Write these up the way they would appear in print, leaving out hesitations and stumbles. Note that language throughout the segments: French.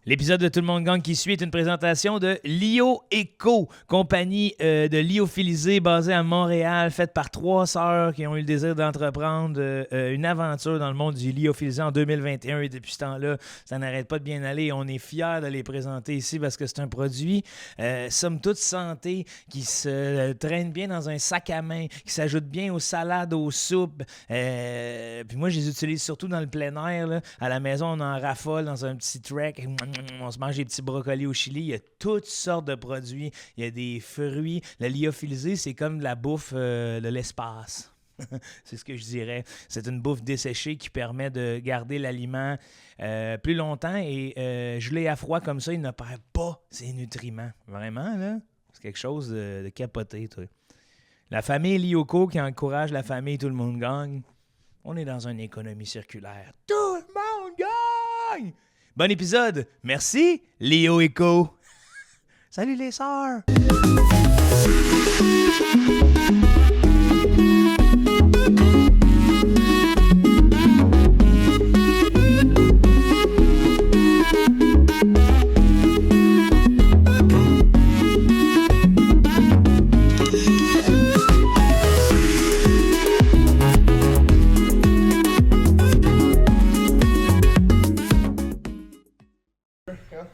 L'épisode de Tout le monde gagne qui suit est une présentation de Lio Eco, compagnie de lyophilisés basée à Montréal, faite par 3 sœurs qui ont eu le désir d'entreprendre une aventure dans le monde du lyophilisé en 2021. Et depuis ce temps-là, ça n'arrête pas de bien aller. On est fiers de les présenter ici parce que c'est un produit, somme toute santé, qui se traîne bien dans un sac à main, qui s'ajoute bien aux salades, aux soupes. Puis moi, je les utilise surtout dans le plein air. Là. À la maison, on en raffole dans un petit trek. On se mange des petits brocolis au Chili. Il y a toutes sortes de produits. Il y a des fruits. Le lyophilisé, c'est comme de la bouffe de l'espace. C'est ce que je dirais. C'est une bouffe desséchée qui permet de garder l'aliment plus longtemps et gelé à froid comme ça, il ne perd pas ses nutriments. Vraiment, là, c'est quelque chose de capoté, toi. La famille Lioco qui encourage la famille Tout le monde gagne. On est dans une économie circulaire. Tout le monde gagne! Bon épisode. Merci, Lio Eco. Salut les sœurs.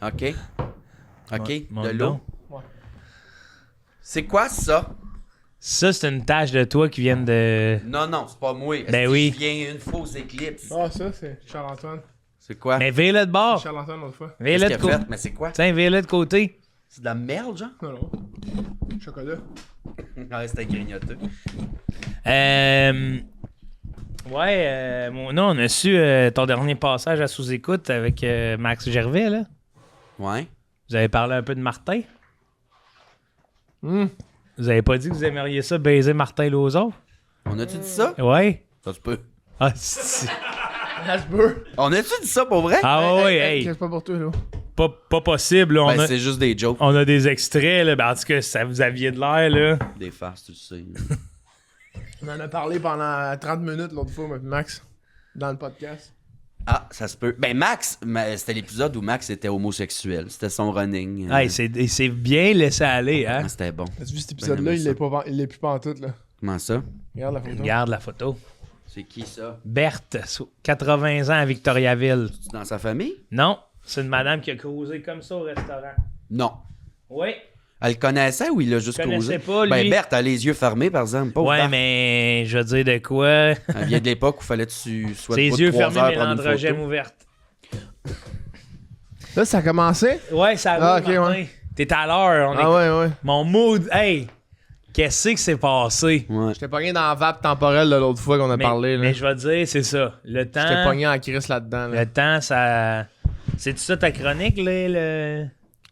OK. OK, Mon de l'eau. don. Ouais. C'est quoi ça? Ça, c'est une tache de toi qui vient de... Non, c'est pas moi. Ben oui. Je viens une fausse éclipse. Ah, ça, c'est Charles-Antoine. C'est quoi? Mais vire-le de bord. Charles-Antoine, l'autre fois. Vire-le Qu'est-ce de qu'il a côté. fait? Mais c'est quoi? Tiens, vire-le de côté. C'est de la merde, genre? Non. Chocolat. Ouais, c'était grignoteux. Non, on a su ton dernier passage à sous-écoute avec Max Gervais, là. Ouais. Vous avez parlé un peu de Martin. Vous avez pas dit que vous aimeriez ça, baiser Martin Lauzon? On a-tu dit ça? Ouais. Ça se peut. Ah, c'est... Hasbro. On a-tu dit ça pour vrai? Ah ouais, hey. C'est pas pour toi, là. Pas possible, là. Ben, c'est juste des jokes. On a des extraits, là. Ben, en tout cas, ça vous aviez de l'air, là. Des farces, tu le sais. On en a parlé pendant 30 minutes l'autre fois, moi, Max, dans le podcast. Ah, ça se peut. Ben, Max, c'était l'épisode où Max était homosexuel. C'était son running. Hey, c'est bien laissé aller, hein. Ah, c'était bon. As-tu vu cet épisode-là? aimé Il l'est plus pantoute, là. Comment ça? Regarde la photo. Regarde la photo. C'est qui ça? Berthe, 80 ans à Victoriaville. C'est dans sa famille? Non, c'est une madame qui a causé comme ça au restaurant. Non. Oui. Elle le connaissait ou il l'a juste Je connaissais causé? pas, lui. Ben, Berthe a les yeux fermés, par exemple. Pas Ouais, ouvert. mais je veux dire de quoi? Elle vient de l'époque où fallait que tu sois Ses debout yeux 3 fermés, heures mais prendre une l'androgène photo. ouverte. Là, ça a commencé? Ouais, ça va, ok, Martin. ouais. T'es à l'heure. Ouais. Mon mood, hey! Qu'est-ce que c'est passé? Ouais. J'étais pogné dans la vape temporelle de l'autre fois qu'on a parlé, là. Mais je vais te dire, c'est ça. Le temps... J'étais pogné en crise là-dedans, là. Le temps, ça... C'est ça ta chronique, là?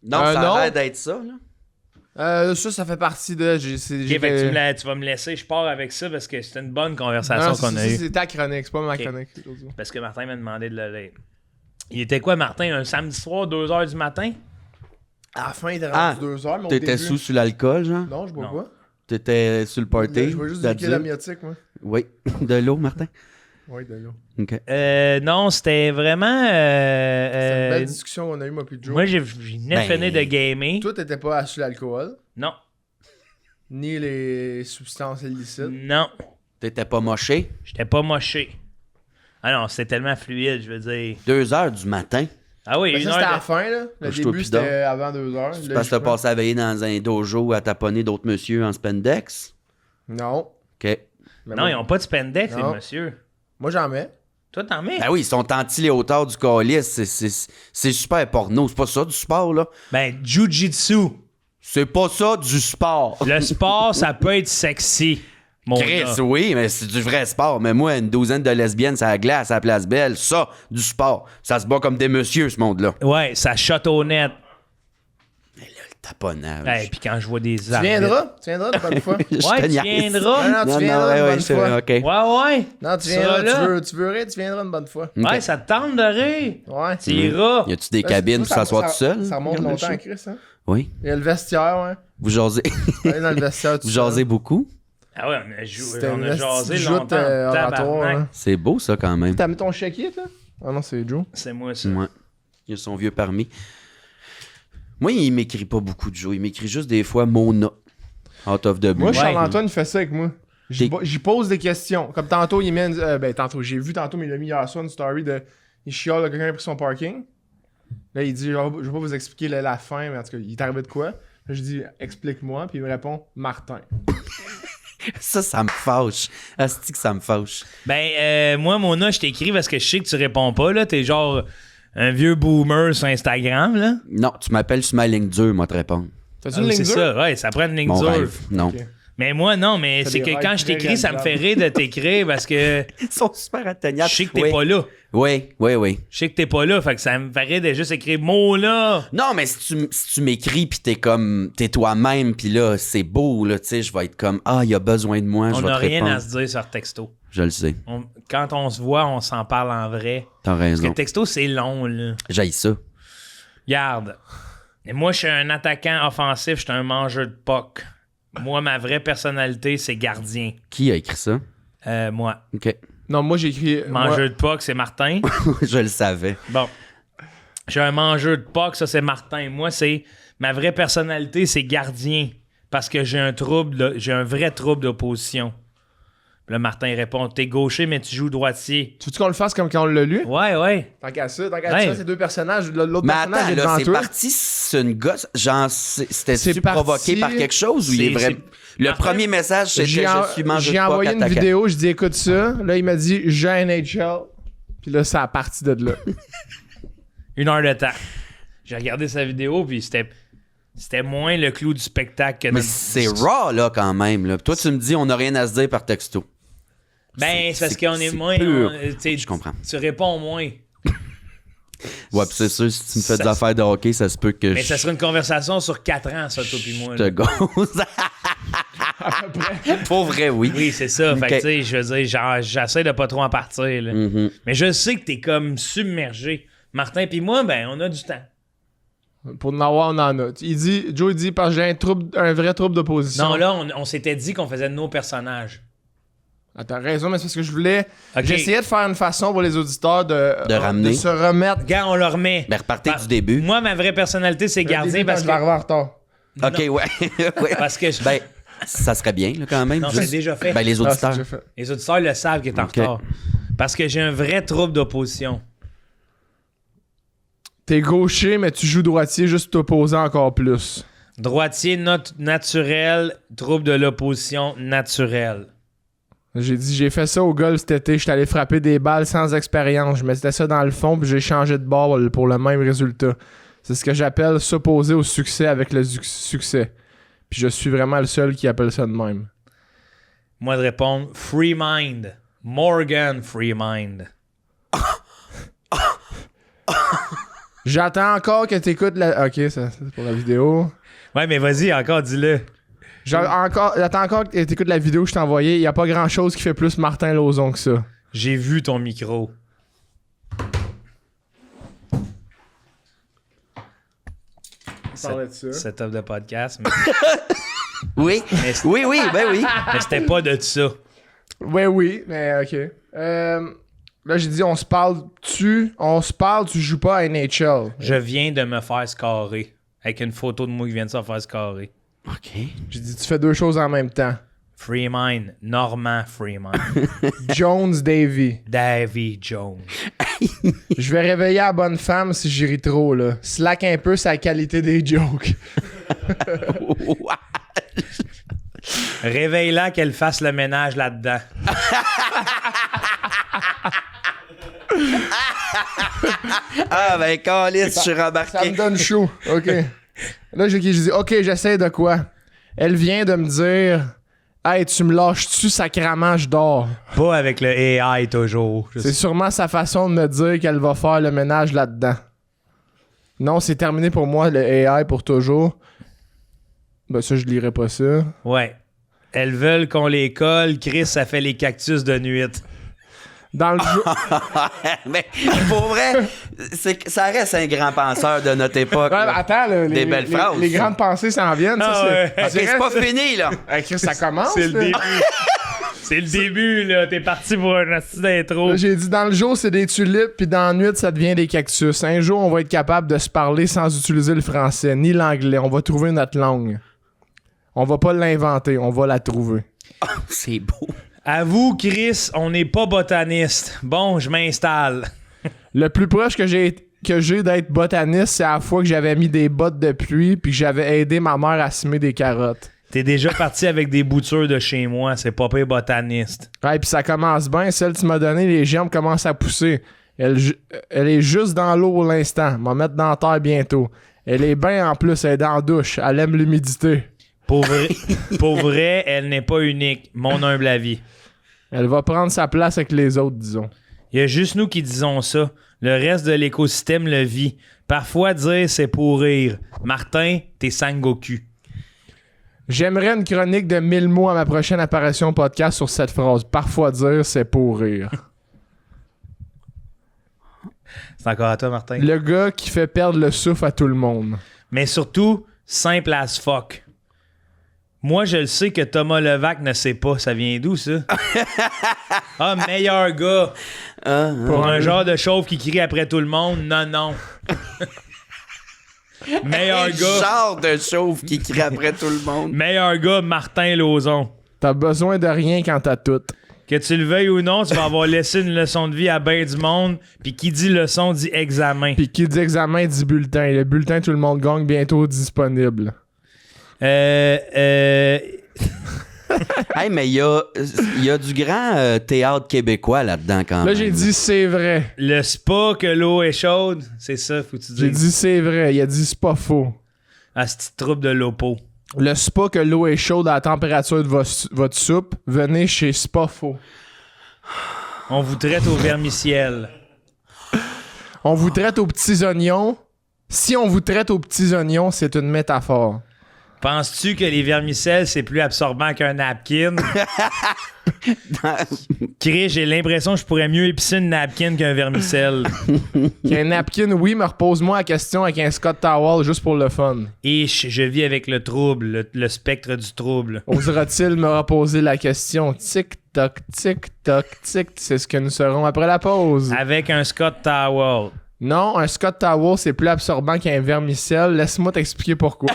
Non, ça non. a l'air d'être ça, là. Ça fait partie de... Ok, fait que tu vas me laisser, je pars avec ça parce que c'est une bonne conversation qu'on a eue. C'est ta chronique, c'est pas ma Ok. chronique. Parce que Martin m'a demandé de le lire. Il était quoi, Martin? Un samedi soir, 2h du matin? À la fin, il était Ah, rendu 2 heures, mais au T'étais début... sous sur l'alcool, genre? Non, je bois Non. pas. T'étais sur le party? Je bois juste du d'adulte? liquide amniotique, moi. Oui. De l'eau, Martin? Oui, de l'eau. OK. Non, c'était vraiment... C'est une belle discussion qu'on a eue, moi, puis Joe. moi, j'ai venais de Ben- finir de gamer. Toi, t'étais pas sur l'alcool, Non. ni les substances illicites. Non. T'étais pas moché? J'étais pas moché. Ah non, c'était tellement fluide, je veux dire. 2 heures du matin? Ah oui, Mais une ça, c'était à heure la fin, là. Le Couche-toi début, puis c'était dors. avant 2 heures. C'est parce que t'as passé à veiller dans un dojo à taponner d'autres messieurs en spandex? Non. OK. Mais Non, moi, ils ont pas de spandex, les Non. monsieur. Moi, j'en mets. Toi, t'en mets? Ben oui, ils sont anti-léotard du calice. C'est super porno. C'est pas ça du sport, là. Ben, jujitsu. C'est pas ça du sport. Le sport, ça peut être sexy. Mon Chris, gars. oui, mais c'est du vrai sport. Mais moi, une douzaine de lesbiennes, ça glace à la Place Belle. Ça, du sport. Ça se bat comme des messieurs, ce monde-là. Ouais, ça shot au net. Mais là, le taponnage. Hey, puis quand je vois des Tu arbitres- viendras une bonne fois. Je Ouais, te tu niaise. viendras. Non, tu viendras une bonne c'est fois. OK. Ouais. Non, tu Tu seras viendras. là. Tu veux rire, tu viendras une bonne fois. OK. Ouais, ça te tente de rire. Ouais. Tu iras. Y a-tu des cabines pour s'asseoir tout seul? Ça remonte Regarde le longtemps, show. Chris, hein. Oui. Il y a le vestiaire, ouais. Vous jasez. Aller dans le vestiaire tout Vous jasez beaucoup? Ah ouais, on a, joué, C'était on une a jasé petite joute longtemps. oratoire, Tabarnak. hein. C'est beau, ça, quand même. T'as mis ton chéquier, toi? Ah non, c'est Joe. C'est moi, ça. Ouais. Il a son vieux permis. Moi, il m'écrit pas beaucoup de Joe. Il m'écrit juste des fois Mona. Out of the blue. Moi, Charles-Antoine, il fait ça avec moi. J'y pose des questions. Comme tantôt, il mène. J'ai vu tantôt, mais il a mis hier soir une story de. Il chiale, quelqu'un a pris son parking. Là, il dit, je vais pas vous expliquer la fin, mais en tout cas, il est arrivé de quoi? Là, je dis, explique-moi, puis il me répond, Martin. Ça me fâche. Asti que ça me fâche. Ben, moi, Mona, je t'écris parce que je sais que tu réponds pas, là. T'es genre un vieux boomer sur Instagram, là. Non, tu m'appelles sur ma ligne dure, moi, te répondre. T'as-tu une ligne C'est dure? ça, ouais, ça prend une ligne Mon dure. rêve, non. Ok. Mais moi, non, mais T'as c'est des que rêves quand je très t'écris, ça me fait rire de t'écrire parce que Ils sont super atteignables. je sais que t'es pas là. Oui. Je sais que t'es pas là, fait que ça me fait rire de juste écrire mot là. Non, mais si tu m'écris pis t'es toi-même pis là, c'est beau, là, tu sais, je vais être comme, il y a besoin de moi, On je vais n'a te rien répondre. à se dire sur texto. Je le sais, Quand on se voit, on s'en parle en vrai. t'as Parce raison. que texto, c'est long, là. J'haïs ça. Regarde. Et moi, je suis un attaquant offensif, je suis un mangeur de puck. Moi, ma vraie personnalité, c'est gardien. Qui a écrit ça? Moi. OK. Non, moi, j'ai écrit. Mangeur de puck, c'est Martin. Je le savais. Bon. J'ai un mangeur de puck, ça, c'est Martin. Moi, c'est... Ma vraie personnalité, c'est gardien. Parce que j'ai un vrai trouble d'opposition. Puis là, Martin répond, t'es gaucher, mais tu joues droitier. Tu veux qu'on le fasse comme quand on l'a lu? Ouais. Tant qu'à ça, Ouais. c'est deux personnages. L'autre Mais personnage attends, est là, devant c'est toi. parti, c'est une gosse. Genre, c'était-tu C'est parti- provoqué par quelque chose ou il est vrai? Le Martin, premier message, c'était je suis mangeur J'ai de envoyé puck une attaquant. vidéo, je dis écoute ça. Là, il m'a dit j'ai un NHL. Puis là, ça a parti de là. 1 heure de temps. J'ai regardé sa vidéo, puis c'était moins le clou du spectacle que Mais c'est raw, là, quand même. Là. Toi, tu me dis, on n'a rien à se dire par texto. Ben, c'est parce qu'on est moins... pur. tu sais, Je comprends. Tu réponds moins. Ouais, pis c'est sûr, si tu me fais Ça- des affaires de hockey, ça se peut que Mais ça serait une conversation sur 4 ans, ça, toi pis moi. je là. te gose. Pour vrai, oui. Oui, c'est ça. Fait que, Ok. tu sais, je veux dire, genre, j'essaie de pas trop en partir, là. Mhm. Mais je sais que t'es comme submergé. Martin pis moi, ben, on a du temps. Pour en avoir, on en a. Joe, il dit parce que j'ai un vrai trouble d'opposition. Non, là, on s'était dit qu'on faisait nos personnages. Ah, t'as raison, mais c'est parce que je voulais. Ok. J'essayais de faire une façon pour les auditeurs de ramener. de se remettre. Gars, on le remet. Ben, repartez Par- du début. Moi, ma vraie personnalité, c'est gardien parce je que... vais arriver en retard. OK, ouais. Ouais. Parce que je- Ben, ça serait bien, là, quand même. Non, c'est déjà fait. Ben, les Ah, c'est auditeurs. déjà fait. Les auditeurs le savent qu'il est en Ok. retard. Parce que j'ai un vrai trouble d'opposition. T'es gaucher, mais tu joues droitier, juste t'opposer encore plus. Droitier naturel, trouble de l'opposition naturel. J'ai fait ça au golf cet été. J'étais allé frapper des balles sans expérience. Je mettais ça dans le fond, puis j'ai changé de bord pour le même résultat. C'est ce que j'appelle s'opposer au succès avec le succès. Puis je suis vraiment le seul qui appelle ça de même. Moi de répondre Free Mind. Morgan Free Mind. J'attends encore que t'écoutes la... Ok, ça c'est pour la vidéo. Ouais, mais vas-y, encore, dis-le. J'attends encore que t'écoutes la vidéo que je t'ai envoyée. Il y a pas grand-chose qui fait plus Martin Lauzon que ça. J'ai vu ton micro. Parlait de ça. Setup de podcast, mais, Oui. mais Oui, ben oui. c'était pas de ça. Ouais, oui, mais ok. Là, j'ai dit, on se parle, tu joues pas à NHL. Je viens de me faire scorer. Avec une photo de moi qui vient de se faire scorer. OK. J'ai dit, tu fais deux choses en même temps. Free Mind. Normand Free Mind. Jones Davy. Davy Jones. Je vais réveiller la bonne femme si j'y ris trop, là. Slack un peu sa qualité des jokes. Réveille-la qu'elle fasse le ménage là-dedans. Ah, ben, Calice, je suis Ça rembarqué. me donne chaud. OK. Là, j'ai dit, OK, j'essaie de quoi? Elle vient de me dire, hey, tu me lâches-tu sacrément, je dors. Pas avec le AI toujours. C'est sûrement sa façon de me dire qu'elle va faire le ménage là-dedans. Non, c'est terminé pour moi, le AI pour toujours. Ben, ça, je lirai pas ça. Ouais. Elles veulent qu'on les colle. Chris, ça fait les cactus de nuit. Dans le jeu. Mais pour vrai, ça reste un grand penseur de notre époque. Ouais, là. attends, là, Des belles phrases. les grandes pensées s'en viennent. Ah ça, ouais. Ok, c'est pas fini, là. Chris, ça commence. C'est le là. début. C'est le début, là. T'es parti pour un astuce d'intro. Là, j'ai dit, dans le jour, c'est des tulipes, puis dans la nuit, ça devient des cactus. Un jour, on va être capable de se parler sans utiliser le français, ni l'anglais. On va trouver notre langue. On va pas l'inventer, on va la trouver. C'est beau. Avoue, Chris, on n'est pas botaniste. Bon, je m'installe. Le plus proche que j'ai d'être botaniste, c'est à la fois que j'avais mis des bottes de pluie, puis que j'avais aidé ma mère à semer des carottes. T'es déjà parti avec des boutures de chez moi. C'est pas pire botaniste. Ouais, puis ça commence bien. Celle que tu m'as donné, les germes commencent à pousser. Elle est juste dans l'eau pour l'instant. M'en mettre dans la terre bientôt. Elle est bien en plus, elle est dans la douche. Elle aime l'humidité. Pour vrai, elle n'est pas unique. Mon humble avis. Elle va prendre sa place avec les autres, disons. Il y a juste nous qui disons ça. Le reste de l'écosystème le vit. Parfois, dire c'est pour rire. Martin, t'es Sangoku. J'aimerais une chronique de 1000 mots à ma prochaine apparition podcast sur cette phrase. Parfois dire c'est pour rire. C'est encore à toi, Martin. Le gars qui fait perdre le souffle à tout le monde. Mais surtout, simple as fuck. Moi, je le sais que Thomas Levac ne sait pas. Ça vient d'où, ça? Ah, meilleur gars. Pour un genre de chauve qui crie après tout le monde. Non. Meilleur gars. Genre de chauve qui crie après tout le monde. Meilleur gars, Martin Lauzon. T'as besoin de rien quand t'as tout. Que tu le veuilles ou non, tu vas avoir laissé une leçon de vie à ben du monde. Puis qui dit leçon dit examen. Puis qui dit examen dit bulletin. Le bulletin, tout le monde gagne, bientôt disponible. Hey, mais il y a du grand théâtre québécois là-dedans quand même. Là, j'ai dit c'est vrai. Le spa que l'eau est chaude, c'est ça, faut-tu dire. J'ai dit c'est vrai. Il a dit c'est pas faux. Ah, ce petit trouble de l'Oppo. Le spa que l'eau est chaude à la température de votre soupe, venez chez Spa Faux. On vous traite au vermiciel. On vous traite aux petits oignons. Si on vous traite aux petits oignons, c'est une métaphore. Penses-tu que les vermicelles, c'est plus absorbant qu'un napkin? Chris, j'ai l'impression que je pourrais mieux épicer une napkin qu'un vermicelle. Qu'un napkin, oui, mais repose-moi la question avec un Scott Towel juste pour le fun. Et je vis avec le trouble, le spectre du trouble. Osera-t-il me reposer la question? Tic-toc, tic-toc, tic. C'est ce que nous serons après la pause. Avec un Scott Towel. Non, un Scott Towel, c'est plus absorbant qu'un vermicelle. Laisse-moi t'expliquer pourquoi.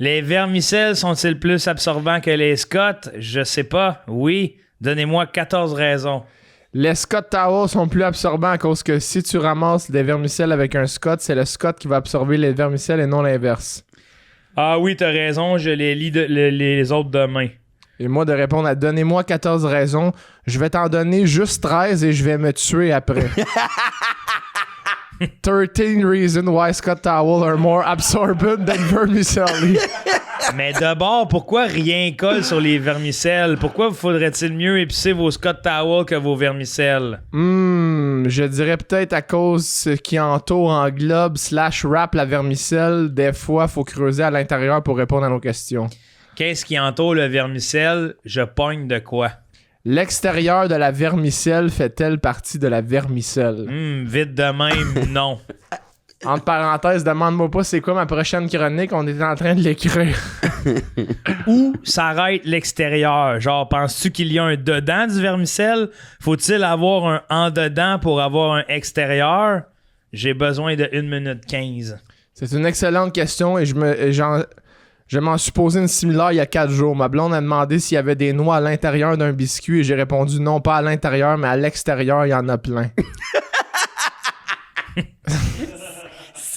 Les vermicelles sont-ils plus absorbants que les Scott? Je sais pas. Oui. Donnez-moi 14 raisons. Les Scott Towels sont plus absorbants à cause que si tu ramasses des vermicelles avec un Scott, c'est le Scott qui va absorber les vermicelles et non l'inverse. Ah oui, t'as raison. Je les lis les autres demain. Et moi de répondre à donnez-moi 14 raisons, je vais t'en donner juste 13 et je vais me tuer après. 13 reasons why Scott Towel are more absorbent than vermicelli. Mais d'abord, pourquoi rien colle sur les vermicelles? Pourquoi faudrait-il mieux épicer vos Scott Towel que vos vermicelles? Je dirais peut-être à cause ce qui entoure en globe / wrap la vermicelle. Des fois, faut creuser à l'intérieur pour répondre à nos questions. Qu'est-ce qui entoure le vermicelle? Je pogne de quoi? L'extérieur de la vermicelle fait-elle partie de la vermicelle? Vite de même, non. Entre parenthèses, demande-moi pas c'est quoi ma prochaine chronique, on est en train de l'écrire. Où s'arrête l'extérieur? Genre, penses-tu qu'il y a un dedans du vermicelle? Faut-il avoir un en dedans pour avoir un extérieur? J'ai besoin de 1 minute 15. C'est une excellente question et je m'en suis posé une similaire il y a 4 jours. Ma blonde a demandé s'il y avait des noix à l'intérieur d'un biscuit et j'ai répondu non, pas à l'intérieur, mais à l'extérieur, il y en a plein.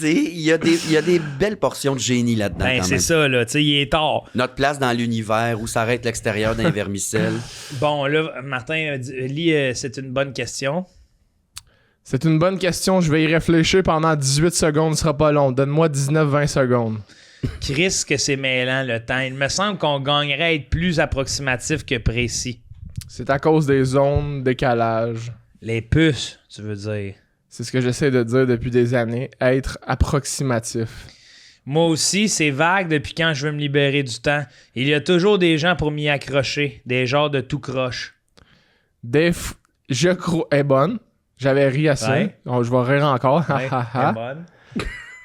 Il y a des belles portions de génie là-dedans. Ben, quand c'est même. ça, là. Tu sais, il est tard. Notre place dans l'univers où s'arrête l'extérieur d'un vermicelle. Bon, là, Martin, lis, c'est une bonne question. C'est une bonne question. Je vais y réfléchir pendant 18 secondes. Ce sera pas long. Donne-moi 19-20 secondes. Chris, que c'est mêlant le temps. Il me semble qu'on gagnerait à être plus approximatif que précis. C'est à cause des zones décalage. Les puces, tu veux dire. C'est ce que j'essaie de dire depuis des années. Être approximatif. Moi aussi, c'est vague depuis quand je veux me libérer du temps. Il y a toujours des gens pour m'y accrocher. Des genres de tout croche. Je crois... Elle est bonne. J'avais ri à ça. Ouais. Donc, je vais rire encore. Ouais, c'est bonne.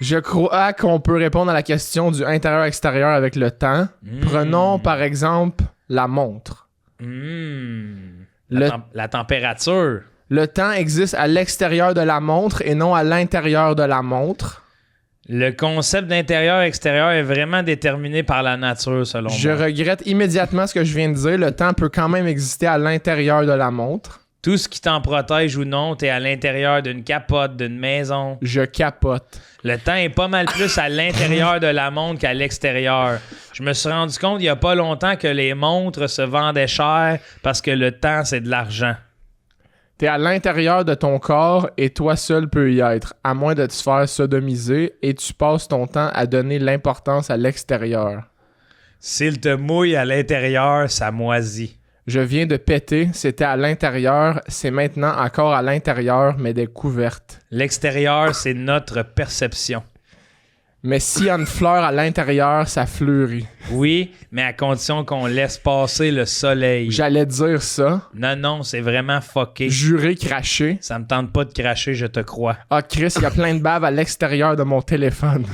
Je crois qu'on peut répondre à la question du intérieur-extérieur avec le temps. Prenons par exemple la montre. La température. Le temps existe à l'extérieur de la montre et non à l'intérieur de la montre. Le concept d'intérieur-extérieur est vraiment déterminé par la nature, selon Je moi. regrette immédiatement ce que je viens de dire. Le temps peut quand même exister à l'intérieur de la montre. Tout ce qui t'en protège ou non, t'es à l'intérieur d'une capote, d'une maison. Je capote. Le temps est pas mal plus à l'intérieur de la montre qu'à l'extérieur. Je me suis rendu compte il y a pas longtemps que les montres se vendaient cher parce que le temps, c'est de l'argent. T'es à l'intérieur de ton corps et toi seul peux y être, à moins de te faire sodomiser et tu passes ton temps à donner l'importance à l'extérieur. S'il te mouille à l'intérieur, ça moisit. Je viens de péter, c'était à l'intérieur, c'est maintenant encore à l'intérieur, mais des couvertes. L'extérieur, c'est notre perception. Mais s'il y a une fleur à l'intérieur, ça fleurit. Oui, mais à condition qu'on laisse passer le soleil. J'allais dire ça. Non, c'est vraiment fucké. Jurer, cracher. Ça me tente pas de cracher, je te crois. Ah, Chris, il y a plein de bave à l'extérieur de mon téléphone.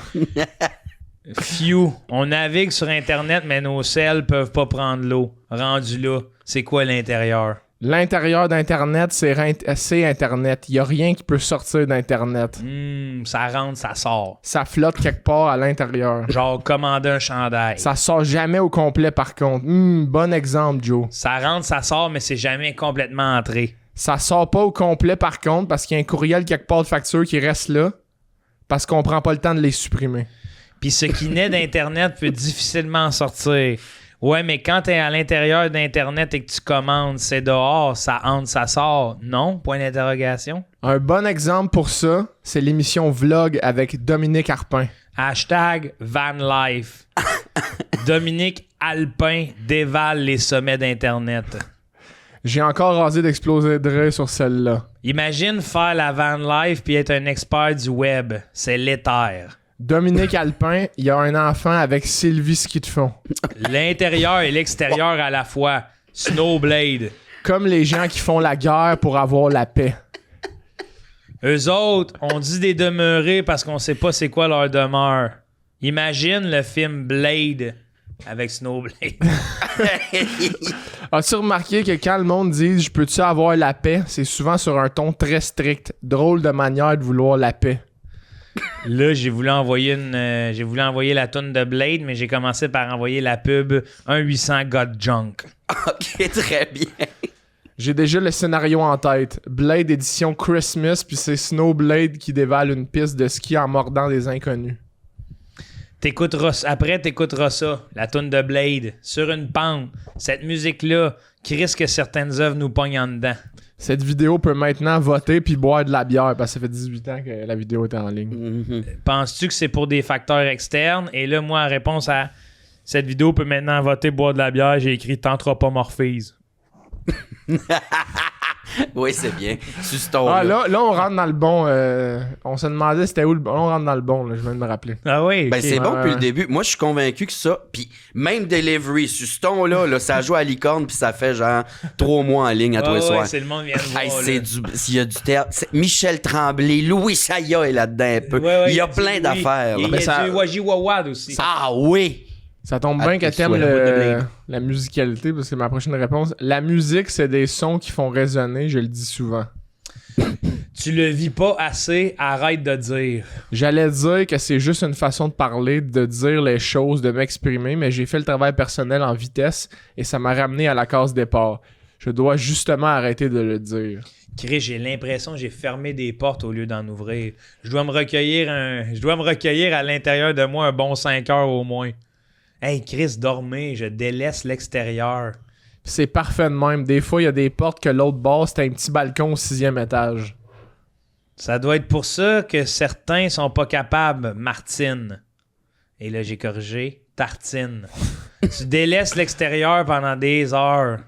Phew, on navigue sur Internet, mais nos selles peuvent pas prendre l'eau. Rendu là, c'est quoi l'intérieur? L'intérieur d'Internet, c'est Internet. Il y a rien qui peut sortir d'Internet. Ça rentre, ça sort. Ça flotte quelque part à l'intérieur. Genre commander un chandail. Ça sort jamais au complet, par contre. Bon exemple, Joe. Ça rentre, ça sort, mais c'est jamais complètement entré. Ça sort pas au complet, par contre, parce qu'il y a un courriel quelque part de facture qui reste là, parce qu'on prend pas le temps de les supprimer. Puis ce qui naît d'Internet peut difficilement sortir. Ouais, mais quand t'es à l'intérieur d'Internet et que tu commandes, c'est dehors, ça entre, ça sort. Non? Point d'interrogation. Un bon exemple pour ça, c'est l'émission Vlog avec Dominique Arpin. Hashtag VanLife. Dominique Alpin dévale les sommets d'Internet. J'ai encore rasé d'exploser de rire sur celle-là. Imagine faire la VanLife puis être un expert du web. C'est l'éther. Dominique Alpin, il y a un enfant avec Sylvie Ski de fond. L'intérieur et l'extérieur à la fois. Snowblade. Comme les gens qui font la guerre pour avoir la paix. Eux autres, on dit des demeurés parce qu'on sait pas c'est quoi leur demeure. Imagine le film Blade avec Snowblade. As-tu remarqué que quand le monde dit « Je peux-tu avoir la paix », c'est souvent sur un ton très strict. Drôle de manière de vouloir la paix. Là, j'ai voulu envoyer la toune de Blade, mais j'ai commencé par envoyer la pub 1-800 Got Junk. Ok, très bien. J'ai déjà le scénario en tête. Blade édition Christmas, puis c'est Snowblade qui dévale une piste de ski en mordant des inconnus. T'écouteras ça, la toune de Blade, sur une pente. Cette musique-là, qui risque que certaines œuvres nous pognent en dedans. Cette vidéo peut maintenant voter puis boire de la bière parce que ça fait 18 ans que la vidéo est en ligne. Penses-tu que c'est pour des facteurs externes? Et là, moi, en réponse à cette vidéo peut maintenant voter boire de la bière, j'ai écrit t'anthropomorphise. Oui, c'est bien. Sur ce ton Là, on rentre dans le bon. On se demandait c'était où le bon. On rentre dans le bon, là, je viens de me rappeler. Ah oui? Ben, ok. c'est bon depuis le début. Moi, je suis convaincu que ça. Puis même Delivery, sur ce ton-là, ça joue à licorne, puis ça fait genre 3 mois en ligne à tous les soirs. C'est le monde vient de voir. Hey, là. s'il y a du théâtre. Michel Tremblay, Louis Saya est là-dedans un peu. Il y a plein d'affaires. là. Il y a ça- du Waji Wawad aussi. Ah oui! Ça tombe bien que t'aimes la musicalité parce que ma prochaine réponse. La musique, c'est des sons qui font résonner, je le dis souvent. Tu le vis pas assez, arrête de dire. J'allais dire que c'est juste une façon de parler, de dire les choses, de m'exprimer, mais j'ai fait le travail personnel en vitesse et ça m'a ramené à la case départ. Je dois justement arrêter de le dire. Chris, j'ai l'impression que j'ai fermé des portes au lieu d'en ouvrir. Je dois me recueillir à l'intérieur de moi un bon 5 heures au moins. Hey Chris, dormez, je délaisse l'extérieur. C'est parfait de même. Des fois, il y a des portes que l'autre bord, c'est un petit balcon au 6e étage. Ça doit être pour ça que certains sont pas capables, Martine. Et là, j'ai corrigé, Tartine. Tu délaisses l'extérieur pendant des heures.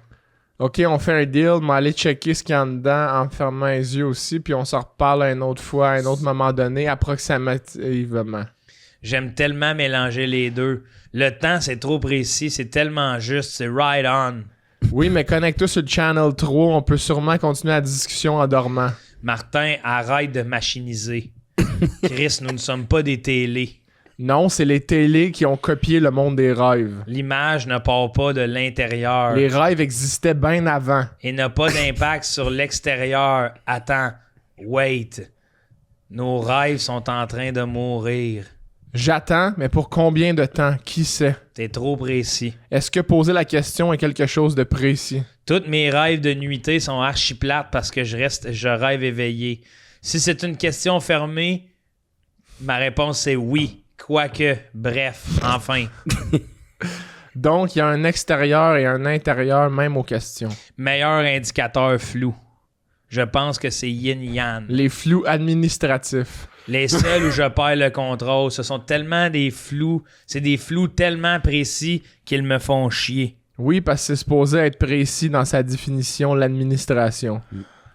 Ok, on fait un deal, mais aller checker ce qu'il y a en dedans en fermant les yeux aussi, puis on s'en reparle une autre fois, à un autre moment donné, approximativement. J'aime tellement mélanger les deux. Le temps, c'est trop précis, c'est tellement juste, c'est right on. Oui, mais connecte-toi sur le Channel 3, on peut sûrement continuer la discussion en dormant. Martin, arrête de machiniser. Chris, nous ne sommes pas des télés. Non, c'est les télés qui ont copié le monde des rêves. L'image ne part pas de l'intérieur Les rêves existaient bien avant. et n'a pas d'impact sur l'extérieur. Attends, wait. Nos rêves sont en train de mourir. J'attends, mais pour combien de temps? Qui sait? T'es trop précis. Est-ce que poser la question est quelque chose de précis? Toutes mes rêves de nuitée sont archi plates parce que je rêve éveillé. Si c'est une question fermée, ma réponse c'est oui. Quoique, bref, enfin. Donc, il y a un extérieur et un intérieur même aux questions. Meilleur indicateur flou. Je pense que c'est yin-yang. Les flous administratifs. Les seuls où je perds le contrôle, ce sont tellement des flous. C'est des flous tellement précis qu'ils me font chier. Oui, parce que c'est supposé être précis dans sa définition, l'administration.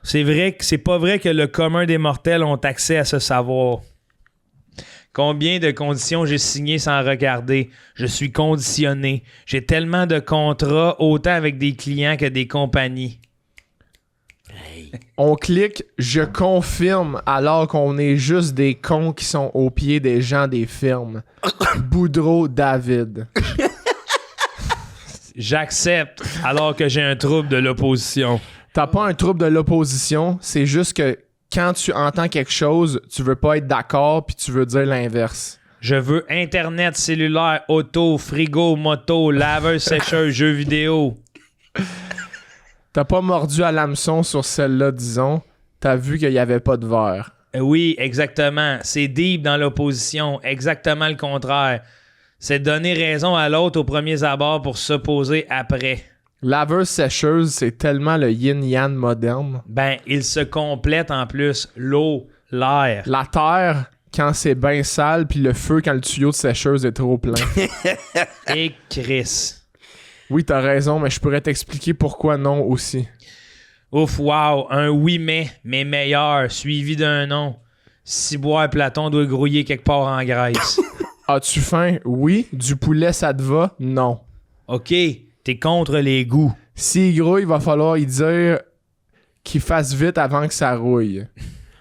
C'est vrai que c'est pas vrai que le commun des mortels ont accès à ce savoir. Combien de conditions j'ai signées sans regarder? Je suis conditionné. J'ai tellement de contrats, autant avec des clients que des compagnies. On clique « Je confirme » alors qu'on est juste des cons qui sont au pied des gens des firmes. Boudreau David. J'accepte alors que j'ai un trouble de l'opposition. T'as pas un trouble de l'opposition, c'est juste que quand tu entends quelque chose, tu veux pas être d'accord puis tu veux dire l'inverse. Je veux Internet, cellulaire, auto, frigo, moto, laveur, sécheur, jeux vidéo. T'as pas mordu à l'hameçon sur celle-là, disons. T'as vu qu'il y avait pas de verre. Oui, exactement. C'est deep dans l'opposition. Exactement le contraire. C'est donner raison à l'autre aux premiers abords pour s'opposer après. Laveuse-sécheuse, c'est tellement le yin-yang moderne. Ben, ils se complètent en plus. L'eau, l'air. La terre, quand c'est bien sale, puis le feu quand le tuyau de sécheuse est trop plein. Et Chris. Oui, t'as raison, mais je pourrais t'expliquer pourquoi non aussi. Ouf, wow. Un oui mais meilleur, suivi d'un non. Ciboire Platon doit grouiller quelque part en Grèce. As-tu faim? Oui. Du poulet, ça te va? Non. OK, t'es contre les goûts. S'il grouille, il va falloir y dire qu'il fasse vite avant que ça rouille.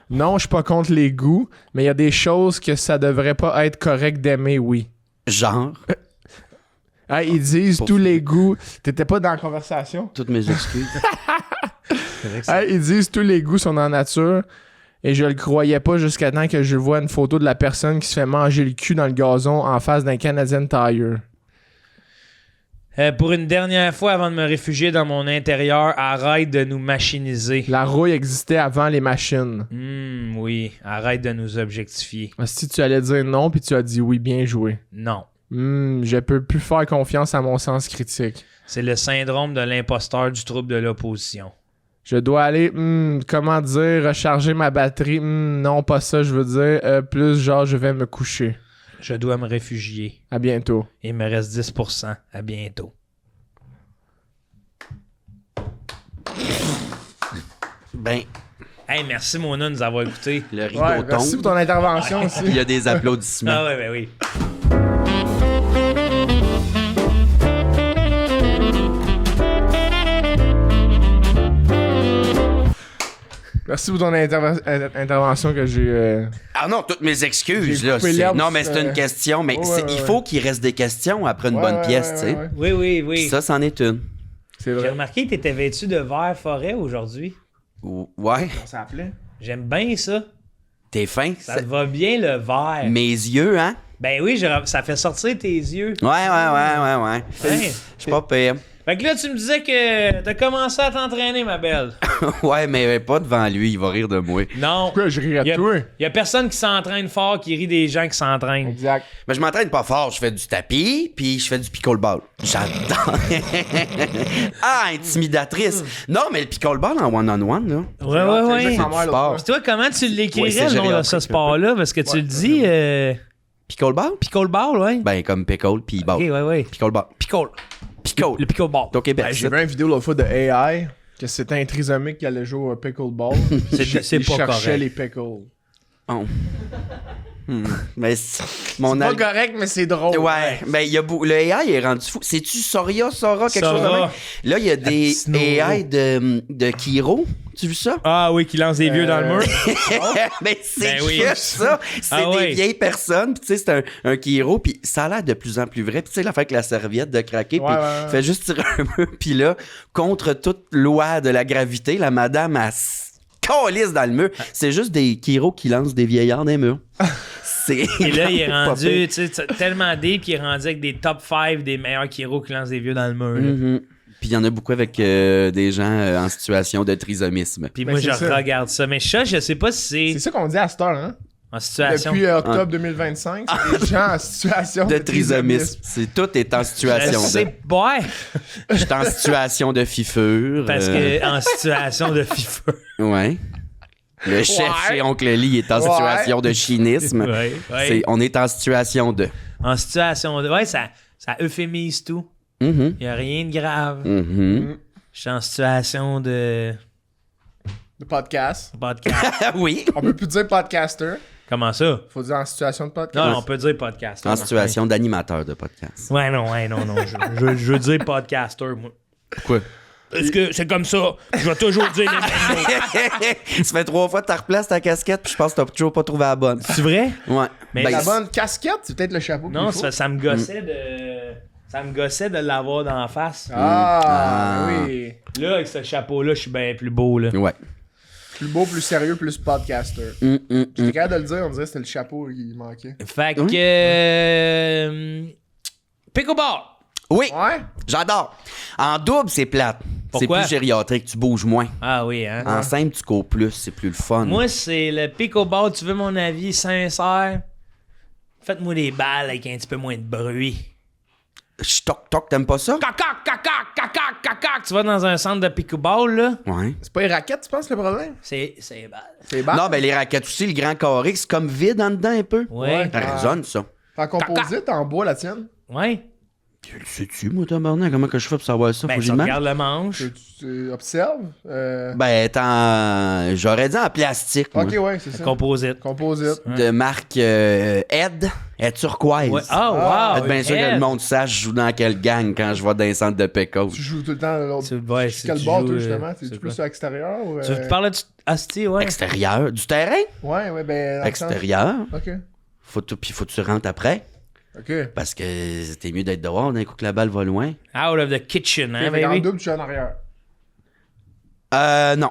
Non, je suis pas contre les goûts, mais il y a des choses que ça devrait pas être correct d'aimer, oui. Genre, Hey, ils disent tous les goûts. T'étais pas dans la conversation? toutes mes excuses. Hey, ils disent tous les goûts sont dans la nature. Et je le croyais pas jusqu'à temps que je vois une photo de la personne qui se fait manger le cul dans le gazon en face d'un Canadian Tire. Pour une dernière fois, avant de me réfugier dans mon intérieur, arrête de nous machiniser. La rouille existait avant les machines. Oui, arrête de nous objectifier. Si tu allais dire non, puis tu as dit oui, bien joué. Non. Je peux plus faire confiance à mon sens critique. C'est le syndrome de l'imposteur du trouble de l'opposition. Je dois aller, comment dire, recharger ma batterie. Non, pas ça, je veux dire. Plus genre, je vais me coucher. Je dois me réfugier. À bientôt. Il me reste 10%. À bientôt. Ben, Hey, merci Mona de nous avoir écoutés. le rideau Ouais, tombe. merci pour ton intervention aussi. Il y a des applaudissements. Ah ouais, ben oui. Merci pour ton intervention que j'ai... Ah non, toutes mes excuses. J'ai Là, coupé c'est- l'herbe, non, mais c'est une question. Mais Ouais, c'est- ouais, il ouais. faut qu'il reste des questions après une bonne pièce, tu sais. Oui, oui, Puis oui. ça, c'en est une. C'est J'ai vrai. remarqué que t'étais vêtu de vert forêt aujourd'hui. Ouais, Ça appelait? J'aime bien ça. t'es fin. Ça te va bien le vert. Mes yeux, hein? Ben oui, ça fait sortir tes yeux. Ouais. Hein? Je suis pas pire. Fait que là, tu me disais que t'as commencé à t'entraîner, ma belle. Ouais, mais pas devant lui, il va rire de moi. Non. Pourquoi je rirais de toi? Y a personne qui s'entraîne fort qui rit des gens qui s'entraînent. Exact. Mais je m'entraîne pas fort, je fais du tapis, puis je fais du pickleball. J'adore. Ah, intimidatrice. Non, mais le pickleball en one-on-one, là. Ouais. J'ai ma mère, sport. Puis toi, comment tu l'écrirais, Ouais, c'est le nom de gériatrique, ce sport-là? Parce que tu le dis, Pickleball? pickleball, ouais. Ben, comme pickle, puis ball. Ok, ouais. Pickleball. Pickle. Pickle. Le pickleball. Au Québec. Ben, ça. j'ai vu une vidéo l'autre fois de AI que c'était un trisomique qui allait jouer au pickleball. C'est Il pas cherchait correct. les pickles. Oh. Mais mon C'est pas correct, mais c'est drôle. Ouais, ben il y a le AI est rendu fou. C'est-tu Sora, quelque chose de Sora. même? Là, il y a des petite Noro. AI de Kiro. Tu as vu ça? Ah oui, qui lance des vieux dans le mur. Ben, c'est Ben oui. que ça. C'est Ah des ouais. vieilles personnes. Puis, tu sais, c'est un Kiro. Puis, ça a l'air de plus en plus vrai. Puis, tu sais, l'affaire avec la serviette de craquer. Puis, il fait juste tirer un mur. Puis là, contre toute loi de la gravité, la madame, elle calisse dans le mur. C'est juste des Kiro qui lancent des vieillards dans les murs. Et là, il est pas rendu, pire. tu sais, tellement deep qu'il est rendu avec des top 5 des meilleurs Kiro qui lancent des vieux dans le mur. là. Mhm. Puis il y en a beaucoup avec des gens en situation de trisomisme. Puis Ben, moi, c'est je ça. regarde ça. Mais ça, je sais pas si C'est c'est ça qu'on dit à cette heure, hein? en situation. Depuis octobre 2025, c'est des gens en situation De trisomisme. C'est tout est en Je situation sais, de. ouais, Je suis en situation de fifure. parce que en situation de FIFA. Ouais. Le chef chez Oncle Lee est en Ouais. situation de chinisme. Ouais. On est en situation de. En situation de. Ouais, ça euphémise tout. Mhm. Il n'y a rien de grave. Mhm. Je suis en situation de de podcast. podcast. Ah oui. On peut plus dire podcaster. Comment ça? Faut dire en situation de podcast. Non, on peut dire podcast. En situation d'animateur de podcast. Ouais, non. Je veux dire podcaster, moi. Pourquoi? Est-ce que c'est comme ça? Je vais toujours dire les mêmes mots. Ça fait 3 fois que tu replaces ta casquette, puis je pense que t'as toujours pas trouvé la bonne. C'est vrai? Ouais. Mais Ben, La bonne casquette, c'est peut-être le chapeau. Non, qu'il faut. ça me gossait de. Ça me gossait de l'avoir d'en face. Ah, oui. Là, avec ce chapeau-là, je suis bien plus beau, là. Ouais. Plus beau, plus sérieux, plus podcaster. J'étais capable de le dire, on dirait que c'était le chapeau qui manquait. Fait que. Pickleball! Oui, Ouais? j'adore. En double, c'est plate. C'est Pourquoi? plus gériatrique, tu bouges moins. Ah oui, hein? En simple, tu cours plus, c'est plus le fun. Moi, c'est le pickleball. Tu veux mon avis sincère? Faites-moi des balles avec un petit peu moins de bruit. Toc, t'aimes pas ça? Cacac. Tu vas dans un centre de pickleball, là? Ouais. C'est pas les raquettes, tu penses, le problème? C'est balles. C'est bas. Non, ben les raquettes aussi, le grand carré, c'est comme vide en dedans un peu. Ouais. Ça résonne, ça. Fait en composite, en bois, la tienne. Ouais. Tu le sais-tu, moi, tabarnak? Comment que je fais pour savoir ça? Faut Ben, que tu j'y demande. regardes le manche. Tu observes. Ben, j'aurais dit en plastique, moi. Ok, ouais, c'est ça. Composite. Composite. De marque Ed. Ed turquoise. Ouais. Oh, wow. Faites bien sûr que Ed. le monde sache je joue dans quelle gang quand je vais dans les centres de pick-up. Tu joues tout le temps à l'autre. Ouais, si Quel tu bord, joues, toi, justement? c'est Tu quoi? plus à l'extérieur ou. Tu parlais du Asti, ouais. Extérieur. Du terrain? Ouais, ben. dans le Extérieur. sens- Ok. Puis faut que tu rentres après. Ok. Parce que c'était mieux d'être dehors d'un coup que la balle va loin. Out of the kitchen, hein, Fait qu'en baby? double, tu es en arrière. Non.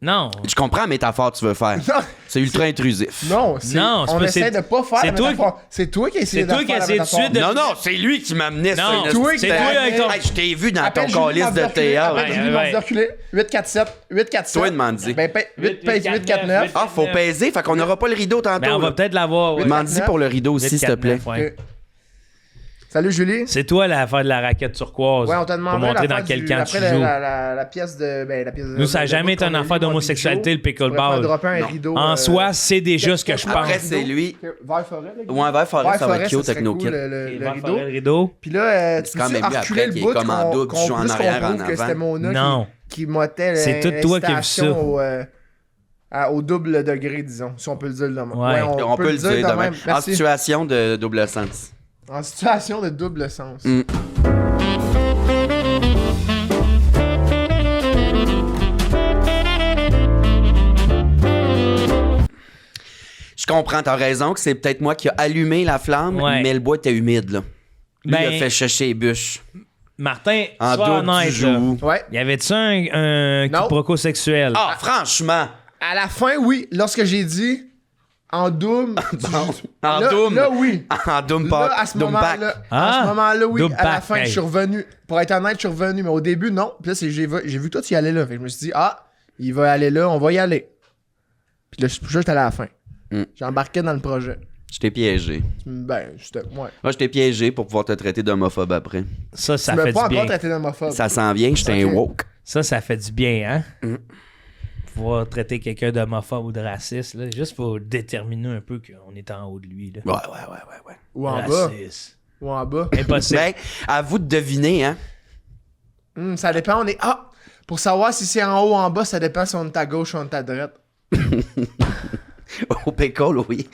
Non. Je comprends la métaphore que tu veux faire. Non. C'est ultra intrusif. Non, Non, c'est on pas- essaie c'est- de pas faire c'est la toi métaphore. C'est toi qui as essayé C'est de toi qui faire as la essayé de métaphore. suite de- Non, c'est lui qui m'amenait Non, sur une toi hostie qui- de- c'est toi avec ton- Hey, je t'ai vu dans Appelle ton Julie calice de Mardi théâtre. Appelle Julie Ouais, Mardi ouais. reculer. 8-4-7. 8-4-7. Toi, Mandy. Ben, 8-4-9. Ah, faut peser, fait qu'on n'aura pas le rideau tantôt. Ben, on va là. peut-être l'avoir. ouais. Mandy pour le rideau aussi, s'il te plaît. Ouais. Salut, Julie. C'est toi l'affaire de la raquette turquoise. Ouais, on t'a demandé pour montrer dans l'affaire quel du- camp tu après joues. la pièce de. Ben, la pièce de. Nous, ça n'a de jamais bout été une qu'on a affaire vu, moi, d'homosexualité, Big le Joe. pickleball. Tu pourrais faire dropper un Non. rideau. En soi, c'est déjà ce que je Après, pense. c'est lui. Vert forêt, là. Ouais, vert forêt, ça va être cute, serait techno cool, kit. le Va rideau. faire le rideau. Puis là, C'est tu quand peux même mieux reculer après le qu'il est bout comme en double, tu joues en plus arrière, qu'on en prouve que avant. c'était Mona Non. qui motait C'est tout toi qui as vu ça. au double degré, disons, si on peut le dire de même. Ouais. On peut le dire de même. En Merci. situation de double sens. En situation de double sens. Mm. Je comprends, t'as raison que c'est peut-être moi qui a allumé la flamme, Ouais. mais le bois était humide, là. Lui, Ben- il a fait chercher les bûches. Martin, En sois double, tu honnête, là. joues. Ouais. Y avait-tu un Non. quiproquo sexuel? Ah, franchement! À la fin, oui. Lorsque j'ai dit en double. Bon, en là, doom. Là, oui. En doom Là, pack. à ce Doom pack. moment-là, Ah, à ce moment-là, oui, double à la pack, fin, hey. je suis revenu. Pour être honnête, je suis revenu, mais au début, non. Puis là, j'ai vu que toi, tu y allais là. Fait que je me suis dit, il va aller là, on va y aller. Puis là, j'étais allé à la fin. Mm. J'ai embarqué dans le projet. Je t'ai piégé. Ben, c'était. Ouais. Moi, je t'ai piégé pour pouvoir te traiter d'homophobe après. Ça Tu fait m'as pas du encore bien. traité d'homophobe. Ça s'en vient, j'étais Ok. un woke. Ça fait du bien, hein? Mm. Pouvoir traiter quelqu'un d'homophobe ou de raciste, là, juste pour déterminer un peu qu'on est en haut de lui. Là. Ouais. Ou en bas. Raciste. Ou en bas. Impossible. Ben, à vous de deviner, hein. Ça dépend, on est. Pour savoir si c'est en haut ou en bas, ça dépend si on est à gauche ou on est à droite. Au pécole, oui.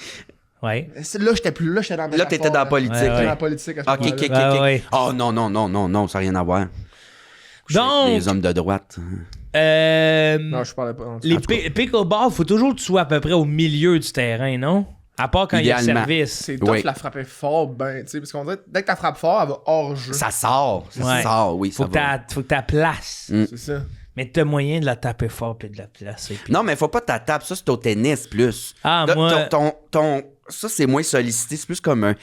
Ouais. Là, j'étais plus là, j'étais dans la Là, t'étais dans la politique. Ouais, J'étais ouais. dans la politique à ce Ok, moment-là. ok. Ouais. Oh non, ça n'a rien à voir. Donc, Les hommes de droite. Non, je parlais pas. Non, Les pickleball, faut toujours que tu sois à peu près au milieu du terrain, non? À part quand il y a le Idéalement. service. c'est tough la frapper fort, ben, tu sais, parce qu'on dirait dès que t'as frappes fort, elle va hors jeu. Ça sort. Ça Ouais. sort, oui. Faut ça que va. faut que t'as place. C'est ça. Mais t'as moyen de la taper fort puis de la placer. Puis... Non, mais faut pas que tape. Ça, c'est au tennis plus. Ah, Là, moi... Ça, c'est moins sollicité. C'est plus comme un.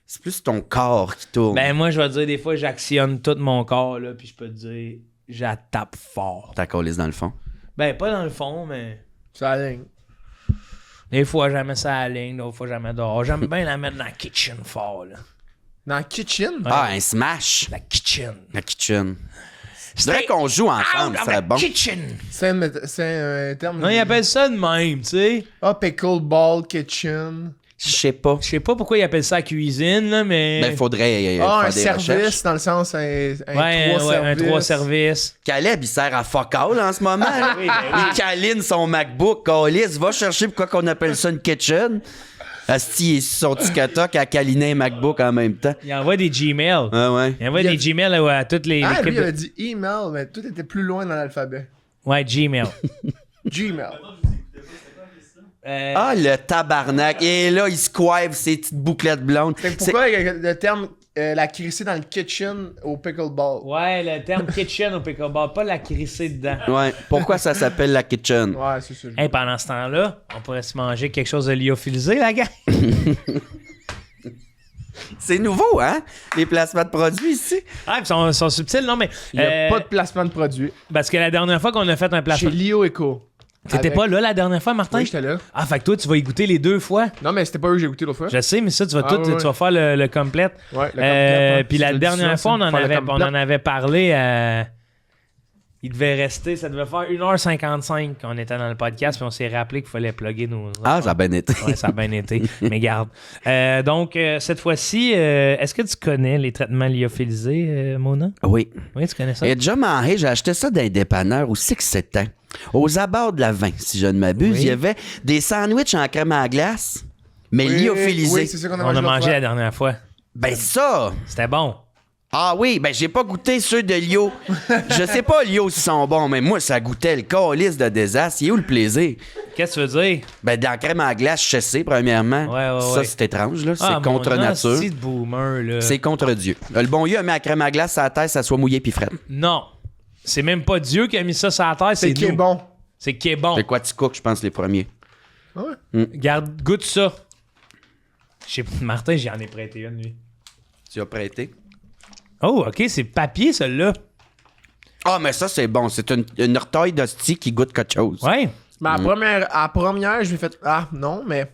C'est plus ton corps qui tourne. Ben, moi, je vais te dire, des fois, j'actionne tout mon corps, là, puis je peux te dire, je la tape fort. Ta colisse dans le fond. Ben, pas dans le fond, mais... C'est la ligne. Des fois, jamais ça à la ligne, d'autres fois, jamais dehors. J'aime bien la mettre dans la kitchen fort, là. Dans le kitchen? Ah, un smash. La kitchen. La kitchen. C'est vrai qu'on joue ensemble, ça serait bon. Kitchen. C'est un terme. Non, ils appellent ça de même, tu sais. Ah, pickleball kitchen. Je sais pas. Je sais pas pourquoi ils appellent ça la cuisine, là, mais... Ben, faudrait Ah, un faire des service, recherches. dans le sens, un ouais, 3 un 3 services. Caleb, il sert à fuck all en ce moment. Oui, ben oui. Il câline son MacBook. Callis, va chercher pourquoi qu'on appelle ça une kitchen. Asti, il est sur son TikTok à câliner un MacBook en même temps. Il envoie des Gmails. Ah ouais. Il envoie Il a des dit- Gmails à toutes les... Ah, lui, clips il de- avait dit email, mais tout était plus loin dans l'alphabet. Ouais, Gmail. Gmail. Ah, le tabarnak. Et là, il squave ses petites bouclettes blondes. Fait que pourquoi le terme la crisser dans le kitchen au pickleball? Ouais, le terme kitchen au pickleball, pas la crisser dedans. Ouais. Pourquoi ça s'appelle la kitchen? Ouais, c'est ça. Hey, pendant ce temps-là, on pourrait se manger quelque chose de lyophilisé, la gars. C'est nouveau, hein? Les placements de produits ici. Ah, ils sont subtils, non, mais... Il n'y a pas de placement de produit. Parce que la dernière fois qu'on a fait un Chez placement... Lio Eco. T'étais Avec- pas là la dernière fois, Martin? Oui, j'étais là. Ah, fait que toi, tu vas y goûter les 2 fois. Non, mais c'était pas eux que j'ai goûté l'autre fois. Je sais, mais ça, tu vas, Ah, ouais, tu vas faire le complète. Ouais, le complète, ouais. Puis la C'est le dernière différent, fois, on c'est en, de faire le avait, on complète. en avait parlé à... Il devait rester, ça devait faire 1h55 qu'on était dans le podcast, puis on s'est rappelé qu'il fallait plugger nos... Ah, ça a bien été. Ouais, ça a bien été, mais garde. Donc, cette fois-ci, est-ce que tu connais les traitements lyophilisés, Mona? Oui. Oui, tu connais ça? Et déjà marré, j'ai acheté ça d'un dépanneur aussi que c'était. Aux abords de la 20, si je ne m'abuse, Oui. il y avait des sandwichs en crème à glace, mais Oui, lyophilisés. Oui, c'est ça qu'on a On a l'autre mangé fois. la dernière fois. Ben ça! C'était bon. Ah oui, ben j'ai pas goûté ceux de Lio. Je sais pas Lio s'ils sont bons, mais moi ça goûtait le calice de désastre. Il est où le plaisir? Qu'est-ce que tu veux dire? Ben dans la crème à glace, je sais premièrement. Ouais, Ça ouais. c'est étrange, là. C'est Ah, contre mon nature. hostie de boomer, là. C'est contre Dieu. Le bon Dieu a mis la crème à glace à la terre, ça soit mouillé puis frais. Non. C'est même pas Dieu qui a mis ça sur la terre, c'est C'est qui est nous. bon. C'est qui est bon. C'est quoi tu cook, je pense, les premiers. Ah ouais. Garde, goûte ça. Martin, j'en ai prêté une, lui. Tu as prêté? Oh, OK, c'est papier, celle-là. Ah, mais ça c'est bon. C'est une orteille d'hostie qui goûte quelque chose. Ouais. Mais à la première, je lui ai fait ah non, mais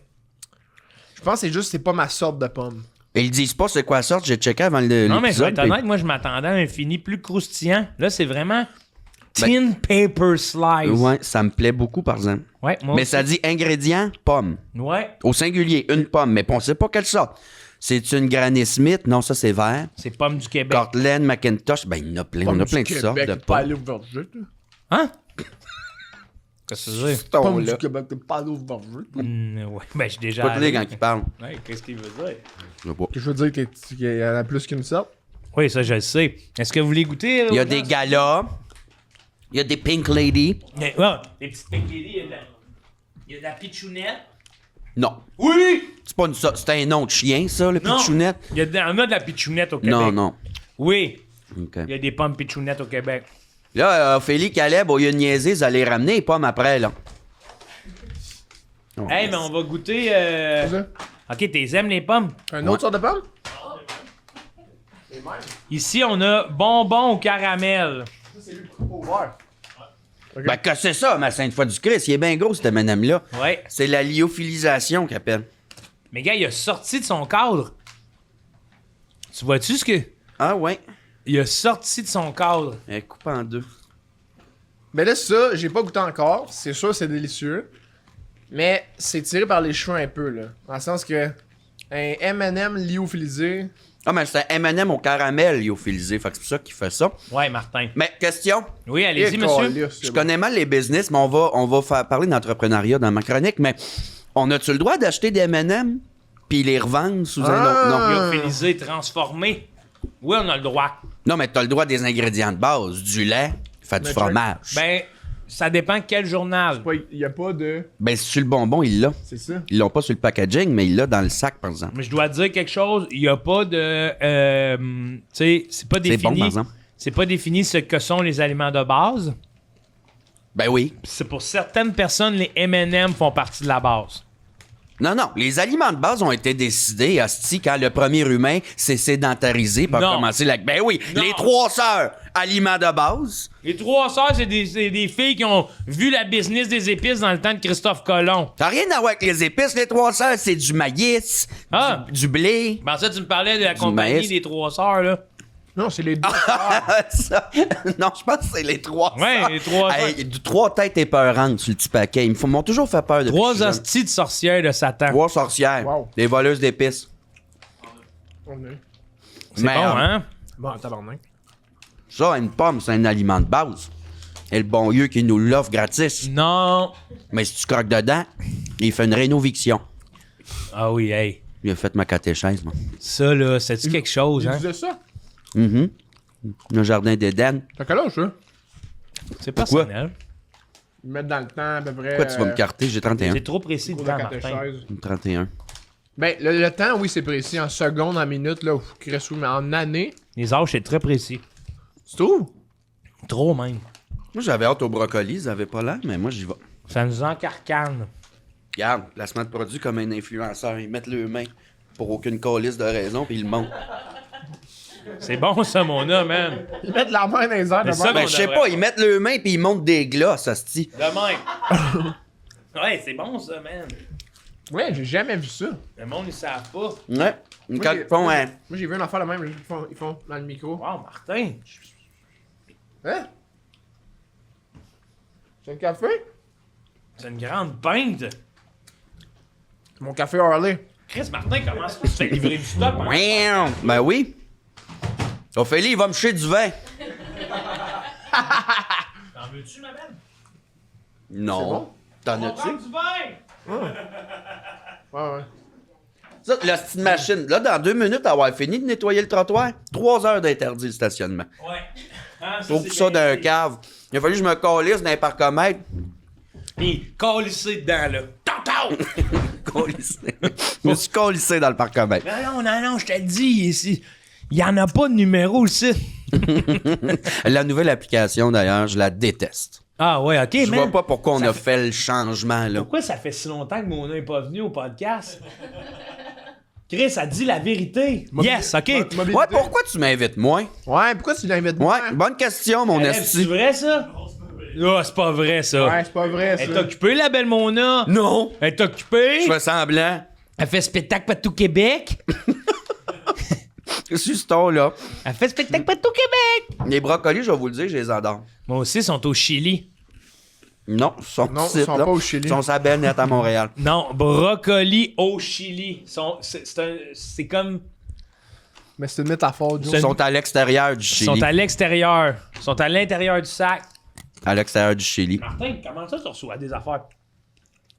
je pense que c'est juste c'est pas ma sorte de pomme. Et ils disent pas c'est quoi la sorte, j'ai checké avant l'épisode. Non, mais je vais être puis- honnête, moi, je m'attendais à un fini plus croustillant. Là, c'est vraiment tin paper slice. Ouais, ça me plaît beaucoup, par exemple. Ouais, moi Mais aussi. ça dit ingrédients, pomme. Ouais, Au singulier, une pomme. Mais on sait pas quelle sorte. C'est une Granny Smith? Non, ça c'est vert. c'est pomme du Québec. Cortland, Macintosh. Ben, il y en a plein. On a plein de sortes de Pas pommes. aller au verger, toi. Hein? Qu'est-ce que tu veux dire? Pomme là. du Québec, t'es pas allé au verger. toi. Ouais, ben, j'ai déjà. Écoute-les allé. quand ils parlent. Ouais, qu'est-ce qu'il veut dire? Je sais pas. Je veux dire qu'il y en a plus qu'une sorte. Oui, ça, je le sais. Est-ce que vous voulez goûter? Il y a des galas. Il y a des Pink Lady. Ouais, les petites pink lady, il y a de la pitchounette. Non. Oui! C'est pas une sorte. C'est un nom de chien, ça, le Non. pitchounette? On a de la pitchounette au Québec. Non, non. Oui, OK. il y a des pommes pitchounettes au Québec. Là, Ophélie Caleb, au lieu de niaiser, vous allez ramener les pommes après, là. Oh, Hey, mais on va goûter. C'est ça? Ok, t'es aimes les pommes? Un autre sorte de pomme? Ici, on a bonbons au caramel. Ça, c'est lui au vert. Ben, que c'est ça, ma sainte foi du Christ? Il est bien gros, cet M&M-là. Ouais. C'est la lyophilisation qu'il appelle. Mais gars, il a sorti de son cadre. Tu vois-tu ce que. Ah, ouais. Il a sorti de son cadre. Coupe en deux. Mais là, ça, j'ai pas goûté encore. C'est sûr, c'est délicieux. Mais c'est tiré par les cheveux un peu, là. Dans le sens que un M&M lyophilisé. Ah, mais c'est un M&M au caramel lyophilisé. Fait que c'est pour ça qu'il fait ça. Ouais, Martin. Mais, question. Oui, allez-y, monsieur. Je connais mal les business, mais on va faire parler d'entrepreneuriat dans ma chronique. Mais on a-tu le droit d'acheter des M&M puis les revendre sous un autre nom? Lyophilisé, transformé. Oui, on a le droit. Non, mais t'as le droit des ingrédients de base. Du lait, fait du Mais fromage. Ben, ça dépend quel journal. Il y a pas de... Ben, sur le bonbon, il l'a. C'est ça. Ils l'ont pas sur le packaging, mais il l'a dans le sac, par exemple. Mais je dois te dire quelque chose, il n'y a pas de... tu sais, c'est pas défini... C'est bon, par exemple. C'est pas défini ce que sont les aliments de base. Ben oui. C'est pour certaines personnes, les M&M font partie de la base. Non, les aliments de base ont été décidés, hostie, quand le premier humain s'est sédentarisé pour Non. commencer la... Ben oui, Non. les 3 sœurs, aliments de base. Les 3 sœurs, c'est des filles qui ont vu la business des épices dans le temps de Christophe Colomb. T'as rien à voir avec les épices, les 3 sœurs, c'est du maïs, Ah. du blé. Ben ça, tu me parlais de la compagnie maïs. des 3 sœurs, là. Non, c'est les deux. Ça- non, je pense que c'est les 3 Ouais, sœurs. les 3 sœurs. Hey, 3 têtes épeurantes sur le petit paquet. Ils m'ont toujours fait peur depuis 3 que je suis jeune. hosties de sorcières de Satan. 3 sorcières, Wow. des voleuses d'épices. C'est Mais, bon, hein? Bon, tabarnak. Ça, une pomme, c'est un aliment de base. Et le bon Dieu qui nous l'offre gratis. Non. Mais si tu croques dedans, il fait une rénoviction. Ah oui, hey. Il a fait ma catéchèse, moi. Ça, là, c'est-tu quelque chose, Il hein? disait ça. Mhm. Le jardin d'Éden. T'as quel âge, ça? C'est personnel. Ils mettent dans le temps, à peu près... Pourquoi tu vas me carter? J'ai 31. C'est trop précis de cours de temps, Martin. catéchèse. 31. Ben, le temps, oui, c'est précis. En secondes, en minutes, là, cresse mais en années, Les âges, c'est très précis. c'est tout. Trop, même. Moi, j'avais hâte au brocoli, ils avaient pas l'air, mais moi, j'y vais. Ça nous encarcane. Regarde, placement de produit comme un influenceur. Ils mettent le main pour aucune calice de raison, puis ils le montent. C'est bon, ça, mon homme, man. Ils mettent la main dans les airs de Mais ça, même. Ben, on je sais devrait- pas, ils mettent le main, puis ils montent des glosses, hostie. De même. Ouais, c'est bon, ça, man. Ouais, j'ai jamais vu ça. Le monde, ils savent pas. Ouais. Moi, Quand j'ai- ils font un... Moi, j'ai vu une affaire la même. Ils font dans le micro. Wow, Martin. Hein? C'est un café? C'est une grande pinte. Mon café Harley. Chris, Martin, comment ça tu fais livrer du stock? hein? Miaou. Ben oui. Ophélie, il va me chier du vin. T'en veux-tu, ma belle? Non. bon? T'en On as-tu? prend du vin! Ouais. Ça, la petite machine. Là, dans 2 minutes, avoir fini de nettoyer le trottoir, 3 heures d'interdit le stationnement. Ouais. Hein, Faut c'est que ça bien d'un dit. cave. Il a fallu que je me calisse dans un parcomètre. Puis, calissé dedans, là. Tantôt! Calissé. Je me suis calissé dans le parcomètre. Non, je te le dis, ici. Il y en a pas de numéro ici. La nouvelle application, d'ailleurs, je la déteste. Ah ouais, ok, Je man. vois pas pourquoi on Ça a fait- fait le changement, là. Pourquoi ça fait si longtemps que Mona est pas venu au podcast? Chris a dit la vérité. Yes, ok. Mobilité. Ouais, pourquoi tu m'invites, moi? Ouais, pourquoi tu l'invites moi? Ouais, bonne question, mon C'est esti. vrai, ça? Ah, c'est pas vrai, ça. Ouais, c'est pas vrai, Elle est ça. occupée, la belle Mona. Non! Elle est occupée. Je fais semblant. Elle fait spectacle partout au Québec. Je suis ce ton-là. Elle fait spectacle partout au Québec. Les brocolis, je vais vous le dire, je les adore. Moi aussi, ils sont au Chili. Non, ils sont Non, ici, ils sont là. pas au Chili. Ils sont sur la belle nette à Montréal. Non, brocoli au Chili. C'est comme... Mais c'est une métaphore, Joe. Ils sont à l'extérieur du Ils Chili. sont à l'extérieur. Ils sont à l'intérieur du sac. À l'extérieur du Chili. Martin, comment ça tu reçois des affaires?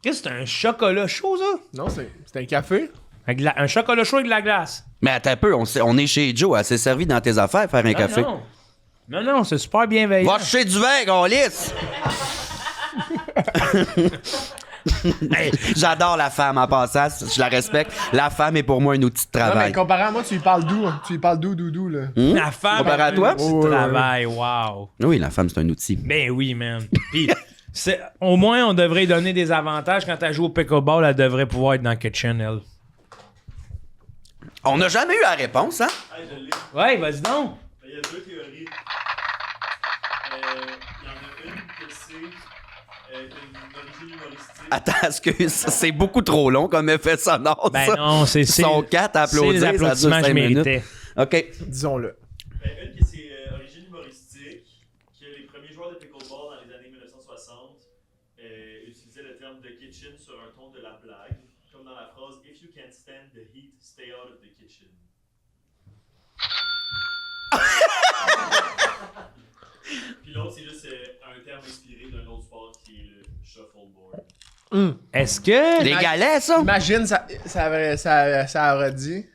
Qu'est-ce que c'est un chocolat chaud, ça? Non, c'est un café. Un chocolat chaud avec de la glace. Mais attends un peu, on est chez Joe. Elle s'est servie dans tes affaires faire un café. Non, c'est super bienveillant. Va chercher du vin, qu'on lisse! Hey, J'adore la femme en passant, je la respecte. La femme est pour moi un outil de Non, mais travail. comparé à moi, tu lui parles d'où? Tu lui parles d'où, là. la femme Comparé à a toi? un petit Ouais, ouais, travail, wow. Oui, la femme, c'est un outil. Ben oui, man. Puis, au moins, on devrait lui donner des avantages. Quand elle joue au pickleball, elle devrait pouvoir être dans le kitchen, elle. On n'a jamais eu la réponse, hein? Ouais, vas-y donc. Il y a 2 théories. Il y en a une que c'est une origine humoristique. Attends, excuse, c'est beaucoup trop long comme effet sonore, Ben ça. non, c'est... Ils sont 4 à applaudir, les ça dure applaudissements que 5 je minutes. méritais. OK. Disons-le. Une que c'est origine humoristique, que les premiers joueurs de pickleball dans les années 1960 utilisaient le terme de kitchen sur un ton de la blague, comme dans la phrase If you can't stand the heat, stay out of the kitchen. Puis l'autre, c'est juste un terme inspiré d'un autre sport qui est le shuffleboard. Est-ce que... Les galets, ça? Imagine, ça aurait dit.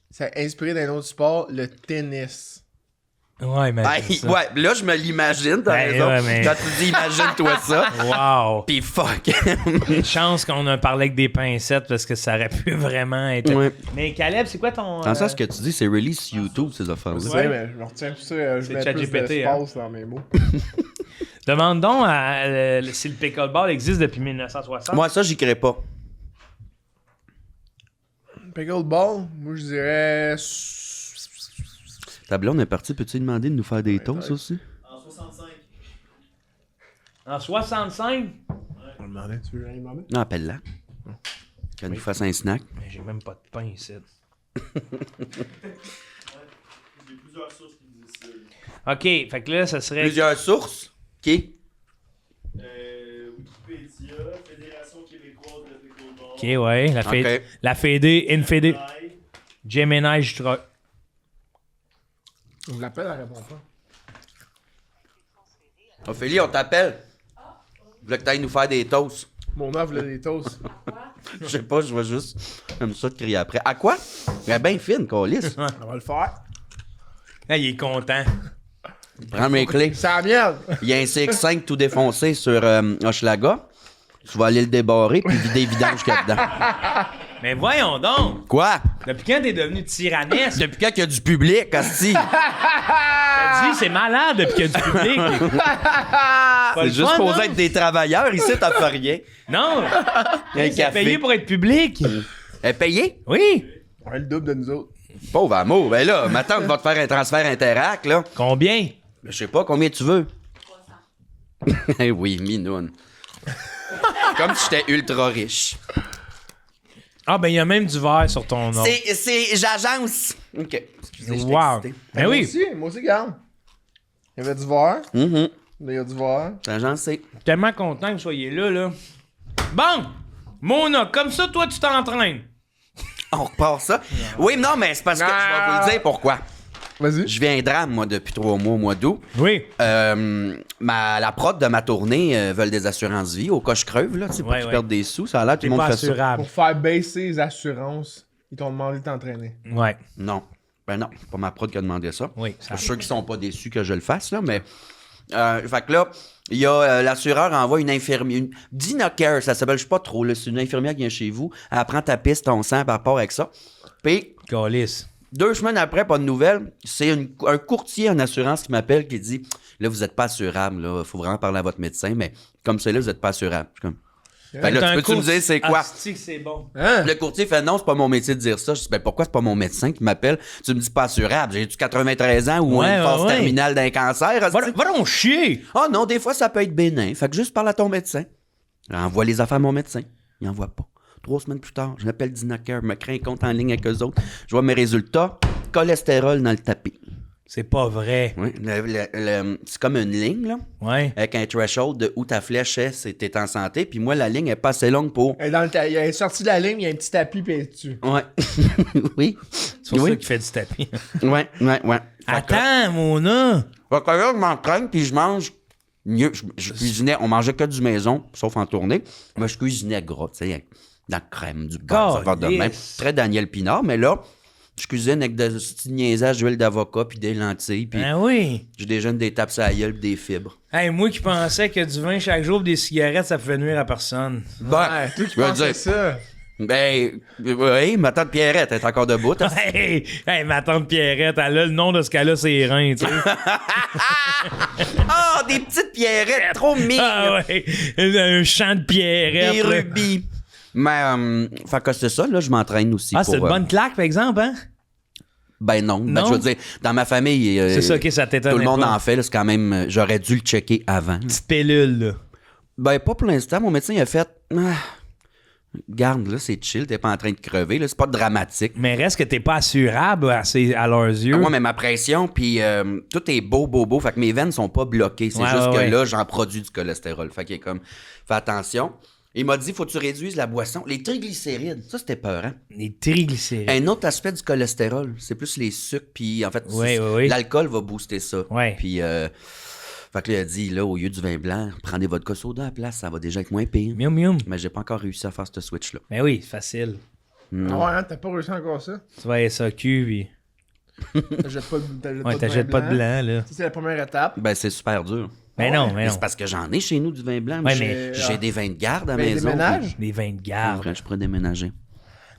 Ça a inspiré d'un autre sport, le tennis. Ouais, mais. Ouais, là, je me l'imagine, t'as raison. Ouais, mais... Quand tu dis imagine-toi ça. Wow. Pis fuck. Chance qu'on a parlé avec des pincettes parce que ça aurait pu vraiment être. Ouais. Mais Caleb, c'est quoi ton. Dans ça, ce que tu dis, c'est release YouTube, ces affaires-là. Je sais, mais je me retiens tout ça. Je C'est mets plus ChatGPT, d'espace dans mes mots. Demande donc si le pickleball existe depuis 1960. Moi, ça, j'y crée pas. Pickleball, moi je dirais. Ta blonde est partie, peux-tu lui demander de nous faire des toasts ouais. aussi? En 65. En 65? On me demandait, tu veux rien demander? Non, appelle-la. Qu'elle nous fasse un snack. Mais j'ai même pas de pain ici. J'ai plusieurs sources qui me disent ça. OK, fait que là, ça serait. Plusieurs sources. Qui? Wikipédia, Fédération québécoise de pickleball. OK, ouais. Ok. La Fédé, Infédé. Gemini. Gemini, je crois. On l'appelle, elle répond pas. Ophélie, on t'appelle. Je voulais que t'ailles nous faire des toasts. Mon œuvre, là, des toasts. Je sais pas, je vais juste comme ça te crier après. À quoi? Elle est bien fine, Colis. On va le faire. Là, il est content. Prends mes clés. C'est la mienne! Il y a un CX5 tout défoncé sur Hochelaga. Tu vas aller le débarrer puis vider vidange qu'il y a dedans. Mais voyons donc! Quoi? Depuis quand t'es devenu tyrannesque? Depuis quand il y a du public, Asti? T'as dit, c'est malade depuis qu'il y a du public. Pas C'est le juste fun, pour non? être des travailleurs. Ici, t'as fait rien. Non! Il y a un C'est café. payé pour être public. Elle est payée? Oui! On a le double de nous autres. Pauvre amour. Ben là, ma tante va te faire un transfert Interac, là. Combien? Je sais pas combien tu veux. 300. Eh oui, minoune. Comme si j'étais ultra riche. Ah, ben, il y a même du verre sur ton nom. J'agence. OK. Excusez, j'étais Wow! excité. Ben oui! Moi aussi, regarde. Il y avait du verre. Mhm. Là, il y a du verre. J'agence, c'est... Je suis tellement content que vous soyez là, là. Bon! Mona, comme ça, toi, tu t'entraînes. On repart ça. Oui, non, mais c'est parce que je vais vous le dire pourquoi. Vas-y. Je viens drame, moi, depuis 3 mois, au mois d'août. Oui. La prod de ma tournée veulent des assurances vie au coche-creuve, là, tu sais, pour Ouais, qu'ils ouais. perdent des sous. Ça a l'air que tout T'es le monde pas fait ça. assurable. Pour faire baisser les assurances, ils t'ont demandé de t'entraîner. Ouais. Non. Ben non, c'est pas ma prod qui a demandé ça. Oui, Je ça. suis sûr qu'ils sont pas déçus que je le fasse, là, mais... fait que là, il y a l'assureur envoie une infirmière, Dina Care, ça s'appelle, je sais pas trop, là, c'est une infirmière qui vient chez vous, elle prend ta piste, ton sang par rapport avec ça. Puis, Calice. 2 semaines après, pas de nouvelles, c'est un courtier en assurance qui m'appelle qui dit, là, vous êtes pas assurable, là, faut vraiment parler à votre médecin, mais comme c'est là, vous êtes pas assurable. Je suis comme... Fait que là, tu peux-tu me dire c'est quoi? Asti que c'est bon. Hein? Le courtier fait non, c'est pas mon métier de dire ça. Je dis, ben pourquoi c'est pas mon médecin qui m'appelle? Tu me dis pas assurable. J'ai-tu 93 ans ou Ouais, une phase ouais, ouais. terminale d'un cancer? Va donc chier! Ah non, des fois ça peut être bénin. Fait que juste parle à ton médecin. Envoie les affaires à mon médecin. Il envoie pas. 3 semaines plus tard, je m'appelle Dinaker, me crée un compte en ligne avec eux autres. Je vois mes résultats. Cholestérol dans le tapis. C'est pas vrai. Oui, c'est comme une ligne, là, Ouais. avec un threshold de où ta flèche est, c'est t'es en santé. Puis moi, la ligne est pas assez longue pour. Elle est dans il est sorti de la ligne, il y a un petit tapis, puis elle est dessus. Ouais. Oui. C'est pour Oui. ça qu'il fait du tapis. Ouais. Fait que- Attends, Mona! Fait que là, je m'entraîne, puis je mange mieux. Je cuisinais, on mangeait que du maison, sauf en tournée. Moi, je cuisinais gras, tu sais, avec de la crème, du beurre, ça va de même. Calisse. Très Daniel Pinard, mais là, je cuisine avec des petits niaisages d'huile d'avocat, puis des lentilles, puis Ben oui! je déjeune des tapes à la gueule, puis des fibres. Hey, moi qui pensais que du vin chaque jour, des cigarettes, ça pouvait nuire à personne. Ben, Ouais, toi qui je veux pensais dire, ça. ben, oui, ma tante Pierrette est encore debout. Hey, hey, ma tante Pierrette, elle a le nom de ce qu'elle a, ses reins, tu sais. Ah, des petites Pierrettes, trop mignonnes. Ah ouais, un champ de Pierrette. Des là. rubis. Mais, fait que c'est ça, là, je m'entraîne aussi Ah, pour... c'est une bonne claque, par exemple, hein? Ben non. Ben, Non? je veux dire, dans ma famille, C'est ça, ok, ça t'étonne. tout le monde en fait. là, C'est quand même... j'aurais dû le checker avant. Petite pilule, là. Ben, pas pour l'instant. Mon médecin, il a fait... Garde, là, c'est chill. T'es pas en train de crever. Là, c'est pas dramatique. Mais reste que t'es pas assurable à leurs yeux. Moi, mais ma pression, puis tout est beau. Fait que mes veines sont pas bloquées. C'est Ouais, juste ouais, que ouais. là, j'en produis du cholestérol. Fait qu'il est comme... Fais attention. Il m'a dit, faut que tu réduises la boisson. Les triglycérides, ça, c'était peurant. Les triglycérides. Un autre aspect du cholestérol, c'est plus les sucres, puis en fait, Oui. l'alcool va booster ça. Ouais. Puis, fait que là, il a dit, là, au lieu du vin blanc, prenez votre vodka soda à la place, ça va déjà être moins pire. Mium, mium. Mais j'ai pas encore réussi à faire ce switch-là. Ben oui, c'est facile. Ah ouais, hein, t'as pas réussi encore ça? Tu vas à SAQ, puis... T'achètes pas de blanc, là. Ça, c'est la première étape. Ben, c'est super dur. Mais non, mais non. C'est parce que j'en ai chez nous du vin blanc. Ouais, mais j'ai des vins de garde à la Ben, maison. déménage? Des vins de garde. Je pourrais déménager.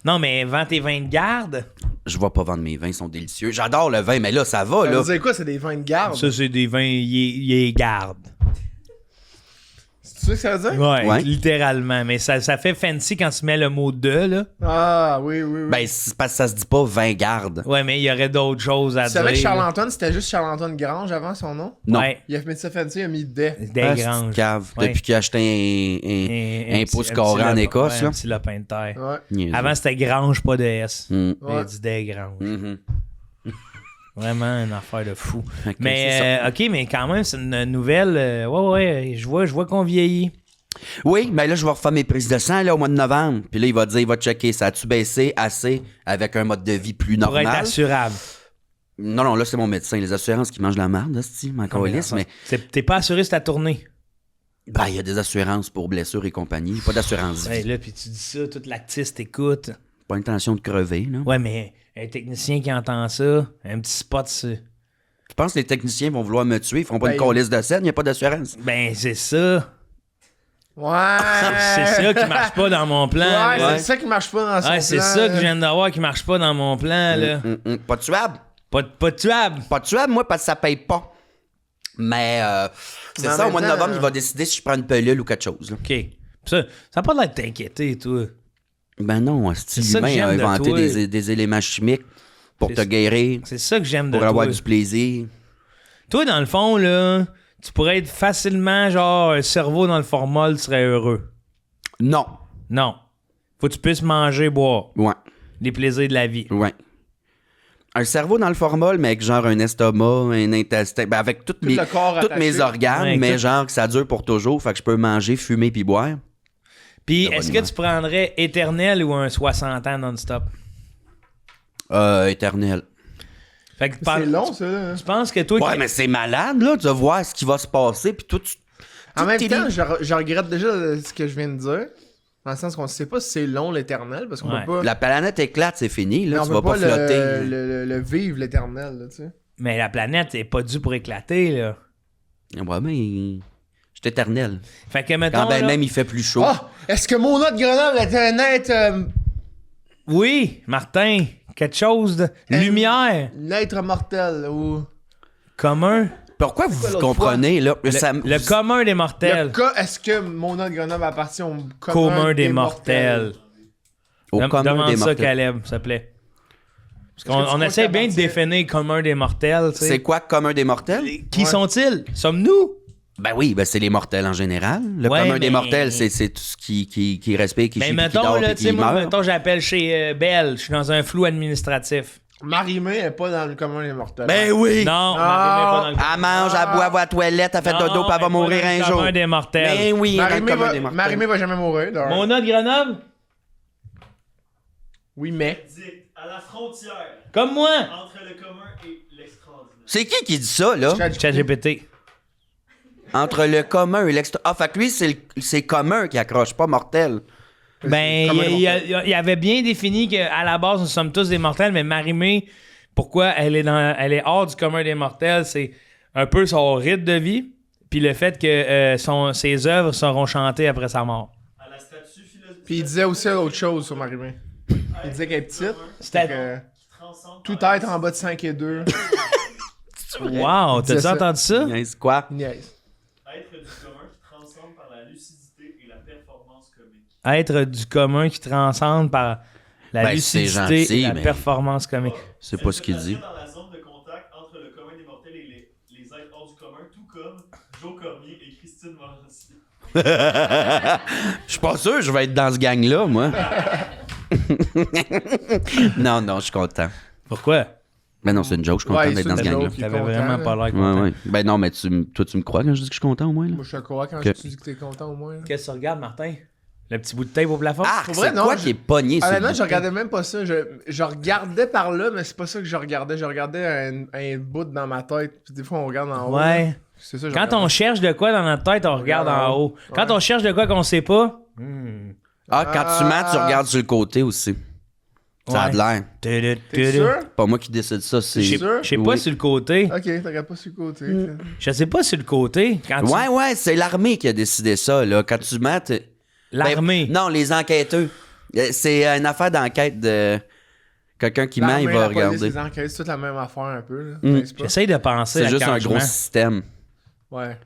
Non, mais vends tes vins de garde. Je vais pas vendre mes vins, ils sont délicieux. J'adore le vin, mais là, ça va, Ça là. veut dire quoi? C'est des vins de garde. Ça, c'est des vins, y garde. C'est ça que ça veut dire? Ouais, Ouais. littéralement. Mais ça fait fancy quand tu mets le mot de, là. Ah, oui, oui, oui. Ben, c'est parce que ça se dit pas vin garde. Ouais, mais il y aurait d'autres choses à tu dire. savais que Charles-Antoine, c'était juste Charles-Antoine Grange avant son nom? Non. Ouais, Il a mis ça fancy, il a mis des. des Ah, c'est granges. une cave. Ouais. Depuis qu'il a acheté un pouce carré en Écosse, ouais, là. un petit lapin de terre. Ouais. Niaiseux. Avant, c'était Grange, pas de S. Mm. Il a dit des granges. Mhm. Vraiment une affaire de fou. Fait que c'est Mais, OK, mais quand même, c'est une nouvelle. Ouais, je vois qu'on vieillit. Oui, mais là, je vais refaire mes prises de sang là, au mois de novembre. Puis là, il va dire, il va checker, ça a-tu baissé assez avec un mode de vie plus Pour être normal? assurable. Non, là, c'est mon médecin. Les assurances qui mangent la merde, là, c'est mon calisse, mais T'es pas assuré sur ta tournée. ben, il y a des assurances pour blessures et compagnie. Pas d'assurance vie. Ouais, là, puis tu dis ça, toute l'actrice t'écoute. Pas intention de crever, là. Ouais, mais un technicien qui entend ça, un petit spot, c'est. Je pense que les techniciens vont vouloir me tuer. Ils feront pas Ben, une calisse de scène, il n'y a pas d'assurance. Ben, c'est ça. Ouais. C'est ça qui marche pas dans mon plan. Ouais, là. c'est ça qui marche pas dans son Ouais, c'est plan, ça que là. je viens d'avoir qui marche pas dans mon plan, là. Pas tuable. Pas tuable. Pas tuable, moi, parce que ça paye pas. Mais c'est Mais en ça, au même mois de temps, novembre, il va décider si je prends une pelule ou quelque chose. Là. OK. Ça a pas l'air de t'inquiéter, toi. Ben non, C'est ça que l'humain a j'aime de inventé toi. des éléments chimiques pour C'est te ça. guérir, C'est ça que j'aime de pour toi. avoir du plaisir. Toi, dans le fond, là, tu pourrais être facilement, genre, un cerveau dans le formol, tu serais heureux. Non. Non. Faut que tu puisses manger, boire. Ouais. Les plaisirs de la vie. Ouais. Un cerveau dans le formol, mais avec genre un estomac, un intestin, ben avec Tout le corps tous attaché. mes organes, Ouais, mais tout. genre que ça dure pour toujours, fait que je peux manger, fumer puis boire. Puis, bonne est-ce que humeur. tu prendrais éternel ou un 60 ans non-stop? Éternel. Fait que C'est long, ça, là. Tu penses que toi... Ouais, mais c'est malade, là, de voir ce qui va se passer, puis tout. En même t'es temps, libre. je regrette déjà ce que je viens de dire. Dans le sens qu'on ne sait pas si c'est long l'éternel, parce qu'on Ouais. peut pas. La planète éclate, c'est fini, mais là, on tu peut vas pas flotter. le vivre l'éternel, là, tu sais. Mais la planète est pas due pour éclater, là. Ouais, mais je suis éternel. Fait que, mettons, Quand ben là- même il fait plus chaud. Ah! Est-ce que mon autre Grenoble était un être. Oui, Martin, quelque chose de... Lumière, Un être mortel, ou. commun. Pourquoi vous quoi vous l'autre comprenez, là? Le commun des Le mortels. cas, est-ce que mon autre Grenoble appartient au Commun des mortels. Au commun Demande des ça, mortels. Caleb, s'il te plaît. Parce Est-ce que qu'on tu on crois essaie que bien de t'appartiens- définir commun des mortels, tu sais. C'est quoi commun des mortels? Qui Ouais. sont-ils? Sommes-nous? Ben oui, ben c'est les mortels en général. Le Ouais, commun des mais- mortels, c'est tout ce qui respire, qui Ben, chie, puis qui mettons, dort, là, puis tu sais, qui moi, meurt. mettons, j'appelle chez Belle. Je suis dans un flou administratif. Marie-Mé est pas dans le commun des mortels. Ben oui! Non, Ah. Marie-Mé est pas dans le Elle mange, elle boit, va à la toilette, elle fait dodo, puis elle va elle est mourir pas dans un le jour. commun des mortels. Ben oui, elle est dans le Marie-Mé commun va, des mortels. Marie-Mé va jamais mourir. d'ailleurs. Mon autre Grenoble? Oui, mais. Dicte à la frontière Comme moi! entre le commun et l'extraordinaire. C'est qui dit ça, là? ChatGPT. Entre le commun et l'extra... Ah, fait que lui, c'est commun qui accroche, pas mortel. Ben, Commun des il avait bien défini qu'à la base, nous sommes tous des mortels, mais Marie-Mé, pourquoi elle est hors du commun des mortels, c'est un peu son rythme de vie, puis le fait que ses œuvres seront chantées après sa mort. À la statue philosophique. Puis il disait aussi autre chose sur Marie-Mé. Il disait qu'elle est petite. C'était... que Transcende tout par être en bas de 5 et 2. Wow, Il disait t'as-tu ça. entendu ça? C'est quoi? Niaise. être du commun qui transcende par la lucidité et la performance comique. Être du commun qui transcende par la Ben, c'est lucidité gentil, et la mais- performance comique. C'est pas ce qu'il dit. Dans la zone de contact entre le commun des mortels et les êtres hors du commun, tout comme Joe Cormier et Christine Morancy. Je suis pas sûr que je vais être dans ce gang-là, moi. non, je suis content. Pourquoi? Ben non, c'est une joke, je suis content Ouais, d'être c'est dans ce une gang-là. joke. Qui est T'avais content, vraiment là. pas l'air Ouais, content. ouais. Ben non, mais toi, tu me crois quand je dis que je suis content au moins, là? Moi, je suis crois quand Ok. tu dis que t'es content au moins. là. Qu'est-ce que tu regardes, Martin? Le petit bout de tape au plafond? Ah, Pour vrai, c'est non, quoi je- qui est pogné sur Honnêtement, le je regardais même pas ça. Je regardais par là, mais c'est pas ça que je regardais. Je regardais un bout dans ma tête. Puis des fois, on regarde en haut. là. Ouais. C'est ça, je Quand on cherche de quoi dans notre tête, on regarde en haut. Quand Ouais. on cherche de quoi qu'on sait pas, Ah, quand tu mens, tu regardes sur le côté aussi. Ça a de l'air. T'es sûr? Pas moi qui décide ça, c'est... sûr? Je sais pas Oui. sur le côté. Ok, t'aurais pas sur le côté. Je sais pas sur le côté. Quand Ouais, c'est l'armée qui a décidé ça, là. Quand tu mets... L'armée. Non, les enquêteux. C'est une affaire d'enquête de... Quelqu'un qui ment, il va regarder. Les enquêtes, c'est toute la même affaire un peu. Là. C'est pas- J'essaye de penser C'est à juste quand un je gros mens. système. Ouais.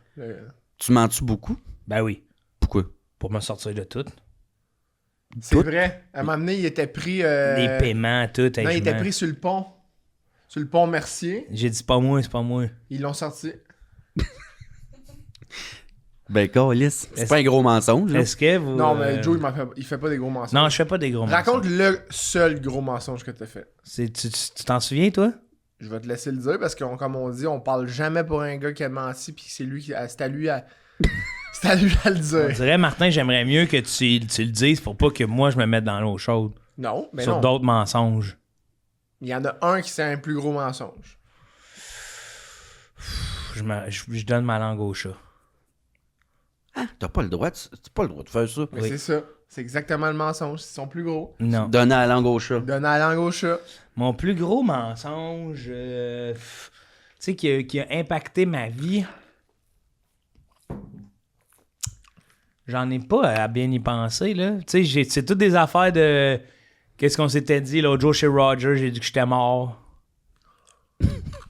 Tu mens-tu beaucoup? Ben oui. Pourquoi? Pour me sortir de tout. C'est vrai. À un moment donné, il était pris... Les paiements, tout. Non, il était pris sur le pont. Sur le pont Mercier. J'ai dit, c'est pas moi, c'est pas moi. Ils l'ont sorti. Ben, câlisse. C'est pas un gros mensonge, là. Est-ce que vous. Non, mais Joe, il fait pas des gros mensonges. Non, je fais pas des gros mensonges. Raconte le seul gros mensonge que t'as fait. Tu t'en souviens, toi? Je vais te laisser le dire parce que, comme on dit, on parle jamais pour un gars qui a menti, puis c'est à lui à le On dire. dirait, Martin, j'aimerais mieux que tu le dises pour pas que moi je me mette dans l'eau chaude. Non, mais sur non. d'autres mensonges. Il y en a un qui c'est un plus gros mensonge. Je donne ma langue au chat. T'as pas le droit de faire ça. Mais c'est ça. C'est exactement le mensonge. C'est son plus gros. Non. Donner la langue au chat. Donne la langue au chat. Mon plus gros mensonge, tu sais, qui a impacté ma vie, j'en ai pas à bien y penser, là. Tu sais, c'est toutes des affaires de... Qu'est-ce qu'on s'était dit l'autre jour chez Roger, j'ai dit que j'étais mort.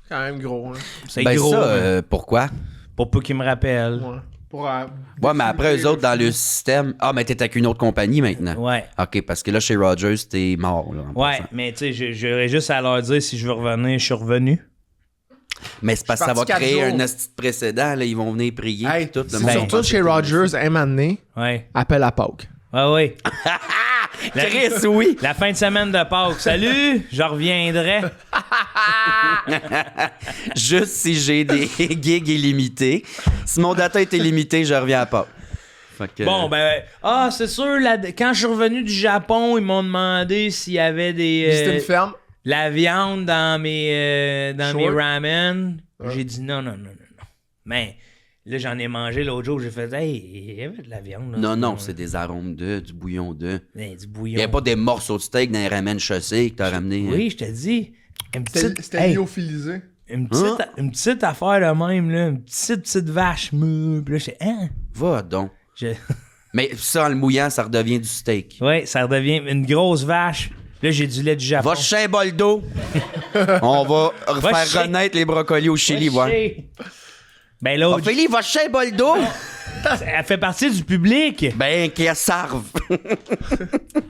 Quand même gros. Hein. C'est Ben gros, ça, hein. pourquoi? Pour pas qu'il me rappelle. Ouais. Pour, Ouais, mais après, eux autres, dans le système... Ah, mais t'es avec une autre compagnie maintenant. Ouais. OK, parce que là, chez Rogers, t'es mort, là. en Ouais, passant. mais tu sais, j'aurais juste à leur dire si je veux revenir, je suis revenu. Mais c'est parce que ça va parti 4 créer jours. un asti de précédent, là. Ils vont venir prier. Hey, puis tout, le ben, monde surtout va chez penser Rogers, un moment donné, Ouais. appelle à Pâques. Ouais, ouais. Chris, oui! La fin de semaine de Pâques. Salut, je reviendrai. Juste si j'ai des gigs illimités. Si mon data est illimité, je reviens à pas. Fait que... Bon, ben, c'est sûr, quand je suis revenu du Japon, ils m'ont demandé s'il y avait Visiter une ferme. la viande dans mes Short. ramen. Ouais. J'ai dit non. Mais là, j'en ai mangé l'autre jour. J'ai fait, hey, il y avait de la viande. Là, Non, c'est des arômes du bouillon du du bouillon. Il n'y a pas des morceaux de steak dans les ramen chaussés que t'as ramené. Oui, je te dis. C'était hey, lyophilisé. une petite affaire de même, là. Une petite vache. Puis là, j'étais, hein? Va donc. Je- Mais ça, en le mouillant, ça redevient du steak. Ouais, ça redevient une grosse vache. Là, j'ai du lait du Japon. Va chez un bol d'eau. On va Va faire chez- renaître les brocolis au Chili, Ouais, ouais. chier. Ben là, Ophélie, va chez un bol d'eau. elle fait partie du public. Ben, qu'elle serve.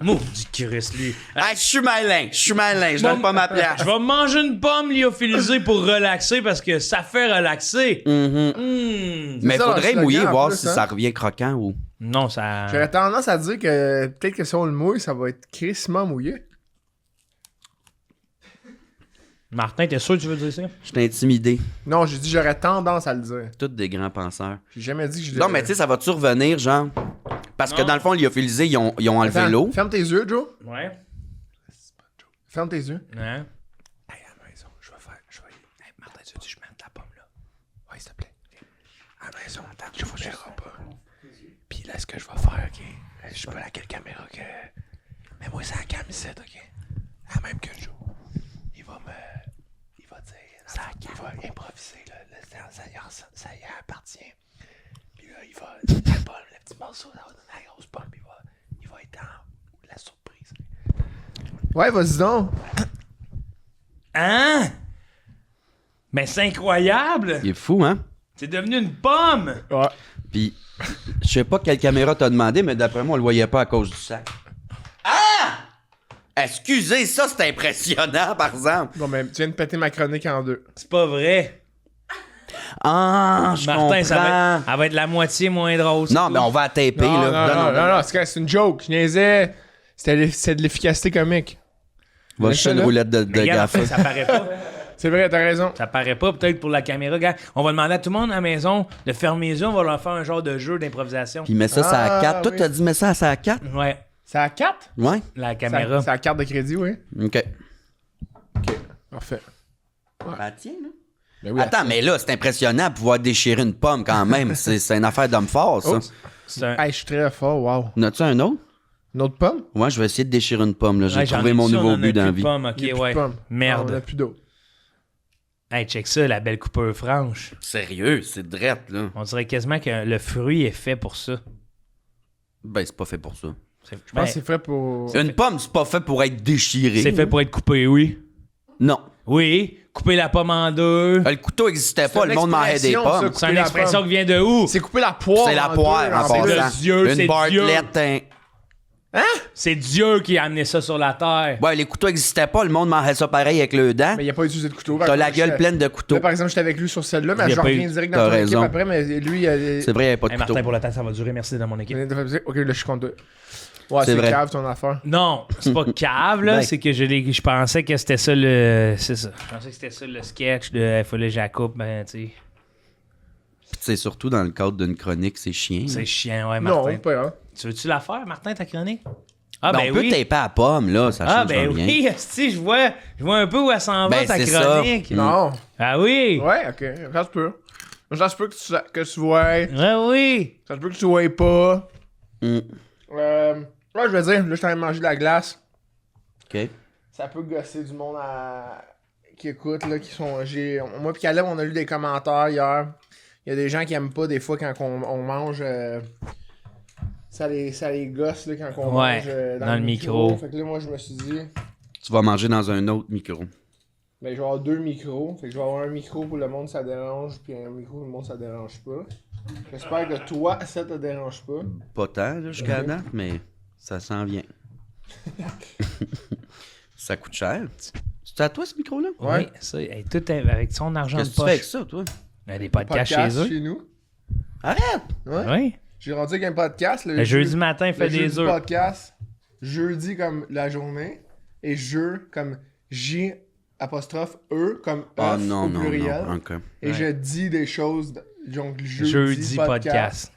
Maudit Christ, lui. Hey, je suis malin, je donne pas ma place. Je vais manger une pomme lyophilisée pour relaxer parce que ça fait relaxer. Mais C'est ça, faudrait leur mouiller, slogan, en voir plus, si hein. ça revient croquant ou... Non, ça... J'aurais tendance à dire que peut-être que si on le mouille, ça va être crissement mouillé. Martin, t'es sûr que tu veux dire ça? Je suis intimidé. Non, j'ai dit j'aurais tendance à le dire. Tous des grands penseurs. J'ai jamais dit que je Non, mais tu sais, ça va-tu revenir, genre... Parce que Non. dans le fond, lyophilisés, ils ont enlevé Attends, l'eau. ferme tes yeux, Joe. Ouais. Ferme tes yeux. Hein? Hey, à la maison, je vais... Hey, Martin, tu dis je mets de la pomme, là? Ouais, s'il te plaît. À la maison, attends, je vous verrai pas. Puis là, ce que je vais faire, OK? Je sais pas à quelle caméra que... Mais moi, c'est la cam ici, OK? La même que Joe. Il va dire... Il va improviser, là. Ça y appartient. Puis là, il va... La pomme, le petit morceau, ça va donner la grosse pomme. Puis il va être dans la surprise. Ouais, vas-y donc. Hein? Mais c'est incroyable! Il est fou, hein? C'est devenu une pomme! Ouais. Puis, je sais pas quelle caméra t'as demandé, mais d'après moi, on le voyait pas à cause du sac. Ah! Excusez, ça, c'est impressionnant, par exemple. Bon, mais tu viens de péter ma chronique en deux. C'est pas vrai. Ah, je Martin, comprends. elle va être la moitié moins drôle. Non, mais on va la taper, Non, là. non, c'est une joke. Je niaisais. C'est de l'efficacité comique. Va chercher une là. roulette de Mais regarde, gaffe. ça paraît pas. C'est vrai, t'as raison. Ça paraît pas, peut-être pour la caméra. Regarde, on va demander à tout le monde à la maison de fermer les yeux, on va leur faire un genre de jeu d'improvisation. Puis mets ça, ça à 4. Toi, oui. t'as dit, mets ça, ça à 4? Ouais, C'est à 4? Ouais. la caméra. C'est à carte de crédit, oui. OK. Parfait. Ben, tiens, là. Ben oui, Attends, mais là, c'est impressionnant de pouvoir déchirer une pomme quand même. C'est une affaire d'homme fort, ça. Oh. C'est un... Hey, je suis très fort, wow. En as-tu un autre? Une autre pomme? Ouais, je vais essayer de déchirer une pomme. Là. J'ai Ouais, j'en trouvé ai mon su, on nouveau en a but dans la plus de vie. pommes, ok, Il y a plus ouais. de pommes. Merde. On a plus d'eau. Hey, check ça, la belle coupeur franche. Sérieux, c'est drette, là. On dirait quasiment que le fruit est fait pour ça. Ben, c'est pas fait pour ça. C'est, Je pense que c'est fait pour... Une pomme, c'est pas fait pour être déchirée. c'est fait pour être coupé, oui. Non. Oui, couper la pomme en deux. Le couteau existait pas, une le monde mangeait des expression, pommes. ça. C'est couper une la expression pomme. qui vient de où? C'est couper la poire. C'est la en poire, deux, en en passant. plus. de Dieu, c'est Une bartlette, C'est Dieu qui a amené ça sur la terre. Ouais, les couteaux existaient pas, le monde mangeait ça pareil avec le dent. Mais il a pas utilisé de couteau. T'as la gueule pleine de couteaux. Là, par exemple, j'étais avec lui sur celle-là, mais Il y a je pas reviens eu- direct t'as dans ton équipe raison. après, mais lui, il a... C'est vrai, il n'y avait pas de Hey, couteau. Martin, pour le temps, ça va durer. Merci dans mon équipe. Ok, là, je suis contre deux. Ouais, C'est c'est vrai. cave ton affaire. Non, c'est pas cave, là. Ben. C'est que je pensais que c'était ça le. C'est ça. Je pensais que c'était ça le sketch de il fallait que je la coupe, ben, tu sais. Puis c'est surtout dans le cadre d'une chronique, c'est chiant. C'est chiant, ouais, Martin. Non, pas grave. Tu veux-tu la faire, Martin, ta chronique? Ah, Ben, ben on peut oui. taper à la pomme, là, ça Ah, change ben rien. oui, esti, je vois un peu où elle s'en va, Ben, ta c'est ça. chronique. Non. Ah oui? Ouais, ok. Ça se peut. Ça se peut que tu vois. Ah oui! Ça se peut que tu vois pas. Mm. Ouais, je veux dire, là, je suis en train de manger de la glace. OK. Ça peut gosser du monde qui écoute, là, qui sont... Moi pis Caleb, on a lu des commentaires hier. Il y a des gens qui aiment pas, des fois, quand on mange... Ça les gosse, là, quand on Ouais, mange dans le micro. Fait que là, moi, je me suis dit... Tu vas manger dans un autre micro. Ben, je vais avoir 2 micros. Fait que je vais avoir un micro pour le monde, ça dérange, puis un micro pour le monde, ça dérange pas. J'espère que toi, ça te dérange pas. Pas tant, là, jusqu'à Ok. date, mais ça s'en vient. Ça coûte cher. C'est à toi, ce micro-là? Oui, ça, hey, tout avec son argent de Qu'est-ce que tu fais avec poche. ça, toi? Il y a des podcasts Podcast chez eux. chez nous. Arrête! Ouais. Oui. J'ai rendu avec un podcast. Le jeudi matin, il fait le des jeudi œufs. podcast. Jeudi comme la journée. Et jeu comme J apostrophe E comme Oh œuf non, au non, pluriel. non. OK. Et Ouais. je dis des choses. Donc Jeudi podcast.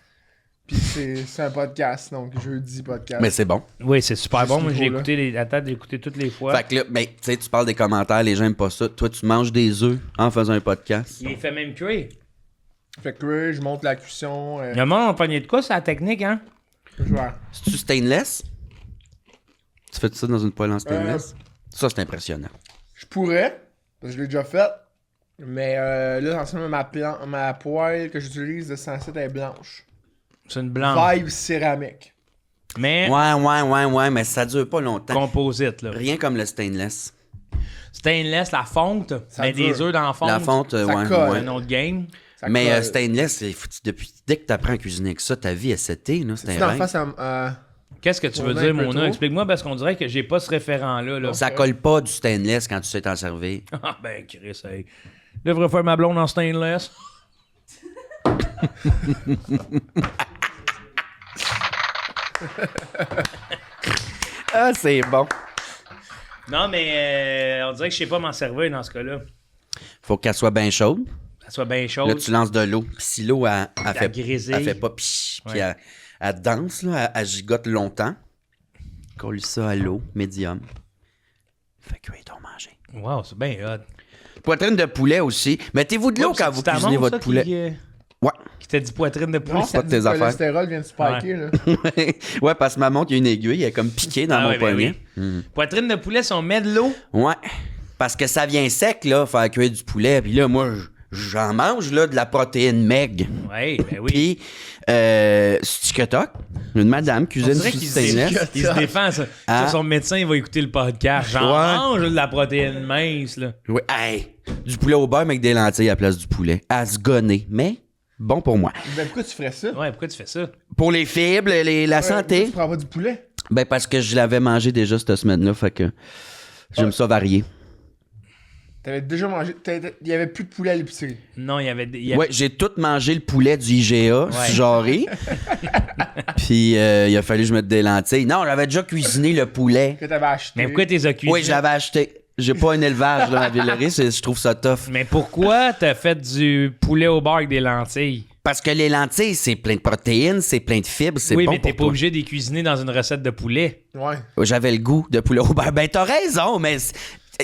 Puis c'est un podcast. Donc jeudi podcast. Mais c'est bon. Oui, c'est super Juste bon. Moi, ce j'ai micro-là. écouté la tête d'écouter toutes les fois. Fait que là, ben, tu sais, tu parles des commentaires, les gens aiment pas ça. Toi, tu manges des œufs en faisant un podcast. Il fait même cuire. Fait que je monte la cuisson. Le monde a pogné de quoi, c'est la technique, hein? Je vais. C'est-tu stainless? Tu fais ça dans une poêle en stainless? Ça, c'est impressionnant. Je pourrais, parce que je l'ai déjà fait. Mais là, en ce moment, ma poêle que j'utilise de 107 est blanche. C'est une blanche. Vibe céramique. Mais Ouais, mais ça dure pas longtemps. composite, là. Rien comme le stainless. Stainless, la fonte. Ça Mais dure. des œufs dans la fonte. La fonte, ça ouais. colle. ouais. Un autre game. Ça Mais colle. stainless, depuis dès que tu apprends à cuisiner avec ça, ta vie est setée, là. C'est C'est un dans rêve. face à... Qu'est-ce que tu veux On a dire, un peu Mona? trop. Explique-moi, parce qu'on dirait que j'ai pas ce référent-là. Là. Ça colle pas du stainless quand tu sais t'en servir. Ah, ben, Chris, hey. Je devrais faire ma blonde en stainless. Ah, c'est bon. Non, mais on dirait que je sais pas m'en servir dans ce cas-là. Faut qu'elle soit bien chaude. Ça soit bien Là, chaude. tu lances de l'eau. Puis si l'eau, elle fait, grésille. elle fait pas pis, puis Ouais. elle danse, là, elle gigote longtemps. Colle ça à l'eau, médium. Fait cuire ton manger. Wow, c'est bien hot. Poitrine de poulet aussi. Mettez-vous de l'eau quand vous cuisinez votre poulet. Ouais. Qui t'a dit poitrine de poulet? Non, c'est ça pas te de dit tes que le affaires. cholestérol vient de spiker, là. Ouais, parce que ma montre, il y a une aiguille, elle est comme piquée dans Ah mon ouais, ben poignet. oui. Poitrine de poulet, si on met de l'eau. Ouais. Parce que ça vient sec, là, faire cuire du poulet. Puis là, moi, j'en mange, là, de la protéine meg. Ouais, ben oui. Puis, Sticketoc, une madame On cuisine dirait sur qu'il stainless. il se défend, ça. Ah. Ça, son médecin, il va écouter le podcast. J'en Ouais. mange de la protéine mince, là. Oui, hey, du poulet au beurre, mais avec des lentilles à la place du poulet. À se gonner, mais bon pour moi. Ben pourquoi tu ferais ça? Ouais, pourquoi tu fais ça? Pour les fibres, la Pourquoi santé, tu prends pas du poulet? ben parce que je l'avais mangé déjà cette semaine-là, fait que j'aime ça varier. T'avais déjà mangé... Il y avait plus de poulet à l'épicerie. Non, il y avait... Ouais, j'ai tout mangé le poulet du IGA, jarré. Puis il a fallu que je mette des lentilles. Non, j'avais déjà cuisiné le poulet. Que t'avais acheté. Mais pourquoi t'es occupé? Oui, je l'avais acheté. J'ai pas un élevage là, à Villeray, je trouve ça tough. Mais pourquoi t'as fait du poulet au beurre avec des lentilles? Parce que les lentilles, c'est plein de protéines, c'est plein de fibres, c'est Oui, bon mais t'es pour pas toi. obligé de les cuisiner dans une recette de poulet. Ouais. J'avais le goût de poulet au beurre. Ben, t'as raison, mais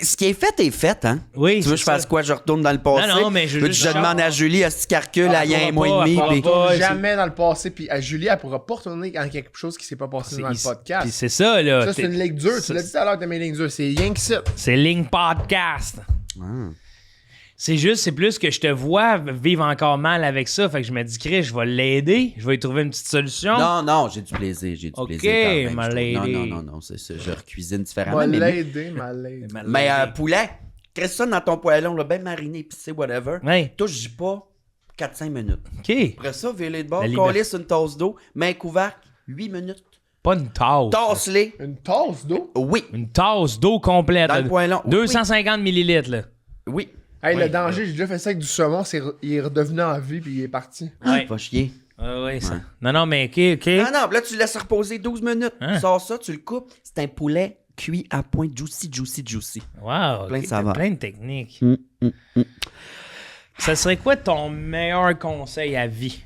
Ce qui est fait, hein? Oui, Tu veux que je fasse quoi? Je retourne dans le passé? Non, mais je je demande à Julie, est-ce qu'il calcule il y a un mois et demi? elle puis- pourra pas. Jamais dans le passé. Puis Julie, elle pourra pas retourner dans quelque chose qui s'est pas passé dans le Puis podcast. c'est ça, là. Ça, c'est une ligne dure. Tu l'as dit tout à l'heure, t'as mes lignes dures. C'est rien que ça. C'est Ligne Podcast. Ah. C'est plus que je te vois vivre encore mal avec ça. Fait que je me dis, Chris, je vais l'aider. Je vais y trouver une petite solution. Non, j'ai du plaisir. J'ai du Ok, plaisir quand même, ma je trouve. lady. Non, c'est ça. Je recuisine différemment. Mal Mais, l'aider, mal l'aider. mais poulet, crée ça dans ton poêlon, là, bien mariné, épicé, whatever. Ouais. Touche pas 4-5 minutes. OK. Après ça, vélé de bord, La liberté. calisse une tasse d'eau, main couverte, 8 minutes. Pas une tasse. Tasse-les. Une tasse d'eau? Oui. Une tasse d'eau complète. Dans là. le poêlon. 250 millilitres, là. Oui. Hey, Ouais. le danger, j'ai déjà fait ça avec du saumon. Il est redevenu en vie, puis il est parti. Ouais. Va chier. Ouais, ça. Ouais. Non, mais OK. Non, là, tu le laisses reposer 12 minutes. Hein? Tu sors ça, tu le coupes. C'est un poulet cuit à point juicy. Wow. Plein de ok, saveurs. Plein de techniques. Mm. Ça serait quoi ton meilleur conseil à vie?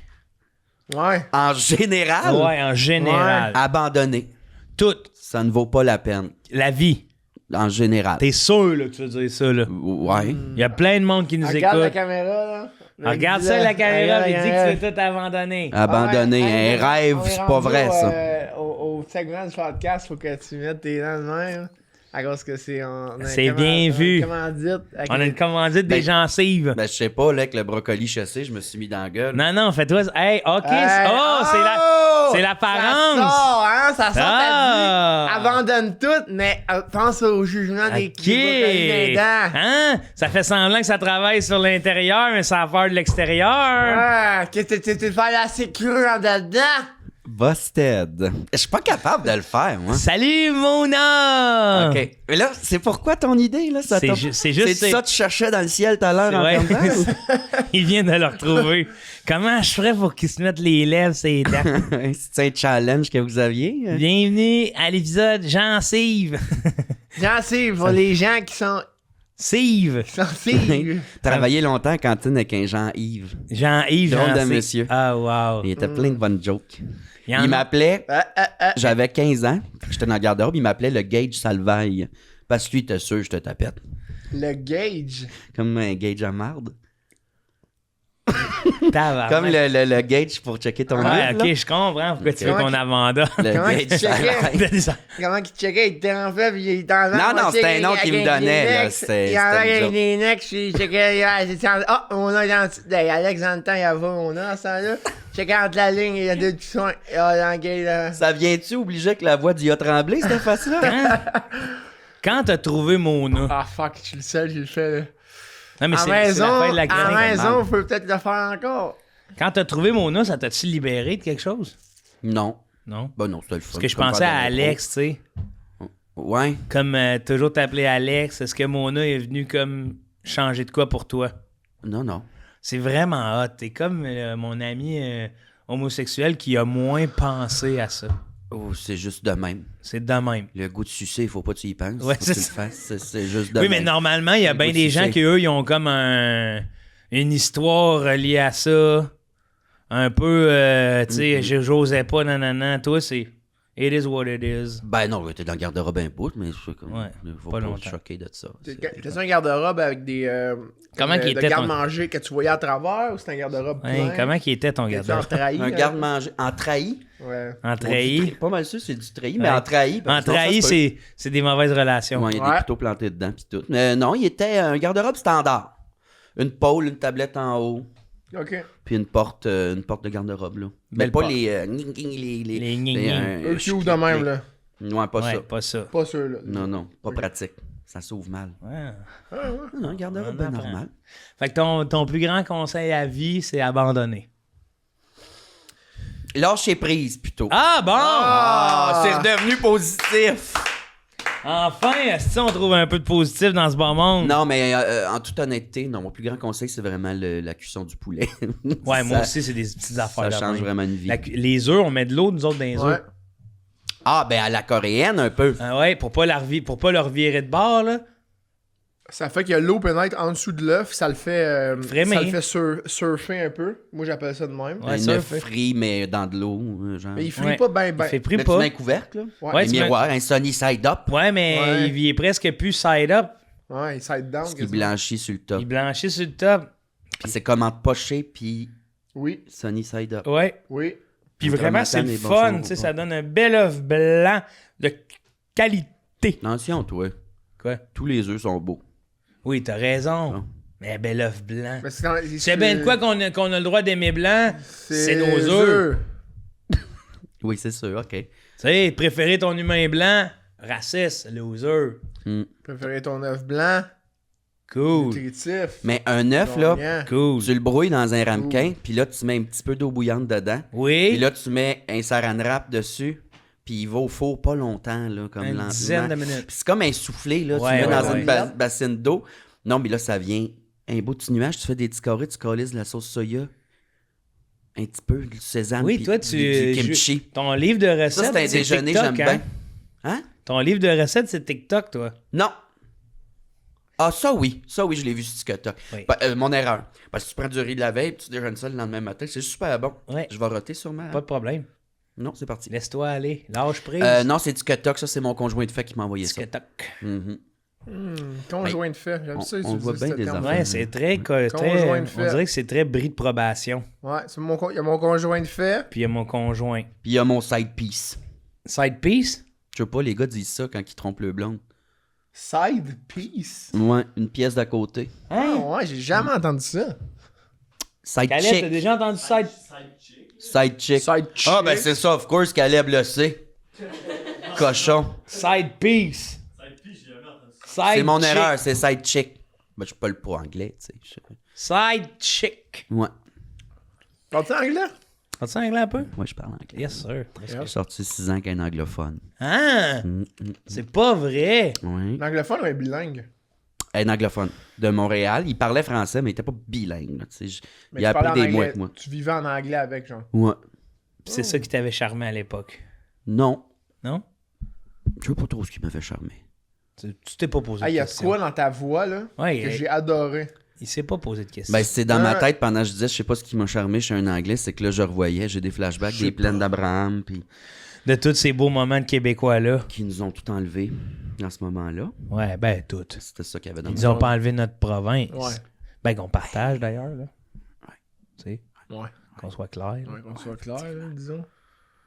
Ouais. En général, Ouais, en général. abandonner. Tout. Ça ne vaut pas la peine. La vie. En général. T'es sûr, là, que tu veux dire ça, là? Ouais. Il y a plein de monde qui nous Regarde la écoute. caméra, là. Regarde ça, la caméra, il dit que tu veux tout abandonner. Abandonner. Ouais, Un rêve, on est c'est pas rendu vrai, ça. Au segment du podcast, faut que tu mettes tes dents de même. À cause que c'est... C'est bien vu. On a une commandite des Ben, gencives. Ben, je sais pas, là, avec le brocoli chassé, je me suis mis dans la gueule. Non, fais-toi... Hey, OK. C'est l'apparence. Ça sort, hein? Ça sort Ah! ta vie. Abandonne tout, mais pense au jugement des OK. des dents. Hein? Ça fait semblant que ça travaille sur l'intérieur, mais ça a peur de l'extérieur. Ah, que tu fais la sécurité en dedans. Busted. Je suis pas capable de le faire, moi. Salut, Mona! OK. Mais là, c'est pourquoi ton idée, là? Ça C'est t'a- c'est juste... C'est ça que tu cherchais dans le ciel tout à l'heure en Ouais. regardant? Il vient de le retrouver. Comment je ferais pour qu'il se mette les lèvres sur les dents? C'est un challenge que vous aviez? Bienvenue à l'épisode Gencive. Gencive, pour les gens qui sont Sive. sensibles. Travaillé longtemps en cantine avec un Jean-Yves. Jean-Yves Drôle de Gencive. monsieur. Ah, wow. Il était plein de bonnes jokes. Il y en Il a- m'appelait, j'avais 15 ans, j'étais dans le garde-robe, il m'appelait le Gage Salvaille. Parce que lui, il était sûr que je te tapette. Le gauge. Comme un gauge à marde. Tabarnak. Comme le gauge pour checker ton Ouais, livre, ok, je comprends pourquoi tu veux Comment qu'on abandonne. là. Le Comment gauge tu checkais? Salvaille. Comment il checkait? Il était en fait, puis il était en Non, c'était un nom qu'il me donnait, là. C'était Il y en a une avec joke. des necks, puis il checkait. Ah, on a Alex, dans le temps, il y avait on a, ça là. Checkait entre la ligne, il y a deux petits soins. Dans le gay, là. Ça vient-tu obligé que la voix d'Ia Tremblay, cette face-là? Hein? Quand t'as trouvé Mona? Ah, fuck, je suis le seul qui le fait, là. Non, mais À c'est maison, la fin de la à chronique. maison, on peut peut-être le faire encore. Quand t'as trouvé Mona, ça t'a-tu libéré de quelque chose? Non. Non. Ben non, c'était le fun. Parce que je Comme pensais faire à de Alex, tu sais. l'impro. Ouais. Comme toujours t'appeler Alex. Est-ce que Mona est venue comme changer de quoi pour toi? Non. C'est vraiment hot. T'es comme mon ami homosexuel qui a moins pensé à ça. Oh, c'est juste de même. C'est de même. Le goût de sucer, il faut pas que tu y penses. Ouais, faut c'est que tu ça. le fasses. C'est juste de Oui, même. mais normalement, il y a Le bien goût de des gens sucer. qui, eux, ils ont comme une histoire reliée à ça. Un peu, tu sais, j'osais pas, nanana. Toi, c'est it is what it is. Ben non, t'es dans le garde-robe un bout, mais c'est comme. Ouais, faut pas pas longtemps. te choquer de ça. T'as-tu un garde-robe avec des. Comment de qu'il était ton- garde-manger que tu voyais à travers ou c'est un garde-robe Ouais, plein? comment qu'il était ton T'es-tu garde-robe? en trahi? Un garde-manger. En trahi. Ouais. En trahi. Pas mal sûr, c'est du trahi, mais Ouais. en trahi. En parce que sinon, trahi, ça, c'est c'est des mauvaises relations. pas- Ouais, il y a Ouais. des couteaux plantés dedans, pis tout. Mais non, il était un garde-robe standard. Une pôle, une tablette en haut, Ok. puis une porte de garde-robe, là. Mais Belle pas porte. les. Les gning-gning. Eux qui ouvrent de même, là. Ouais, pas Ouais, ça. pas ça. Pas ceux-là. Non, pas Ok. pratique. Ça s'ouvre mal. Ouais. Non, garde-robe, On ben apprend. normal. Fait que ton plus grand conseil à vie, c'est abandonner. Lâcher prise, plutôt. Ah, bon! Ah, c'est redevenu positif. Enfin, est-ce qu'on trouve un peu de positif dans ce bon monde? Non, mais en toute honnêteté, non, mon plus grand conseil, c'est vraiment la cuisson du poulet. Ouais, moi Ça- aussi, c'est des petites affaires. Ça de change même. vraiment une vie. Les œufs, on met de l'eau, nous autres, dans les Ouais. œufs. Ah, ben à la coréenne, un peu. Ah ouais, pour pas leur virer de bord, là. Ça fait que l'eau pénètre en dessous de l'œuf, ça le fait, Frémir. ça le fait surfer un peu. Moi, j'appelle ça de même. Ouais, un ça, œuf fait- frit, mais dans de l'eau. Genre. Mais il frit Ouais. pas bien, Il bien. fait pris Mais tu pas. mets un couvercle, là. Ouais. Ouais, un tu mets- miroir, un sunny side up. Ouais, mais Ouais. il est presque plus side up. Ouais, il side down. Ce qui blanchit sur le top. Il blanchit sur le top. C'est comme entre poché puis Oui, sunny side up. Ouais. oui. Puis Entre vraiment, matin c'est le et bon fun. jour, Tu sais, bon. ça donne un bel œuf blanc de qualité. Attention, toi. Quoi? Tous les œufs sont beaux. Oui, t'as raison. Bon. Mais bel œuf blanc. Mais c'est quand- C'est bien de quoi qu'on a le droit d'aimer blanc, c'est nos œufs. Oui, c'est sûr, OK. Tu sais, préférer ton humain blanc, raciste, loser. Préférer ton œuf blanc, Cool. nutritif. Mais un œuf, là, gagnant. Cool. tu le brouilles dans un ramequin, puis là, tu mets un petit peu d'eau bouillante dedans. Oui. Puis là, tu mets un saran wrap dessus, puis il va au four pas longtemps, là, comme Une lentement. dizaine de minutes. Puis c'est comme un soufflé, là. Ouais, tu mets ouais, dans ouais. une bassine d'eau. Non, mais là, ça vient un beau petit nuage. Tu fais des petits carrés, tu calisses de la sauce soya. Un petit peu du sésame. Oui, puis toi, du kimchi. Ton livre de recettes, Ça, c'est un déjeuner, TikTok, j'aime hein? bien. Hein? Ton livre de recettes, c'est TikTok, toi. Non. Ah, ça oui, je l'ai vu sur TikTok. Oui. Mon erreur. Parce que tu prends du riz de la veille, puis tu déjeunes ça le lendemain matin. C'est super bon. Ouais. Je vais roter sûrement. Pas de problème. Non, c'est parti. Laisse-toi aller. Lâche prise. Non, c'est TikTok. Ça, c'est mon conjoint de fait qui m'a envoyé ça. TikTok. Mhm. Conjoint de fait. J'aime ça. on voit utiliser bien ce des terme. affaires. Ouais, c'est très... Conjoint de on fait. dirait que c'est très bris de probation. Ouais, il y a mon conjoint de fait. Puis il y a mon conjoint. Puis il y a mon side piece. Side piece? Je sais pas, les gars disent ça quand ils trompent le blonde. Side piece. Ouais, une pièce d'à côté. Ah ouais, j'ai jamais entendu ça. Side Caleb, t'as chick. déjà entendu side... Side chick. Side chick. Side chick. Ah, ben c'est ça, of course, Caleb le sait. Cochon. Side piece? Side piece, j'ai jamais entendu ça. Side C'est mon chick. erreur, c'est side chick. Ben, je suis pas le pro anglais, tu sais. Side chick. Ouais. Parles-tu anglais? As-tu anglais un peu? Ouais, je parle anglais. Yes, sir. J'ai sorti 6 ans qu'un anglophone. Ah! C'est pas vrai. Oui. L'anglophone ou un bilingue? Un anglophone de Montréal. Il parlait français, mais il était pas bilingue. Là, tu sais. Mais Il a tu parlais appris en des mots anglais. avec moi. Tu vivais en anglais avec, genre. Ouais. Puis c'est ça qui t'avait charmé à l'époque. Non. Non? Je sais pas trop ce qui m'a fait charmer. Tu t'es pas posé Ah, de il y a question. quoi dans ta voix, là, Ouais, que j'ai adoré. il s'est pas posé de question. Ben, c'est dans ma Ouais. tête pendant que je disais, je sais pas ce qui m'a charmé chez un anglais, c'est que là, je revoyais, j'ai des flashbacks, des plaines d'Abraham, puis De tous ces beaux moments de Québécois-là. qui nous ont tout enlevé à ce moment-là. Ouais, ben, toutes. C'était ça qu'il y avait dans Ils ma nous ont tête. pas enlevé notre province. Ouais. Ben, qu'on partage d'ailleurs, là. Ouais. Tu sais, Ouais. qu'on soit clair. là. Ouais, qu'on soit clair, là, disons.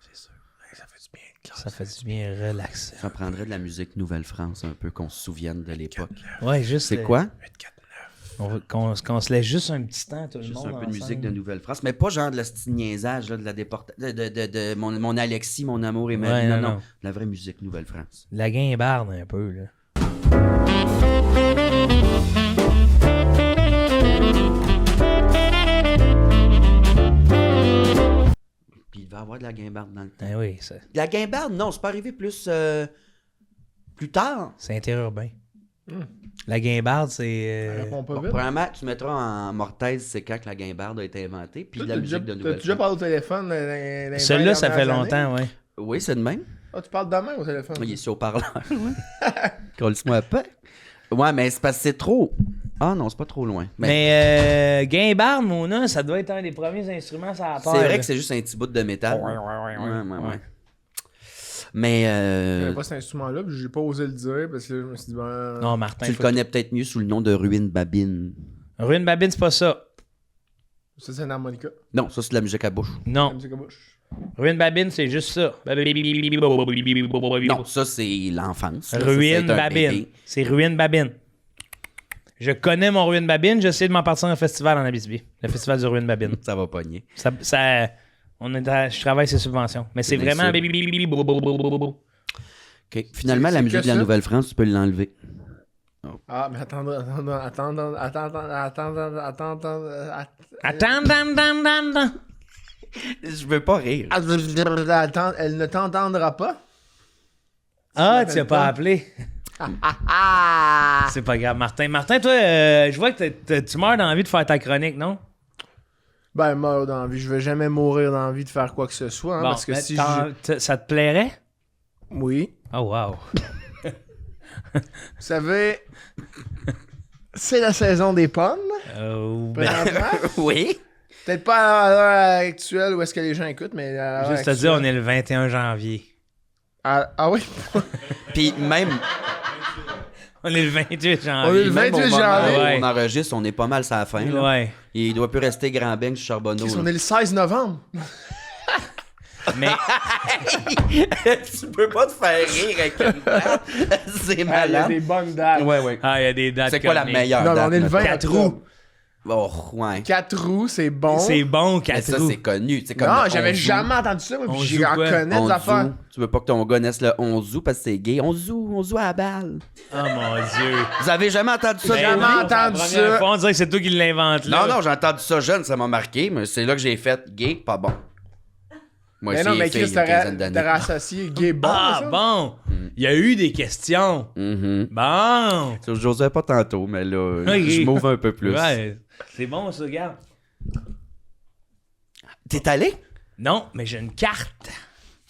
C'est sûr. Ça fait du bien de clair. Ça fait du bien relaxer. Ça prendrait de la musique Nouvelle-France un peu, qu'on se souvienne de l'époque. Ouais, juste. C'est quoi? Qu'on se laisse juste un petit temps, tout le Juste monde. un peu de ensemble. musique de Nouvelle-France, mais pas genre de la petite niaisage, là, de la déportation, de mon Alexis, mon amour et ma vie. Ouais, non, non, non, non. de la vraie musique Nouvelle-France. La guimbarde un peu, là. Puis il va y avoir de la guimbarde dans le temps. Ben oui, ça. De la guimbarde, non, c'est pas arrivé plus tard. C'est interurbain. La guimbarde, c'est. Réponds pas Bon, vite. premièrement, tu mettras en mortaise, c'est quand que la guimbarde a été inventée, puis Toi, la t'as musique déjà- de T'as déjà Nouvelle-France. parlé au téléphone dans les Celui-là, 20 ça fait dernières longtemps, ouais. Oui, c'est de même. Ah, tu parles demain au téléphone? Il est sur haut-parleur. Colle-moi pas. Ouais, mais c'est parce que c'est trop. Ah non, c'est pas trop loin. Mais guimbarde, Mona, ça doit être un des premiers instruments sur la terre. c'est vrai là. que c'est juste un petit bout de métal. Ouais. Ouais. Mais Je connais pas cet instrument-là, puis j'ai pas osé le dire, parce que je me suis dit, ben... Non, Martin. tu le faut- connais peut-être mieux sous le nom de Ruine Babine. Ruine Babine, c'est pas ça. Ça, c'est une harmonica. Non, ça c'est de la musique à bouche. La Non. musique à bouche. Ruine Babine, c'est juste ça. Non, ça c'est l'enfance. là. Ça, Ruine c'est un Babine. bébé. C'est Ruine Babine. Je connais mon Ruine Babine. J'essaie de m'en partir un festival en Abitibi. Le festival du Ruine Babine. Ça va pogner. Je travaille ses subventions. Mais c'est bien vraiment. sûr. OK. Finalement, C'est la que musique de la ça? Nouvelle-France, tu peux l'enlever. Ah, mais attends. Attends. Je veux pas rire. Attends, elle ne t'entendra pas? Ah, Tu tu n'as l'appelles pas pas? appelé. C'est pas grave, Martin. Martin, toi, je vois que tu meurs d'envie de faire ta chronique, non? Ben, meurs d'envie. Je vais jamais mourir d'envie de faire quoi que ce soit, hein, Bon, parce que mais si ça te plairait? Oui. Oh, wow. Vous savez, c'est la saison des pommes, Ben, présentement. Oui. Peut-être pas à l'heure actuelle où est-ce que les gens écoutent, mais à l'heure juste te dire, on est le 21 janvier. Ah oui? Puis même, On est le 28 janvier. On est le Même au 28 moment janvier. où Ouais. on enregistre, on est pas mal sur la fin. Là. Ouais. Il doit plus rester Grand Bang sur Charbonneau. On là. est le 16 novembre. Mais Tu peux pas te faire rire avec une date. C'est Il y a malade. des bonnes dates. Ouais, ouais. il y a des dates. C'est quoi la comiques. meilleure Non, mais date? on est le 20 4 octobre. roues. Oh, ouais. 4 roues, c'est bon. C'est bon, Mais 4 ça, roues. c'est connu. C'est comme Non, le j'avais 11 jamais entendu ça, moi, puis 11 j'ai en quoi? connais 11 des affaires. août. Tu veux pas que ton gars naisse le 11 août parce que c'est gay. 11 août à la balle. Oh mon Dieu. Vous avez jamais entendu ça? J'ai de jamais vos vies? entendu La première ça. fois, on dirait que c'est toi qui l'invente là. Non, j'ai entendu ça jeune, ça m'a marqué, mais c'est là que j'ai fait gay, pas bon. Moi, Mais non, mais filles, Chris, une quinzaine t'aurais d'années. associé gay bon. Ah, ça? bon. Il y a eu des questions. Mhm. Bon. J'osais pas tantôt, mais là, Ok. je m'ouvre un peu plus. Ouais. C'est bon, ça, regarde. T'es allé? Non, mais j'ai une carte.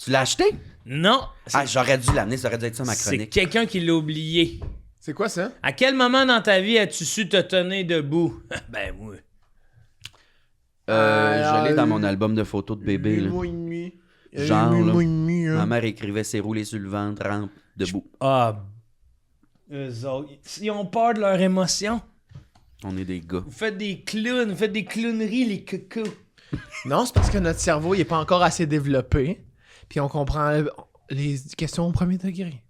Tu l'as acheté? Non. Ah, j'aurais dû l'amener, ça aurait dû être ça ma C'est chronique. quelqu'un qui l'a oublié. C'est quoi ça? À quel moment dans ta vie as-tu su te tenir debout? Ben, moi. Je l'ai dans mon album de photos de bébé. Là. mois et demi. Genre, là. mois et demi, hein. Ma mère écrivait ses roulés sur le ventre, rampe, debout. Ah. Eux autres, ils ont peur de leurs émotions. On est des gars. Vous faites des clowns, vous faites des clowneries, les cocos. Non, c'est parce que notre cerveau, il est pas encore assez développé. Puis on comprend les questions au premier degré.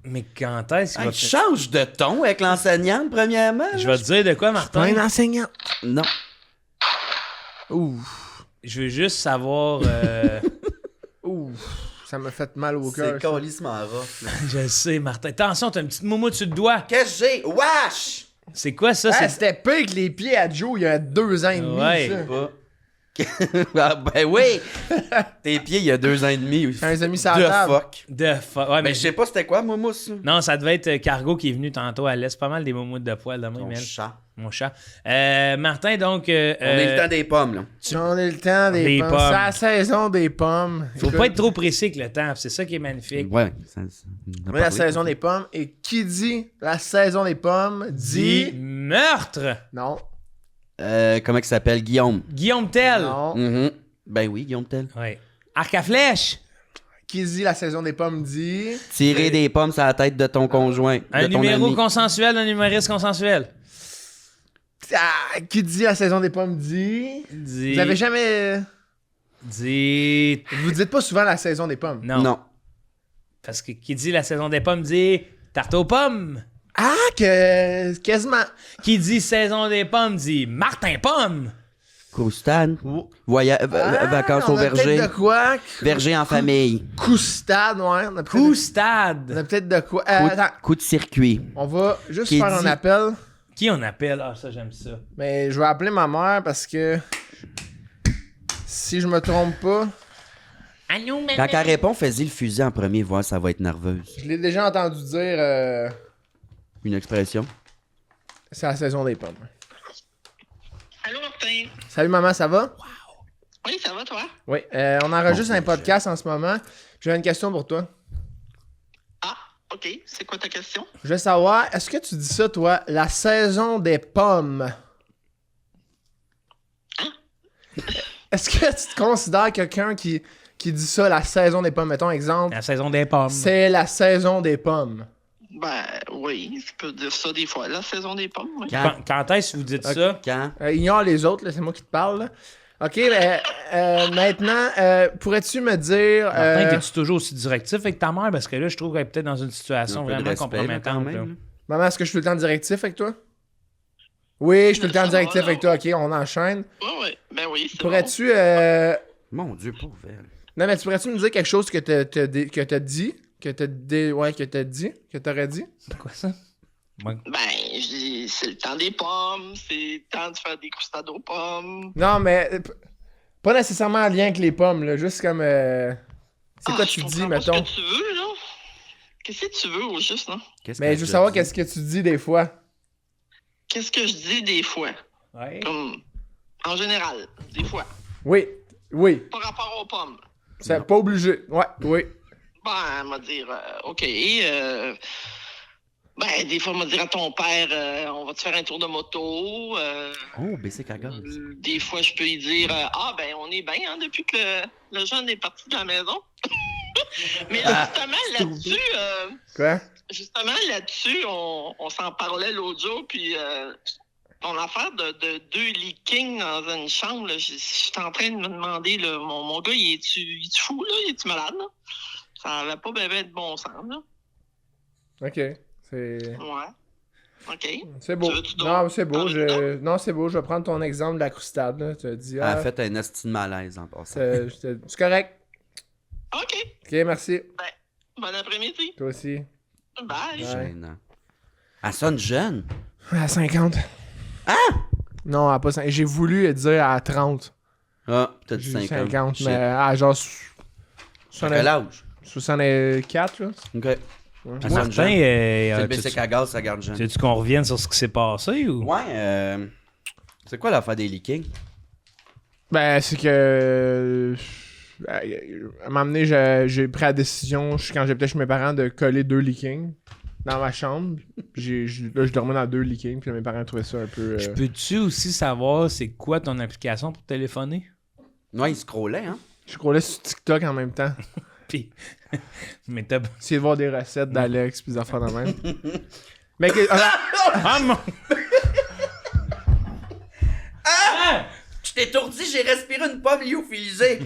Mais quand est-ce qu'il Hey, va tu changes de ton avec l'enseignante, premièrement. Je vais te dire de quoi, Martin? Un enseignant. Non. Ouh. Je veux juste savoir... Ouh. Ça m'a fait mal au cœur. C'est ça. calissement rough. là. Je le sais, Martin. Attention, t'as une petite momo dessus le doigt. Qu'est-ce que j'ai? Wesh! C'est quoi ça? Ah, C'est... c'était pire que les pieds à Joe il y a 2 ans et demi. Ouais. ça. Pas. Ah, ben oui! Tes pieds, il y a 2 ans et demi. Quand les amis sur De la table. fuck. De ouais, Mais je sais pas c'était quoi, moi, mousse. Non, ça devait être Cargo qui est venu tantôt. Elle laisse pas mal des momos de poil de même, Mon elle. chat. Mon chat. Martin, donc... On est le temps des pommes, là. On est le temps des Des pommes. pommes. C'est la saison des pommes. Faut pas être trop précis avec le temps. C'est ça qui est magnifique. Ouais. On est la saison des pommes. Et qui dit la saison des pommes Dit dit. meurtre. Non. Comment il s'appelle? Guillaume. Guillaume Tell. Non. Mhm. Ben oui, Guillaume Tell. Ouais. Arc à flèche. Qui dit la saison des pommes dit. Tirer des pommes sur la tête de ton conjoint. Un de ton numéro ami. consensuel, un humoriste consensuel. Ah, qui dit la saison des pommes dit. Dit... Vous avez jamais. Dit... Vous dites pas souvent la saison des pommes. Non. Non. Parce que qui dit la saison des pommes dit tarte aux pommes. Ah, que. Quasiment. Qui dit saison des pommes dit Martin Pomme. Croustade. Oh. Vacances on au a peut-être verger. de quoi? Verger en famille. Coustade, ouais. On a peut-être Coustade. on a peut-être de quoi. Attends, Coup de circuit. on va juste Qui faire un dit- appel. Qui on appelle? Ah, ça, j'aime ça. Mais je vais appeler ma mère parce que. Si je me trompe pas, Allô, Quand elle répond, fais-y le fusil en premier, voir si ça va être nerveuse. je l'ai déjà entendu dire. Une expression. C'est la saison des pommes. Allô, Martin? Salut maman, ça va? Oui, ça va, toi? Oui. On enregistre Bon, un podcast en ce moment. J'ai une question pour toi. Ah, OK. C'est quoi ta question? Je veux savoir, est-ce que tu dis ça, toi, la saison des pommes? Est-ce que tu te considères quelqu'un qui dit ça, la saison des pommes? Mettons, exemple, La saison des pommes. c'est la saison des pommes. Ben, oui, je peux dire ça des fois. La saison des pommes, oui. Quand est-ce que vous dites Ok. ça? Quand? Ignore les autres, là, c'est moi qui te parle. Là. OK, ben, maintenant, pourrais-tu me dire... Martin, t'es-tu toujours aussi directif avec ta mère? Parce que là, je trouve qu'elle est peut-être dans une situation Un peu de vraiment respect, là, compromettante. quand là. même, là. Maman, est-ce que je suis tout le temps directif avec toi? Oui, je suis tout le temps Ça va, directif là. avec toi. OK, on enchaîne. Oui, oui. Ben oui, c'est Pourrais-tu... Mon Dieu, pauvre elle. Non, mais tu pourrais-tu me dire quelque chose que t'as dit? Que t'aurais dit? C'est quoi ça? Ouais. bon. Ben, je dis, c'est le temps des pommes, c'est le temps de faire des croustades aux pommes. Non, mais pas nécessairement en lien avec les pommes, là. Juste comme... c'est quoi je tu dis, comprends pas mettons? Ce que tu veux, là? Qu'est-ce que tu veux, au juste, non? Qu'est-ce Mais qu'elle je veux te savoir dit? qu'est-ce que tu dis des fois. Qu'est-ce que je dis des fois? Ouais. Comme, en général, des fois. Oui, oui. Par rapport aux pommes. C'est pas obligé. Ouais, oui. Ben, elle m'a dire, OK, ben, des fois, elle m'a dire à ton père, on va te faire un tour de moto. Oh, baisser à gaz. Des fois, je peux lui dire, ah, ben, on est bien, hein, depuis que le jeune est parti de la maison. Mais justement, là-dessus, Quoi? justement, là-dessus, on s'en parlait l'autre jour, puis ton affaire de 2 leakings dans une chambre, là, j'étais en train de me demander, là, mon gars, il est-tu fou, là? Il est-tu malade, là? Ça avait pas bébé de bon sens, là. OK. C'est... Ouais. OK. C'est beau. Non, c'est beau. Non, c'est beau. Je vais prendre ton exemple de la croustade. Là. Tu as dit, Elle a fait un esti de malaise en passant. c'est correct. OK. OK, merci. Ben, bon après-midi. Toi aussi. Bye. Gênant. Elle sonne jeune. À 50. Ah! Non, à pas 50. J'ai voulu dire à 30. Ah, t'as dit J'ai dit 50. 50, Shit. mais à genre... À quel âge? 64, là. OK. Elle sonne Martin, jeune. C'est le tu basic à gaz, ça garde jeune. veux-tu qu'on revienne sur ce qui s'est passé ou? Ouais, c'est quoi l'affaire des leakings? Ben, c'est que... à un moment donné, j'ai pris la décision, quand j'étais chez mes parents, de coller 2 leakings dans ma chambre. Là, je dormais dans 2 leakings, puis là, mes parents trouvaient ça un peu... Je peux-tu aussi savoir c'est quoi ton application pour téléphoner? Ouais, il scrollait, hein? Je scrollais sur TikTok en même temps. Puis, mais t'as... Essayer de voir des recettes d'Alex, puis des affaires de même. Mais que... Ah mon... Je t'ai étourdi, j'ai respiré une pomme lyophilisée.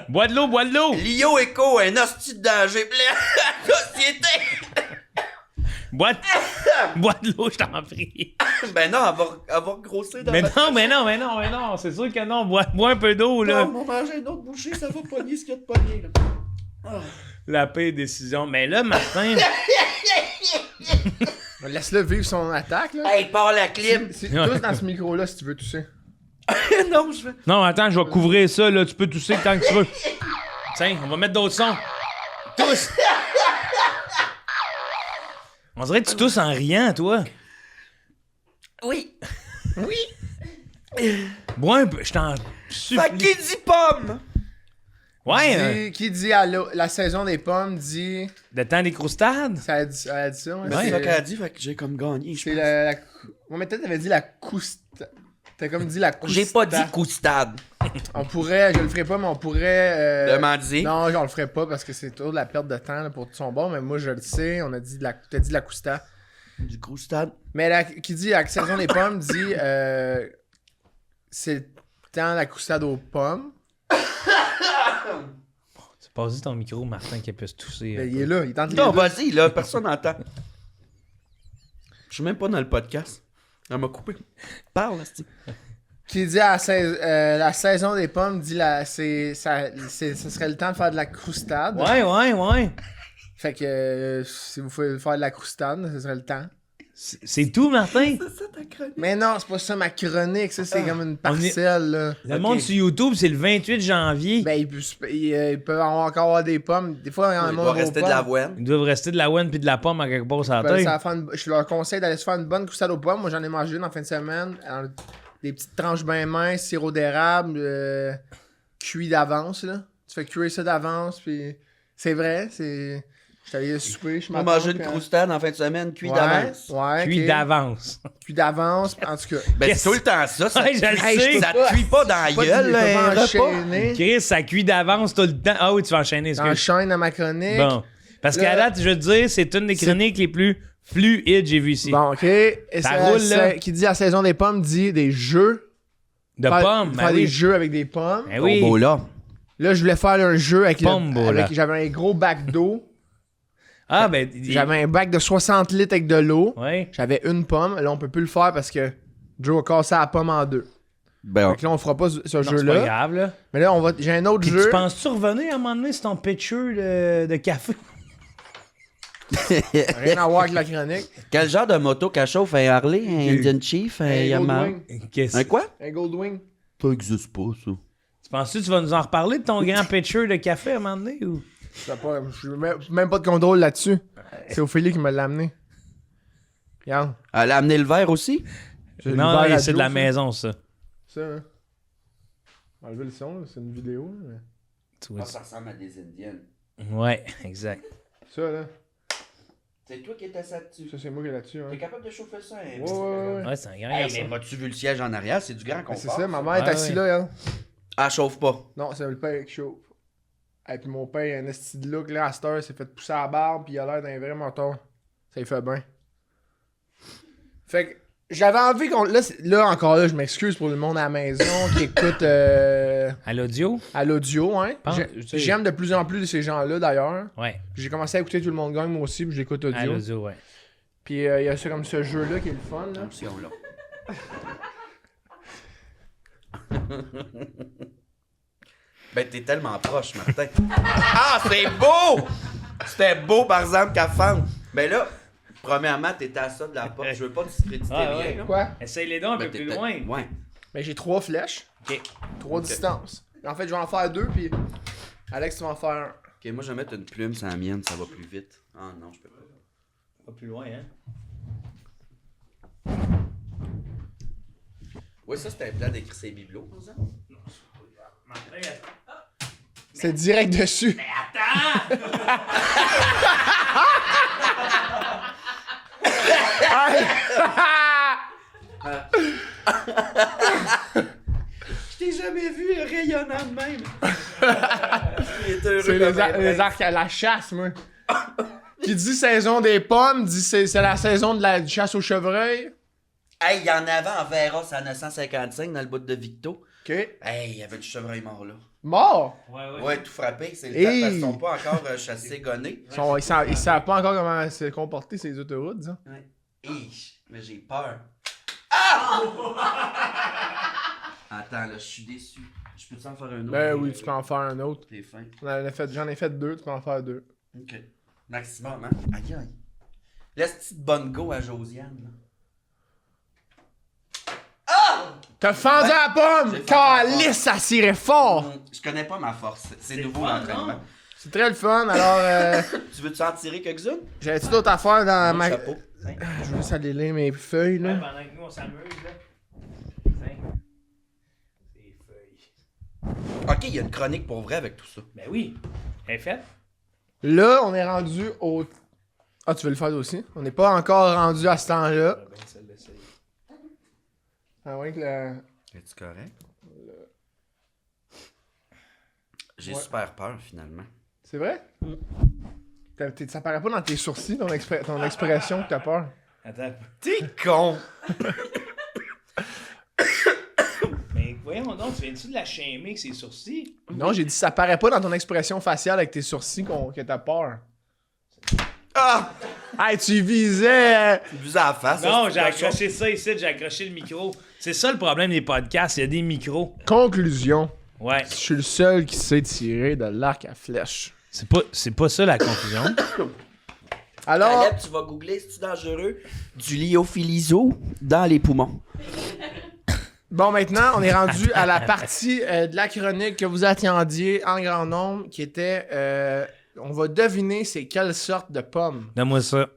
Bois de l'eau, bois de l'eau! Lio Echo, un hostie de danger plein. Société. Bois de l'eau, je t'en prie. Ben non, elle va grossir dans Mais votre- non, c'est sûr que non. Bois un peu d'eau, là. Non, on va manger une autre bouchée, ça va pogner ce qu'il y a de pogné, là. La pire décision. Mais là, Martin... Laisse-le vivre son attaque, là. Hey, pars la clim. C'est tous dans ce micro-là, si tu veux tousser. Non, je vais... Non, attends, je vais couvrir ça, là. Tu peux tousser tant que tu veux. Tiens, on va mettre d'autres sons. Tousse! On dirait que tu tousses en riant, toi. Oui. Bois un peu, je t'en Fait supplie. qui dit pomme? Ouais, Qui dit la saison des pommes dit... de temps des croustades. Elle a dit ça, ouais. C'est ça qu'elle a dit, fait que j'ai comme gagné, je C'est pense. la... Moi, mais peut-être t'avais dit la cousta... T'as comme dit la cousta. J'ai pas dit coustade. On pourrait... Je le ferais pas, mais on pourrait... Demander. Non, je le ferais pas parce que c'est toujours de la perte de temps là, pour tout son bord, mais moi, je le sais. On a dit t'as dit la cousta. Du coustade. Mais qui dit la saison des pommes dit... c'est le temps la coustade aux pommes. Tu passes ton micro, Martin, qui peut se tousser. Ben, il est là, il tente les Non, deux. vas-y, là, personne n'entend. Je suis même pas dans le podcast. Elle m'a coupé. Parle, asti. Qui dit la saison des pommes dit ça serait le temps de faire de la croustade. Ouais. Fait que si vous voulez faire de la croustade, ce serait le temps. C'est tout, Martin? C'est ça ta chronique. Mais non, c'est pas ça ma chronique, ça c'est comme une parcelle là. Le monde sur YouTube, c'est le 28 janvier. Ben ils peuvent encore avoir des pommes. Des fois il y en a Il moins va aux rester de pommes. l'avoine. Ils doivent rester de la ouane puis de la pomme à quelque part sur la Ben, tête. je leur conseille d'aller se faire une bonne croustade aux pommes. Moi j'en ai mangé une en fin de semaine. Alors, des petites tranches bien minces, sirop d'érable, cuit d'avance là. Tu fais cuire ça d'avance puis c'est vrai, c'est... J'étais allé souper, je On va m'attends. manger une croustade en fin de semaine, cuit Ouais, d'avance. ouais, Cuit ok. d'avance. Cuit d'avance, en tout cas. Ben, c'est tout le temps ça. Ça, Ouais, je le Hey, sais. ça te cuit pas dans la Pas gueule, dire, ils un peuvent repas. enchaîner. Chris, ça cuit d'avance tout le temps. Ah oui, tu vas enchaîner. excuse. J'enchaîne dans ma chronique. Bon. Parce qu'à Là- date, je veux te dire, c'est une des chroniques les plus fluides que j'ai vues ici. Bon, ok. Et Ça roule, là. Qui dit la saison des pommes dit des jeux. De Faire- pommes, Faire ben des oui. jeux avec des pommes. Ben oui. Bon, là. Là, je voulais faire un jeu avec Pombola. j'avais un gros bac d'eau. Ah, ben. J'avais un bac de 60 litres avec de l'eau. Ouais. J'avais une pomme. Là, on peut plus le faire parce que Joe a cassé la pomme en deux. Ben, Donc là, on fera pas ce Non, c'est pas jeu-là. grave, là. Mais là, j'ai un autre Puis jeu. tu penses-tu revenir à un moment donné sur ton pitcher de café? Rien à voir avec la chronique. quel genre de moto qu'elle chauffe? Un Harley, un Indian Chief, un Yamaha? Goldwing. Qu'est-ce Un quoi? Un Goldwing. Ça existe pas, ça. Tu penses-tu que tu vas nous en reparler de ton grand pitcher de café à un moment donné? Ou... Je même pas de contrôle là-dessus. C'est Ophélie qui me l'a amené. Regarde. Elle a amené le verre aussi? J'ai Non, ouvert la c'est de la Joe, ça. maison, ça. Ça, hein. On va enlever le son, là, c'est une vidéo. Là, mais... Tu vois. ça ressemble à des Indiennes. Ouais, exact. Ça, là. C'est toi qui étais ça dessus. Ça, c'est moi qui est là-dessus. Hein. T'es capable de chauffer ça? Hein? Ouais. Ouais, c'est un grand Hey, garçon. mais vas-tu vu le siège en arrière? C'est du grand Ben, confort. c'est ça, ma mère est Ouais, assise ouais. là, hein. Elle chauffe pas. Non, ça veut pas être chaud. Et puis mon père, il a un esti de look, là, à cette heure, il s'est fait pousser la barbe, puis il a l'air d'un vrai moton. Ça lui fait bien. Fait que j'avais envie qu'on... Là, encore là, je m'excuse pour le monde à la maison qui écoute À l'audio? à l'audio, hein. Pense- J'aime de plus en plus de ces gens-là, d'ailleurs. Ouais. J'ai commencé à écouter Tout le monde gagne, moi aussi, puis j'écoute audio. À l'audio, ouais. Puis il y a ça comme ce jeu-là qui est le fun, là. Attention, là. Ben, t'es tellement proche, Martin. Ah, c'est beau! C'était beau, par exemple, qu'à femme. Ben là, premièrement, t'étais à ça de la porte. Je veux pas discréditer Ah, rien. ouais. là. Quoi? Essaye les dents un Ben, peu plus t'étais- loin. Ouais. Ben j'ai 3 flèches, Ok. 3 distances. En fait, je vais en faire 2, puis Alex, tu vas en faire un. Ok, moi, je vais mettre une plume sur la mienne, ça va plus vite. Ah non, je peux pas. Pas plus loin, hein? Ouais, ça, c'était un plan d'écrire ses bibelots, par exemple. C'est direct dessus. Je t'ai jamais vu rayonnant de même. Il est heureux C'est comme un les prince. arcs à la chasse, moi. Qui dit saison des pommes, dit c'est la saison de la chasse aux chevreuils. Hey, il y en avait en Véros à 955 dans le bout de Victo. Ok. Hey, il y avait du chevreuil mort là. Mort! Ouais, ouais. Ouais, tout frappé. C'est le Hey! temps parce qu'ils sont pas encore chassés, gonnés. Ils savent pas encore comment se comporter ces autoroutes, disons. Ouais. Hey, mais j'ai peur. Ah! Attends, là, je suis déçu. Je peux-tu en faire un autre? Ben oui, tu peux en faire un autre. T'es fin. J'en ai fait 2, tu peux en faire 2. Ok. Maximum, hein? Aïe, aïe. Laisse petite bonne go à Josiane. là. T'as fendu à la J'ai pomme! fendu à la Calice, ça cirait fort! Je connais pas ma force. C'est nouveau fun, l'entraînement. non? C'est très le fun, alors Tu veux-tu en tirer quelques-unes? j'avais-tu d'autres affaires dans Mon ma... chapeau. Je veux juste aller lire mes feuilles, Ouais, là. pendant que nous on s'amuse, là. Tiens. Ces feuilles. Ok, il y a une chronique pour vrai avec tout ça. Ben oui. Elle est faite? Là, on est rendu au... Ah, tu veux le faire aussi? On n'est pas encore rendu à ce temps-là. Ben, celle-là, c'est... Ah ouais, que la... Es-tu correct? J'ai Ouais. super peur finalement. C'est vrai? Ça paraît pas dans tes sourcils, ton expression que t'as peur. Attends. T'es con! Mais voyons donc, tu viens-tu de la chaimer avec ses sourcils? Non, j'ai dit ça paraît pas dans ton expression faciale avec tes sourcils que t'as peur. Ah! Hey, tu visais... Tu visais à la face. Non, ça, j'ai c'est quelque accroché ça ici, j'ai accroché le micro. C'est ça le problème des podcasts, il y a des micros. Conclusion. Ouais. Je suis le seul qui sait tirer de l'arc à flèche. C'est pas ça la conclusion. Alors... Caleb, tu vas googler, c'est-tu dangereux? Du lyophiliso dans les poumons. Bon, maintenant, on est rendu à la partie de la chronique que vous attendiez en grand nombre, qui était... on va deviner c'est quelle sorte de pomme. Donne-moi ça.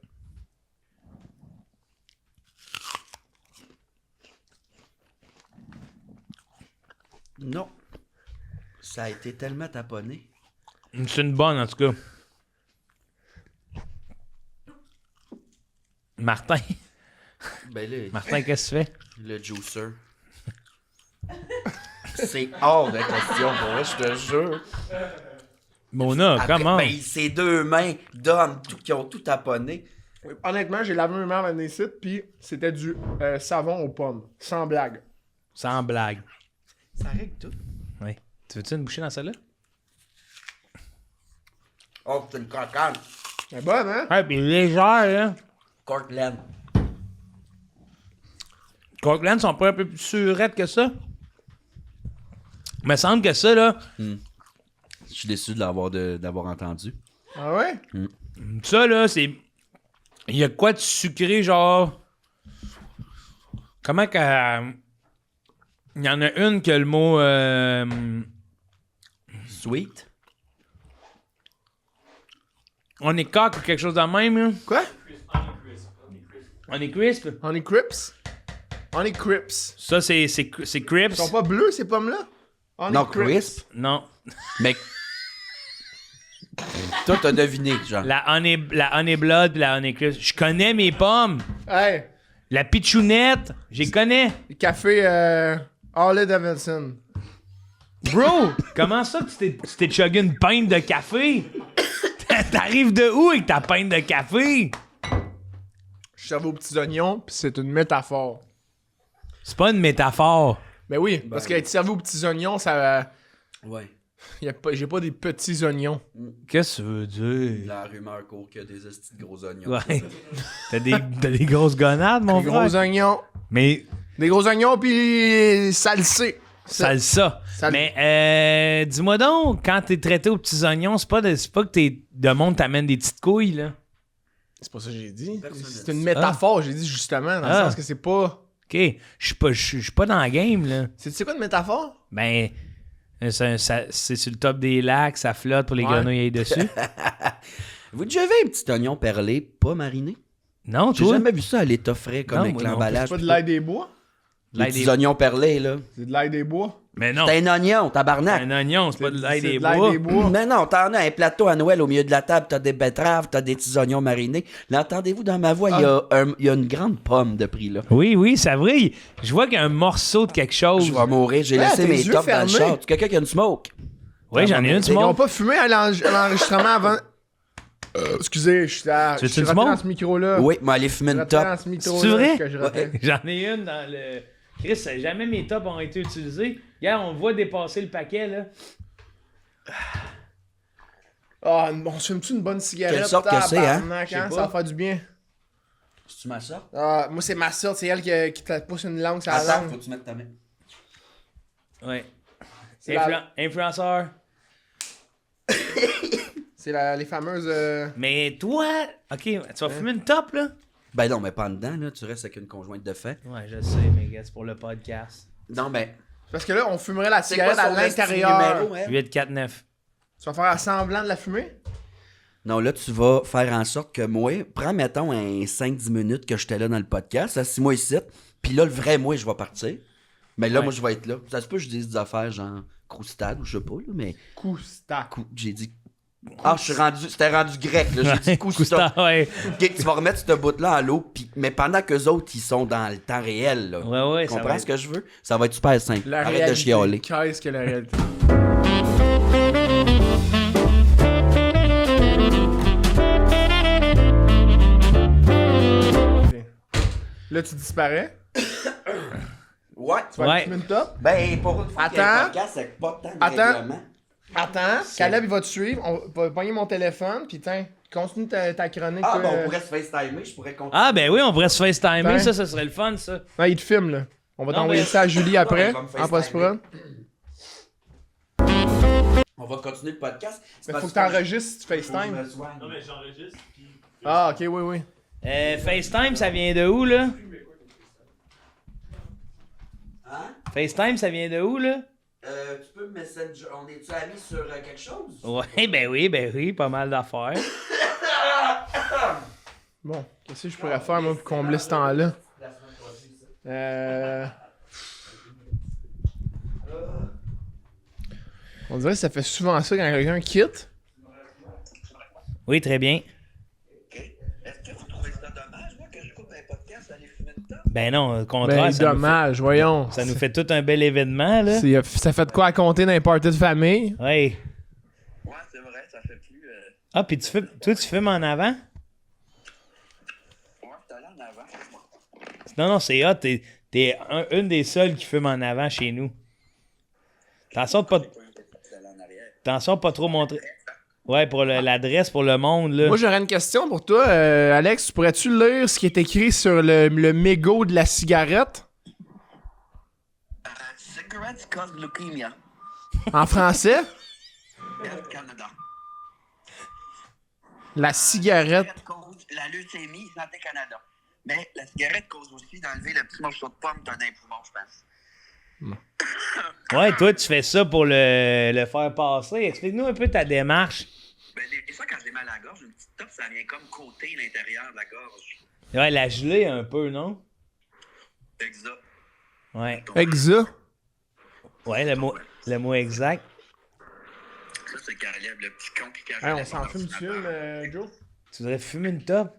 Non. Ça a été tellement taponné. C'est une bonne, en tout cas. Martin. Ben là, Martin, qu'est-ce que tu fais? le juicer. C'est hors de question pour moi, je te jure. Mona, Après, comment? ben, ses deux mains d'hommes qui ont tout taponné. Honnêtement, j'ai lavé mes mains avant les sites, puis c'était du savon aux pommes. Sans blague. Sans blague. Ça règle tout. Oui. Tu veux-tu une bouchée dans celle-là? Oh, c'est une cocagne. Elle est bonne, hein? Ouais, pis légère, là. Cortland. Corkland sont pas un peu plus surettes que ça? Il me semble que ça, là, Je suis déçu de d'avoir entendu. Ah ouais? ça, là, c'est... Il y a quoi de sucré, genre... Comment que... Il y en a une que le mot... Sweet. On est coq ou quelque chose de même, là. Quoi? On est crisp. Honey Crips? Honey Crips. Ça, c'est crisp. Ils sont pas bleus, ces pommes-là? Honey Non, crisp. Non. Mais. Toi, t'as deviné, genre. La honey blood pis la honey crisp. Je connais mes pommes. Hey! La pitchounette, j'y connais. Le café Harley Davidson. Bro, comment ça que tu t'es chuggé une pinte de café? T'arrives de où avec ta pinte de café? Je suis servi aux petits oignons, puis c'est une métaphore. C'est pas une métaphore. Ben oui, parce qu'être servi aux petits oignons, ça... Ouais. J'ai pas des petits oignons. Qu'est-ce que tu veux dire? La rumeur court qu'il y a des hosties de gros oignons. Ouais. T'as des grosses gonades, mon Des frère? gros oignons. Mais Des gros oignons, puis salsé. ça. Mais dis-moi donc, quand t'es traité aux petits oignons, c'est pas que t'es de monde t'amène des petites couilles, là. C'est pas ça que j'ai dit. Personne C'est n'a une dit métaphore, j'ai dit justement, dans le sens que c'est pas... OK, je suis pas dans la game, là. C'est quoi une métaphore? Ben, c'est sur le top des lacs, ça flotte pour les Ouais. grenouilles dessus. Vous déjà vu un petit oignon perlé pas mariné? Non, J'ai toi? jamais vu ça à l'état frais comme Non, avec moi non l'emballage. C'est pas de l'ail des bois? Les L'ail petits des- oignons perlés, là. C'est de l'ail des bois? Mais non, C'est un oignon, tabarnak. un oignon, c'est pas de l'ail C'est des de l'ail bois. des bois. Mais non, t'en as un plateau à Noël au milieu de la table, t'as des betteraves, t'as des petits oignons marinés. L'entendez-vous dans ma voix? Il y a une grande pomme de prix, là. Oui, c'est vrai. Je vois qu'il y a un morceau de quelque chose. Je vais mourir, j'ai Ouais, laissé tes mes yeux tops dans le fermés. char. Tu quelqu'un qui a une smoke? Oui, j'en ai une, tu Ils n'ont montres. pas fumé à l'enregistrement avant... Excusez, je suis Tu veux-tu raté du monde? dans ce micro-là. Oui, mais allez fumer Je une suis raté top. dans ce micro-là. C'est vrai? que je ratais. J'en ai une dans le... Chris, jamais mes tops ont été utilisés. Regarde, on voit dépasser le paquet, là. Ah, on se fume-tu une bonne cigarette? Quelle sorte que c'est, hein? Tabarnak, Je sais Ça pas. va faire du bien. Tu m'as ça? Ah, moi, c'est ma sorte, c'est elle qui te pousse une langue sur la Attends, langue. faut que tu mettes ta main. Ouais. C'est la- Influenceur. C'est les fameuses... Mais toi... OK, tu vas fumer une top, là? Ben non, mais pas en dedans, là. Tu restes avec une conjointe de fait. Ouais, je sais, mais gars, c'est pour le podcast. Non, ben. Parce que là, on fumerait la C'est quoi cigarette à son esti l'intérieur. numéro, hein? 849. Tu vas faire semblant de la fumer? Non, là, tu vas faire en sorte que moi, prends, mettons, un 5-10 minutes que j'étais là dans le podcast, assis-moi ici, puis là, le vrai moi, je vais partir. Mais là, Ouais. moi, je vais être là. Ça se peut que je dise des affaires genre croustade ou je sais pas, là, mais Coustac. j'ai dit. Ah, c'était rendu grec, là. J'ai dit cousta. Ouais. Ok, tu vas remettre ce bout-là en l'eau, mais pendant qu'eux autres, ils sont dans le temps réel, là. Ouais, Tu ça va comprends être- ce que je veux? Ça va être super simple. La Arrête réalité. de chialer. Qu'est-ce que la réalité? Là, tu disparais. Ouais. Tu vas Ouais. aller fumer une top. Ben, pour une fois qu'il y a un Attends. podcast avec pas tant de Attends. règlements. Attends, Caleb, il va te suivre. On va pogner mon téléphone, puis tiens, continue ta chronique. Ah, toi, ben, on pourrait se FaceTimer, je pourrais continuer. Ah, ben oui, on pourrait se FaceTimer, Ouais. ça serait le fun, ça. Non, il te filme, là. On va Non, t'envoyer mais- ça à Julie après, il va me en FaceTimer. post-prod. On va continuer le podcast. C'est Mais parce faut que t'enregistres si tu faut que je FaceTime. me soigne. Non, mais j'enregistre, puis. Ah, ok, oui, oui. FaceTime, ça vient de où, là? Hein? FaceTime, ça vient de où, là? Tu peux Messenger. On est-tu amis sur quelque chose? Ouais, ben oui, pas mal d'affaires. Bon, qu'est-ce que je pourrais faire, moi, pour combler ce temps-là? La semaine prochaine, ça. On dirait que ça fait souvent ça quand quelqu'un quitte. Oui, très bien. Est-ce que vous trouvez ça dommage, moi, que je coupe un podcast, aller fumer une top? Ben non, au contraire, Ben, ça, nous dommage, voyons. fait, ça nous fait tout un bel événement, là. Ça fait de quoi à compter dans les parties de famille? Ouais. Ouais, c'est vrai, ça fait plus. Ah, puis toi, tu fumes en avant? Ouais, t'es allé en avant. Non, c'est hot. T'es une des seules qui fume en avant chez nous. T'en sors pas, T'es allé en arrière. t'en sors pas trop montrer. Ouais, pour l'adresse, pour le monde, là. Moi, j'aurais une question pour toi, Alex. Pourrais-tu lire ce qui est écrit sur le mégot de la cigarette? Cigarettes cause leukemia. En français? Health Canada. La cigarette. Cause la leucémie, Santé Canada. Mais la cigarette cause aussi d'enlever le petit morceau de pomme que t'as dans les poumons, je pense. Ouais, toi, tu fais ça pour le faire passer. Explique-nous un peu ta démarche. Ben, des fois, quand j'ai mal à la gorge, une petite top, ça vient comme côté l'intérieur de la gorge. Ouais, la gelée un peu, non? Exact. Ouais. Exa. Ouais, le mot exact. Ça, c'est Caleb, le petit con qui cache. Hey, on s'en fume dessus, Joe? Tu voudrais fumer une top?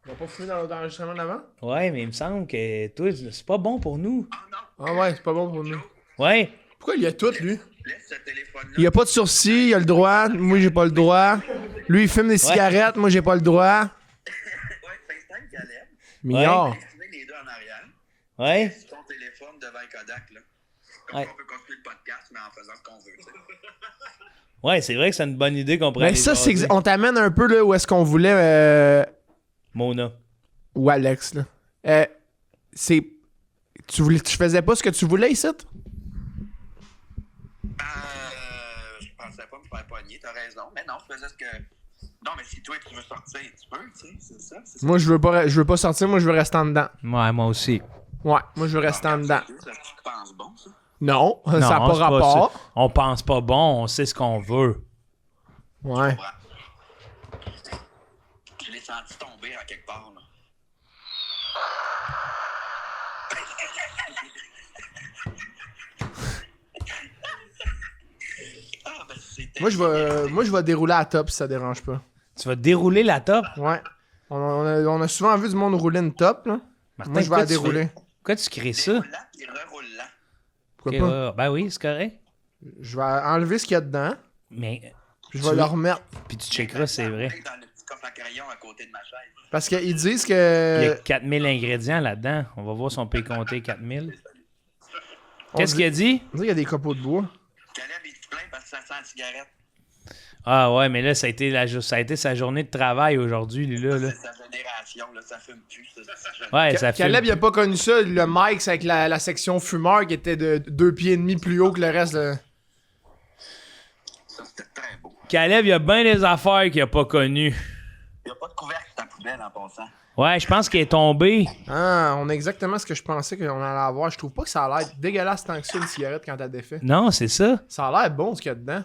On va pas fumer dans l'enregistrement d'avant? Ouais, mais il me semble que toi, c'est pas bon pour nous. Ah non, Ah ouais, c'est pas bon pour nous. Ouais. Pourquoi il y a tout, lui? Laisse ce téléphone-là. Il y a pas de sourcils, il a le droit. Moi, j'ai pas le droit. Lui, il fume des cigarettes. Moi, j'ai pas le droit. Ouais, FaceTime Caleb. Milliard. Filmer les deux en arrière. Ouais. Laisse ton téléphone devant un Kodak, là. Comme Ouais. ça, on peut continuer le podcast, mais en faisant ce qu'on veut, tu sais. Ouais, c'est vrai que c'est une bonne idée qu'on pourrait Mais aller ça, c'est jaser. on t'amène un peu là où est-ce qu'on voulait. Mona. Ou Alex, là. C'est. Tu faisais pas ce que tu voulais ici? Je pensais pas me faire pogner, t'as raison. Mais non, je faisais ce que. Non, mais si toi tu veux sortir, tu peux, tu sais, c'est ça. C'est ça. Moi, je veux pas sortir, moi, je veux rester en dedans. Ouais, moi aussi. Ouais, moi, je veux rester en dedans. Ça, tu penses bon, ça? Non, ça n'a Non, pas c'est rapport. ça. On pense pas bon, on sait ce qu'on veut. Ouais. Ouais. Je l'ai senti tomber en quelque part, là. Ah, ben, c'était... Moi, je vais dérouler à la top si ça dérange pas. Tu vas dérouler la top? Ouais. On a souvent vu du monde rouler une top, là. Martin, Moi, je vais pourquoi la tu fais- dérouler. Pourquoi tu crées ça? Déroulant et reroulant. Pourquoi Ok, pas? ouais, ben oui, c'est correct. Je vais enlever ce qu'il y a dedans, Mais, puis je vais le remettre. puis tu checkeras, c'est vrai. Dans le petit coffre à crayon à côté de ma chaise. Parce qu'ils disent Il y a que. 4000 ingrédients là-dedans. On va voir si on peut y compter 4000. on Qu'est-ce dit- qu'il a dit? On dit qu'il y a des copeaux de bois. Caleb, il se plaint parce que ça sent la cigarette. Ah ouais, mais là, ça a été sa journée de travail aujourd'hui, lui, là. C'est sa génération, là, ça fume plus. Ça jeune. Ouais, ça fait. Caleb, il a pas connu ça. Le mic, c'est avec la section fumeur qui était de 2 pieds et demi plus haut que le reste. Là. Ça, c'était très beau. Caleb, il y a bien des affaires qu'il a pas connues. Il n'y a pas de couvercle dans la poubelle en passant. Ouais, je pense qu'il est tombé. Ah, on a exactement ce que je pensais qu'on allait avoir. Je trouve pas que ça a l'air dégueulasse tant que ça, une cigarette, quand t'as défait. Non, c'est ça. Ça a l'air bon, ce qu'il y a dedans.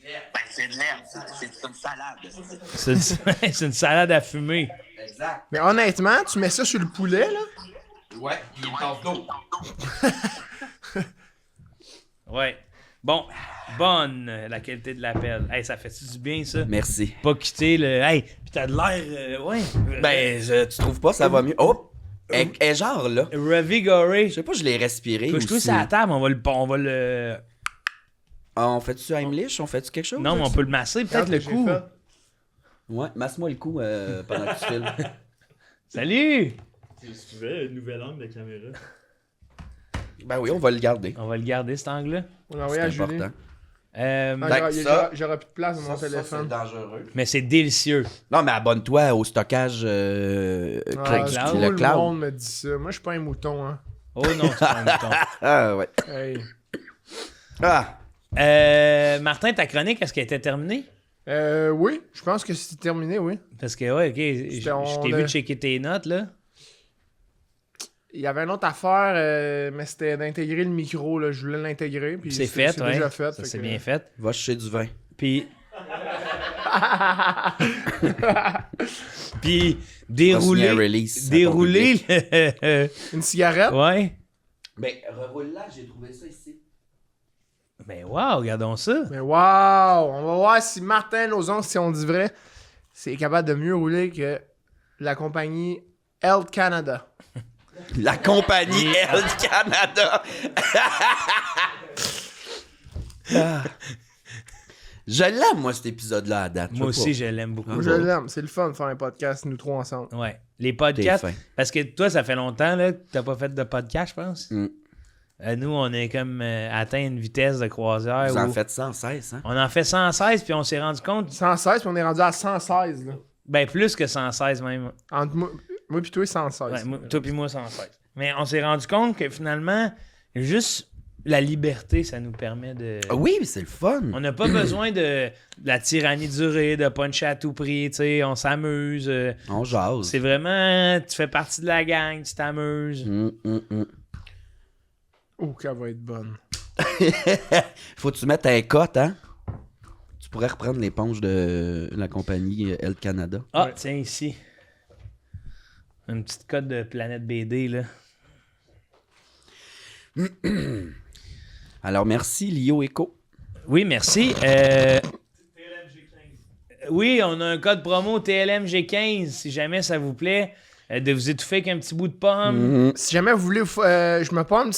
Ben, c'est de l'herbe, c'est une salade. C'est une salade à fumer. Exact. Mais honnêtement, tu mets ça sur le poulet, là. Ouais, il est en dos. Ouais. Bon, bonne la qualité de l'appel. Hey, ça fait-tu du bien, ça? Merci. Pas quitter le. Hey, pis t'as de l'air. Ouais. Ben, tu trouves pas ça va mieux? Oh! Et genre, là. Revigoré. Je sais pas, je l'ai respiré. Couche-toi aussi. sur la table, on va le. Ah, on fait-tu Heimlich? On fait-tu quelque chose? Non, mais on peut le masser, peut-être Regarde le ce que cou. j'ai fait. Ouais, masse-moi le cou pendant que tu filmes. Salut! Si tu veux, une nouvelle angle de caméra. Ben oui, on va le garder. On va le garder, cet angle-là. On l'a envoyé à C'est Julie. important. Ah, Fait que ça- j'aurais plus de place dans mon téléphone. dangereux. Mais c'est délicieux. Non, mais abonne-toi au stockage Ah, cloud. tout le le cloud. monde me dit ça. Moi, je suis pas un mouton, hein. Oh non, c'est pas un mouton. Ah, ouais. Hey. Ah! Martin, ta chronique, est-ce qu'elle était terminée? Oui, je pense que c'est terminé, oui. Parce que, ouais, ok, je t'ai vu checker tes notes, là. Il y avait une autre affaire, mais c'était d'intégrer le micro, là. Je voulais l'intégrer. Puis C'est fait, c'est ouais. déjà fait. Ça, fait c'est que- bien fait. Va chercher du vin. Puis. Puis, dérouler. Release, Dérouler. Une cigarette? Ouais. Ben, reroule là, j'ai trouvé ça ici. Ben, wow, regardons ça. Mais wow! On va voir si Martin Lauzon, si on dit vrai, c'est capable de mieux rouler que la compagnie Health Canada. La compagnie Health Canada. Ah. Je l'aime, moi, cet épisode-là, à date. Moi Je sais aussi, pas. je l'aime beaucoup. Moi, je l'aime. C'est le fun de faire un podcast, nous trois ensemble. Ouais. Les T'es podcasts. fin. Parce que toi, ça fait longtemps là, que t'as pas fait de podcast, je pense. Mm. Nous, on est comme atteint une vitesse de croisière. Vous en où faites 116, hein? On en fait 116, puis on s'est rendu compte. 116, puis on est rendu à 116, là. Ben, plus que 116 même. Entre moi pis toi, 116. Ouais, toi puis moi, 116. Mais on s'est rendu compte que finalement, juste la liberté, ça nous permet de. Ah oui, mais c'est le fun. On n'a pas besoin de la tyrannie durée, de puncher à tout prix, tu sais, on s'amuse. On jase. C'est vraiment, tu fais partie de la gang, tu t'amuses. Oh, qu'elle va être bonne. Faut que tu mettes un cote, hein? Tu pourrais reprendre l'éponge de la compagnie Health Canada. Ah, Ouais. tiens, ici. Une petite cote de Planète BD, là. Alors, merci, Lio Eco. Oui, merci. Oui, on a un code promo TLMG15, si jamais ça vous plaît. de vous étouffer avec un petit bout de pomme. Si jamais vous voulez, je me prends une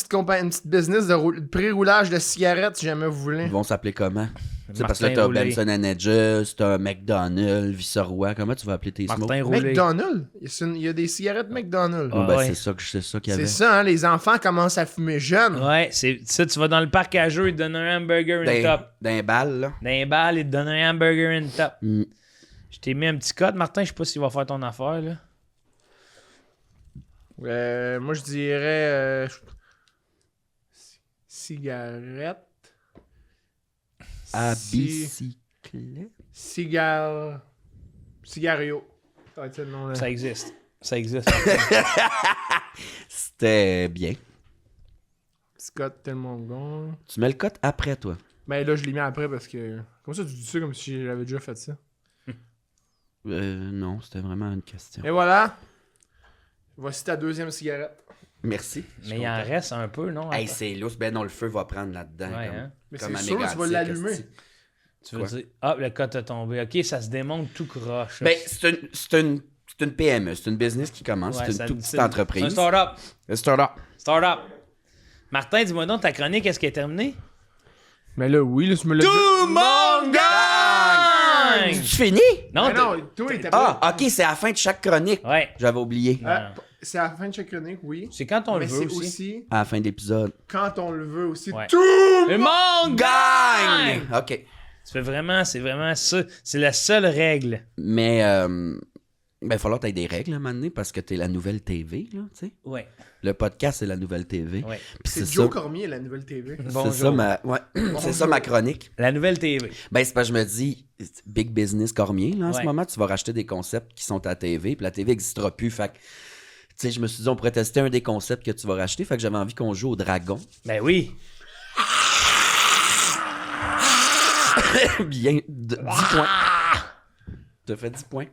petite business de pré-roulage de cigarettes, si jamais vous voulez. Ils vont s'appeler comment? C'est parce que là, Martin t'as Roulé. Benson Hedges, t'as McDonald's, Viceroy. Comment tu vas appeler tes smokes? Martin Roulé. McDonald's? Il y a des cigarettes McDonald's. Oh, ben, ouais. c'est ça qu'il y avait. C'est ça, hein, les enfants commencent à fumer jeunes. Ouais, c'est ça, tu vas dans le parc à jeux, ils te donnent un hamburger in top. D'un bal, là. Dans les balles, ils te donnent un hamburger in top. Mm. Je t'ai mis un petit code, Martin, je sais pas s'il va faire ton affaire, là. Moi, je dirais... cigarette. À Si- bicyclette. Cigario. Ça va être ça le nom, là. Ça existe. Ça existe. C'était bien. Scott tellement bon. Tu mets le code après, toi. Ben là, je l'ai mis après parce que... Comment ça, tu dis ça comme si j'avais déjà fait ça? Non, c'était vraiment une question. Et voilà. Voici ta deuxième cigarette. Merci. Mais il en reste un peu, non? Hey, c'est lousse. Ben non, le feu va prendre là-dedans. Ouais, comme, hein? Mais comme c'est un sûr, tu vas mégantique, l'allumer. esti. Tu veux Quoi? dire, hop, le code a tombé. Ok, ça se démonte tout croche. Ben, c'est une PME. C'est une business qui commence. Ouais, c'est ça- une toute c'est petite entreprise. un start-up. Un start-up. Start-up. Martin, dis-moi donc, ta chronique, est-ce qu'elle est terminée? Mais là, oui, là, tu me l'as dit. Tout mon gang! Gang! Tu finis? Non, Mais non, toi, t'as Ah, pas... ok, c'est à la fin de chaque chronique. Ouais. J'avais oublié. C'est à la fin de chaque chronique, oui. C'est quand on Mais le veut c'est aussi. aussi À la fin de l'épisode. quand on le veut aussi. Ouais. Tout! Le monde gagne! Gang! Ok. C'est vraiment ça. C'est la seule règle. Mais, ben, il va falloir que tu aies des règles à un moment donné parce que tu es la nouvelle TV, là, tu sais. Ouais. Le podcast, c'est la nouvelle TV. Ouais. Puis C'est c'est Joe ça. Cormier, la nouvelle TV. Bonjour. C'est ça ma, ouais, c'est ça ma chronique. La nouvelle TV. Ben, c'est parce que je me dis, big business Cormier, là, en Ouais. ce moment, tu vas racheter des concepts qui sont à la TV, puis la TV n'existera plus. Fait que, tu sais, je me suis dit, on pourrait tester un des concepts que tu vas racheter. Fait que j'avais envie qu'on joue au dragon. Ben oui. Bien, 10 points. T'as fait 10 points.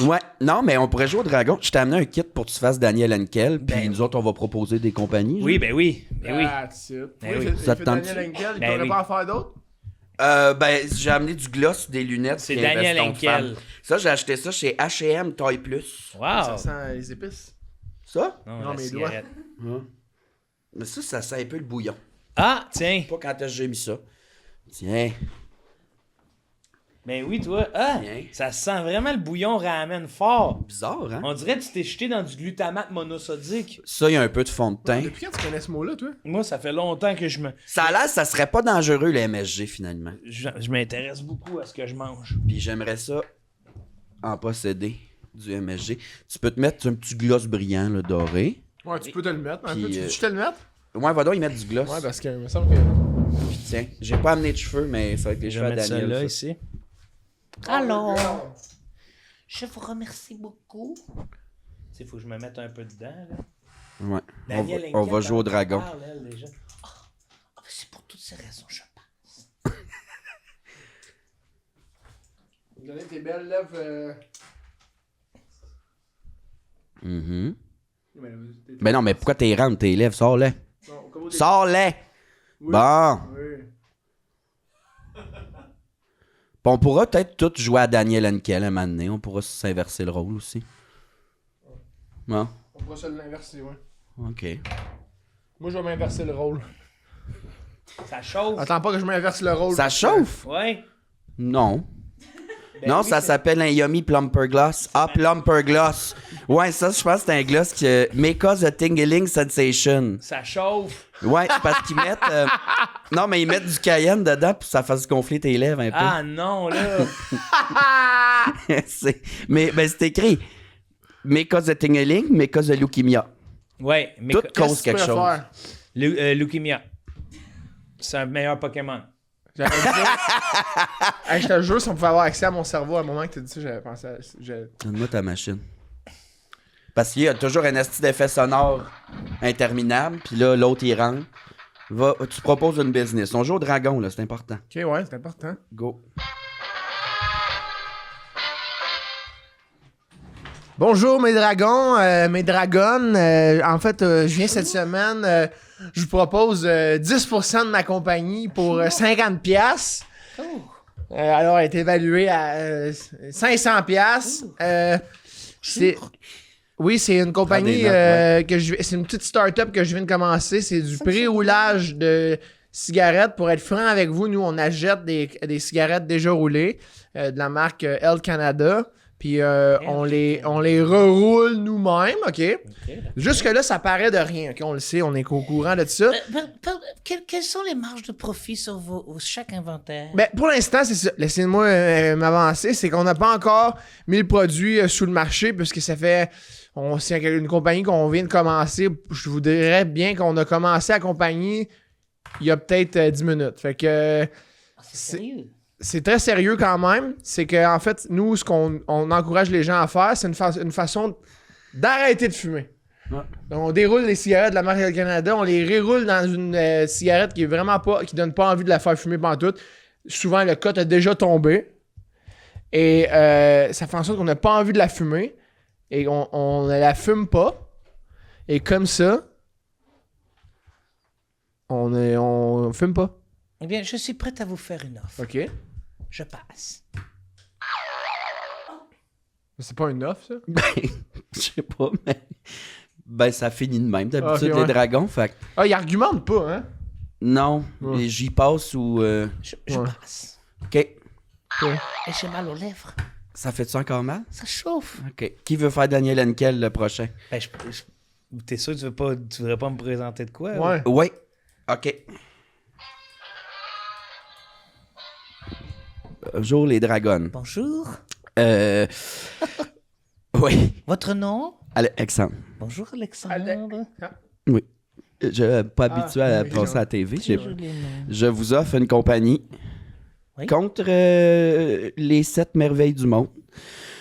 Ouais, non, mais on pourrait jouer au dragon. Je t'ai amené un kit pour que tu fasses Daniel Henkel, puis Ben nous autres, on va proposer des compagnies. Oui, ben oui. Ben oui. That's it. Ben Oui, oui. il Ça fait te tente- Daniel Henkel, il Ben pourrait oui. pas en faire d'autres? Ben, j'ai amené du gloss, des lunettes. C'est puis un Daniel veston de femme. Henkel. Ça, j'ai acheté ça chez H&M Toy Plus. Wow. Ça sent les épices. Ça? Non, Non, la mes cigarette. Mais ça sent un peu le bouillon. Ah, tiens. Pas quand j'ai mis ça. Tiens. Ben oui, toi. Ah, Tiens. ça sent vraiment le bouillon ramen fort. Bizarre, hein? On dirait que tu t'es jeté dans du glutamate monosodique. Ça, il y a un peu de fond de teint. Depuis quand tu connais ce mot-là, toi? Moi, ça fait longtemps que je Ça a l'air, ça serait pas dangereux, le MSG, finalement. je m'intéresse beaucoup à ce que je mange. Puis j'aimerais ça en posséder du MSG. Tu peux te mettre un petit gloss brillant, là, doré. Ouais, tu peux te le mettre. Un Puis, peu. Tu veux que je te le mette? Ouais, va donc y mettre du gloss. Ouais, parce que il me semble que... Puis tiens, j'ai pas amené de cheveux, mais ça va être les Je cheveux vais à mettre Daniel. celle-là ça. ici. Alors... Je vous remercie beaucoup. Tu sais, faut que je me mette un peu dedans, là. Ouais. Daniel On Henkel, va jouer au t'en dragon. parle, elle, déjà. Ah, c'est pour toutes ces raisons, je pense. Donner tes belles lèvres... Mhm. Mais, Ben non, mais pourquoi t'es rentres tes lèvres? Sors-les. non, comme au début. Sors-les! Oui. Bon. Oui. Puis on pourra peut-être tous jouer à Daniel Henkel à un moment donné. On pourra s'inverser le rôle aussi. Bon. On pourra se l'inverser, ouais. OK. Moi, je vais m'inverser le rôle. Ça chauffe. Attends pas que je m'inverse le rôle. Ça parce que- chauffe? Ouais. Non. Ben Non, oui, ça c'est- s'appelle un Yummy Plumper Gloss. Ah, Plumper Gloss. Ouais, ça, je pense que c'est un gloss que make us a tingling sensation. Ça chauffe. Ouais, c'est parce qu'ils mettent... Non, mais ils mettent du cayenne dedans pour que ça fasse gonfler tes lèvres un peu. Ah non, là. Mais ben, c'est écrit. Make us a tingling, make us a leukemia. Ouais, mais Tout co- cause Qu'est-ce que tu quelque chose. préfères? Leukemia. C'est un meilleur Pokémon. J'avais dit ça. Hey, je te jure, si on pouvait avoir accès à mon cerveau à un moment que tu as dit ça, j'avais pensé à... Donne-moi ta machine. Parce qu'il y a toujours un esti d'effet sonore interminable, puis là, l'autre, il rentre. Tu proposes une business. On joue au dragon, là, c'est important. Ok, ouais, c'est important. Go. Bonjour mes dragons, mes dragonnes. En fait, je viens cette semaine. Je vous propose 10% de ma compagnie pour 50 pièces. Alors, elle est évaluée à 500 pièces. Oui, c'est une compagnie c'est une petite start-up que je viens de commencer. C'est du pré-roulage de cigarettes. Pour être franc avec vous, nous, on achète des cigarettes déjà roulées de la marque El Canada. Puis on les reroule nous-mêmes, OK? Jusque-là, ça paraît de rien, OK? On le sait, on est au courant de ça. Quelles sont les marges de profit sur chaque inventaire? Ben, pour l'instant, c'est ça. Laissez-moi m'avancer. C'est qu'on n'a pas encore mis le produit sous le marché puisque ça fait... C'est une compagnie qu'on vient de commencer. Je vous dirais bien qu'on a commencé à compagnie il y a peut-être 10 minutes. Fait que... C'est sérieux. C'est très sérieux quand même. C'est qu'en fait, nous, ce qu'on encourage les gens à faire, c'est une façon d'arrêter de fumer. Ouais. Donc, on déroule les cigarettes de la marque El Canada, on les reroule dans une cigarette qui est vraiment pas, qui donne pas envie de la faire fumer pantoute. Souvent, le cut a déjà tombé. Et ça fait en sorte qu'on n'a pas envie de la fumer. Et on ne la fume pas. Et comme ça, on fume pas. Eh bien, je suis prêt à vous faire une offre. OK. Je passe. C'est pas une offre, ça? Ben, je sais pas, mais... Ben, ça finit de même, d'habitude, okay, les dragons, fait... Ah, ils argumentent pas, hein? Non, j'y passe ou... Je passe. OK. Et j'ai mal aux lèvres. Ça fait-tu encore mal? Ça chauffe. OK. Qui veut faire Daniel Henkel le prochain? Ben, t'es sûr que tu voudrais pas me présenter de quoi? Ouais. Oui. OK. Bonjour les dragons. Bonjour. Oui. Votre nom? Alexandre. Bonjour, Alexandre. Oui. Je suis pas habitué à passer à la TV. Je vous offre une compagnie contre les 7 merveilles du monde.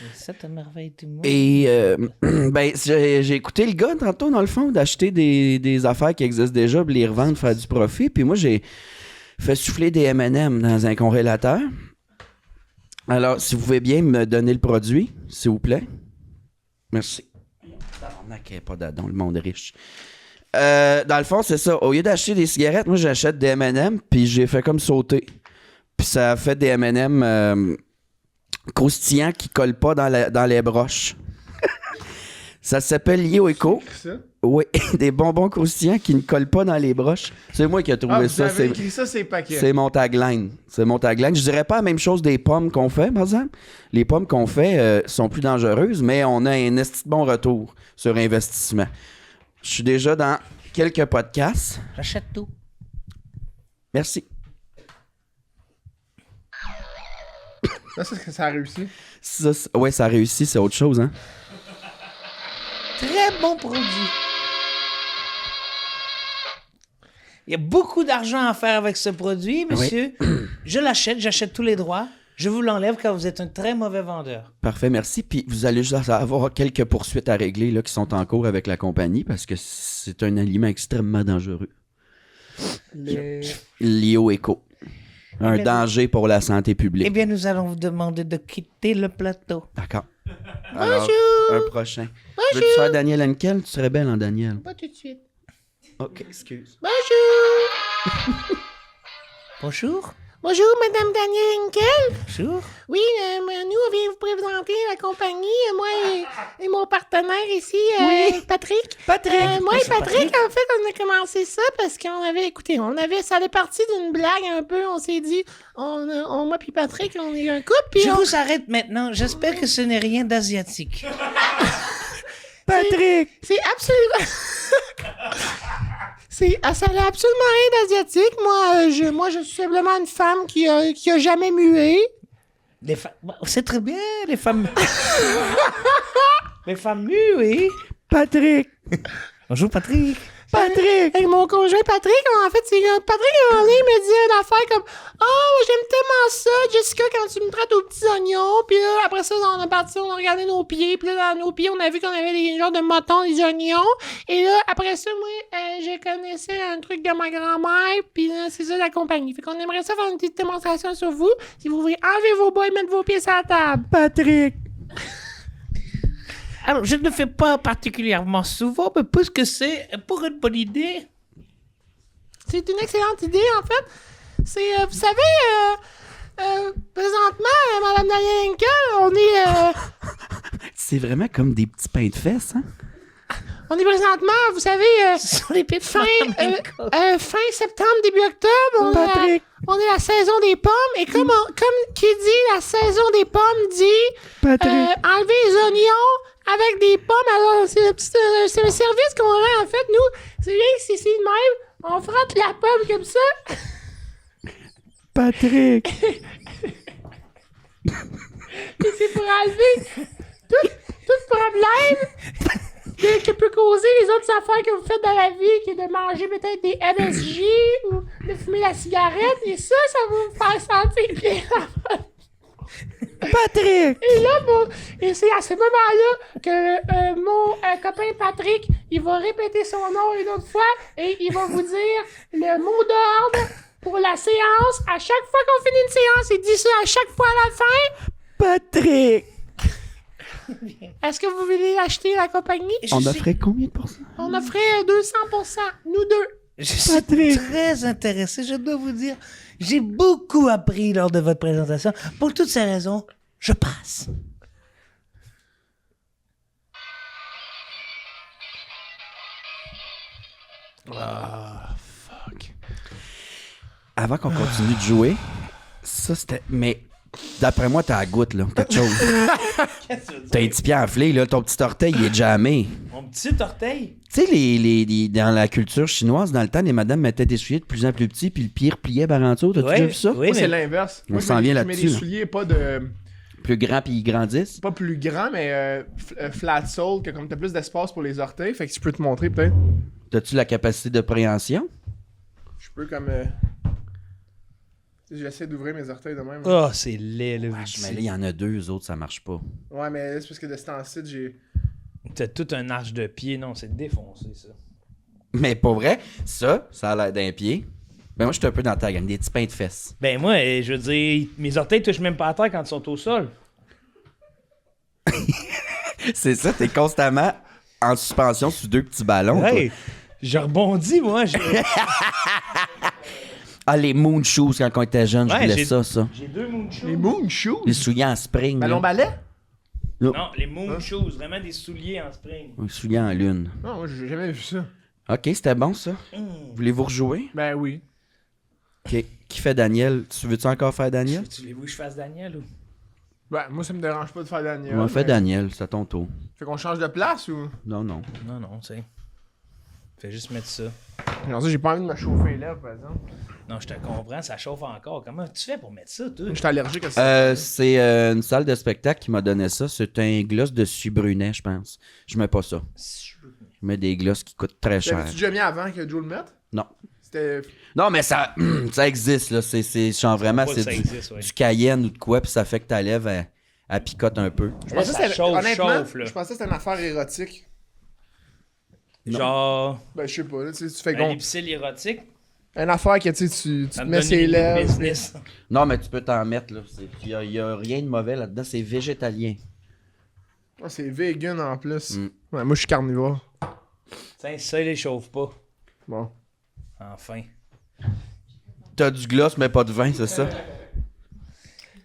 Les 7 merveilles du monde. Et ben, j'ai écouté le gars tantôt, dans le fond, d'acheter des affaires qui existent déjà, puis les revendre, faire du profit. Puis moi, j'ai fait souffler des M&M dans un congélateur. Alors, si vous pouvez bien me donner le produit, s'il vous plaît. Merci. Pas d'adon, le monde est riche. Dans le fond, c'est ça. Au lieu d'acheter des cigarettes, moi, j'achète des M&M, puis j'ai fait comme sauter. Puis ça a fait des M&M croustillants qui collent pas dans les broches. Ça s'appelle Lio Eco. Oui, des bonbons croustillants qui ne collent pas dans les broches. C'est moi qui ai trouvé ça. Vous avez écrit ça, c'est paquet. C'est mon tagline. C'est mon tagline. Je dirais pas la même chose des pommes qu'on fait, par exemple. Les pommes qu'on fait sont plus dangereuses, mais on a un esti de bon retour sur investissement. Je suis déjà dans quelques podcasts. J'achète tout. Merci. Ça a réussi. Oui, ça a réussi, c'est autre chose, hein? Très bon produit. Il y a beaucoup d'argent à faire avec ce produit, monsieur. Oui. Je l'achète, j'achète tous les droits. Je vous l'enlève car vous êtes un très mauvais vendeur. Parfait, merci. Puis vous allez juste avoir quelques poursuites à régler là, qui sont en cours avec la compagnie parce que c'est un aliment extrêmement dangereux. Lio Eco. Un danger pour la santé publique. Eh bien, nous allons vous demander de quitter le plateau. D'accord. Alors, un prochain. Bonjour. Veux-tu faire Daniel Henkel? Tu serais belle en Daniel. Pas tout de suite. OK, excuse. Bonjour. Bonjour. Bonjour, Madame Daniel Henkel. Bonjour. Oui, nous, on vient vous présenter la compagnie. Moi et mon partenaire ici, Patrick. Moi et Patrick, en fait, on a commencé ça parce qu'on avait, ça allait partir d'une blague un peu. On s'est dit, moi puis Patrick, on est un couple. Je vous arrête maintenant. J'espère que ce n'est rien d'asiatique. Patrick! C'est absolument... ça n'a absolument rien d'asiatique. Moi, je suis simplement une femme qui a jamais mué. C'est très bien, les femmes. Les femmes muées. Patrick! Bonjour, Patrick. Patrick! Avec mon conjoint Patrick, en fait, c'est Patrick, à un moment donné, il me dit une affaire comme « Oh, j'aime tellement ça, Jessica, quand tu me traites aux petits oignons. » Puis là, après ça, on a regardé nos pieds. Puis là, dans nos pieds, on a vu qu'on avait des genres de motons, des oignons. Et là, après ça, moi, je connaissais un truc de ma grand-mère. Puis là, c'est ça la compagnie. Fait qu'on aimerait ça faire une petite démonstration sur vous. Si vous voulez enlever vos bas et mettre vos pieds sur la table. Patrick! Alors, je ne le fais pas particulièrement souvent, mais puisque c'est pour une bonne idée. C'est une excellente idée, en fait. Vous savez, présentement, Madame Daniel Henkel, on est... c'est vraiment comme des petits pains de fesses, hein? On est présentement, vous savez, Sur les pipes fin septembre, début octobre. Patrick. On est la saison des pommes. Et comme qui dit la saison des pommes dit enlever les oignons avec des pommes. Alors, c'est le service qu'on rend, en fait, nous. C'est bien que c'est de même. On frotte la pomme comme ça. Patrick! Et c'est pour enlever tout problème que peut causer les autres affaires que vous faites dans la vie, qui est de manger peut-être des MSG ou de fumer la cigarette. Et ça va vous faire sentir bien. Patrick! Et là, et c'est à ce moment-là que mon copain Patrick, il va répéter son nom une autre fois et il va vous dire le mot d'ordre pour la séance. À chaque fois qu'on finit une séance, il dit ça à chaque fois à la fin. Patrick! Est-ce que vous voulez acheter la compagnie? On offrait combien de pourcents? On offrait 200%, nous deux. Je suis très intéressé, je dois vous dire. J'ai beaucoup appris lors de votre présentation. Pour toutes ces raisons, je passe. Avant qu'on continue de jouer, ça c'était... Mais d'après moi, t'as la goutte, là, quelque chose. T'as un petit pied enflé, là, ton petit orteil, il est jamais. Mon petit orteil? Tu sais, dans la culture chinoise, dans le temps, les madames mettaient des souliers de plus en plus petits, puis le pied repliait par en dessous. T'as-tu déjà vu ça? Oui, Moi, c'est mais l'inverse. On Moi, s'en vient je là-dessus, mets des là. souliers pas de... Plus grand, puis ils grandissent. Pas plus grands, mais flat sole, que comme t'as plus d'espace pour les orteils, fait que tu peux te montrer peut-être. T'as-tu la capacité de préhension? Je peux comme... J'essaie d'ouvrir mes orteils de même. Oh, c'est laid, là. Mais là, il y en a deux autres, ça marche pas. Ouais, mais c'est parce que de ce temps-ci, j'ai... T'as tout un arche de pied. Non, c'est défoncé, ça. Mais pour vrai, ça a l'air d'un pied. Ben moi, je suis un peu dans ta gang, des petits pains de fesses. Ben moi, je veux dire, mes orteils touchent même pas à terre quand ils sont au sol. C'est ça, t'es constamment en suspension sur deux petits ballons. Hey, Toi. je rebondis, moi. Ah, les moon shoes, quand on était jeune, je Ouais, voulais ça. J'ai deux moon shoes. Les moon shoes? Les souliers en spring. Ballon là. ballet? Non, les moon shoes. Vraiment des souliers en spring. Les souliers en lune. Non, moi, j'ai jamais vu ça. Ok, c'était bon, ça. Voulez-vous rejouer? Ben oui. Ok. Qui fait Daniel? Tu veux-tu encore faire Daniel? Tu voulez que je fasse Daniel ou? Ben, moi, ça me dérange pas de faire Daniel. On fait mais- Daniel, c'est à ton tour. Fait qu'on change de place ou... Non, non. Non, tu sais. Fais juste mettre ça. Non, ça, j'ai pas envie de me chauffer là, par exemple. Non, je te comprends, ça chauffe encore. Comment tu fais pour mettre ça, toi? Je suis allergique à ça. C'est une salle de spectacle qui m'a donné ça. C'est un gloss de Subrunet, je pense. Je mets pas ça. Je mets des glosses qui coûtent très cher. T'avais-tu déjà mis avant que Joe le mette? Non. C'était... Non, mais ça existe, là. C'est genre vraiment, Pas que c'est ça existe, ouais. du cayenne ou de quoi, puis ça fait que ta lèvre, elle picote un peu. Je pensais ça que c'était... chauffe, Honnêtement, chauffe, là. je pensais que c'était une affaire érotique. Genre, Ben, je sais pas, là, tu sais, tu fais un gon... épicile érotique. Une affaire que, tu sais, tu Ça te me mets donne ses une lèvres. business. Non, mais tu peux t'en mettre, là. Il y a rien de mauvais là-dedans. C'est végétalien. Ah, c'est vegan en plus. Mm. Ouais, moi, je suis carnivore. Tiens, ça, il les chauffe pas. Bon. Enfin. T'as du gloss, mais pas de vin, c'est ça?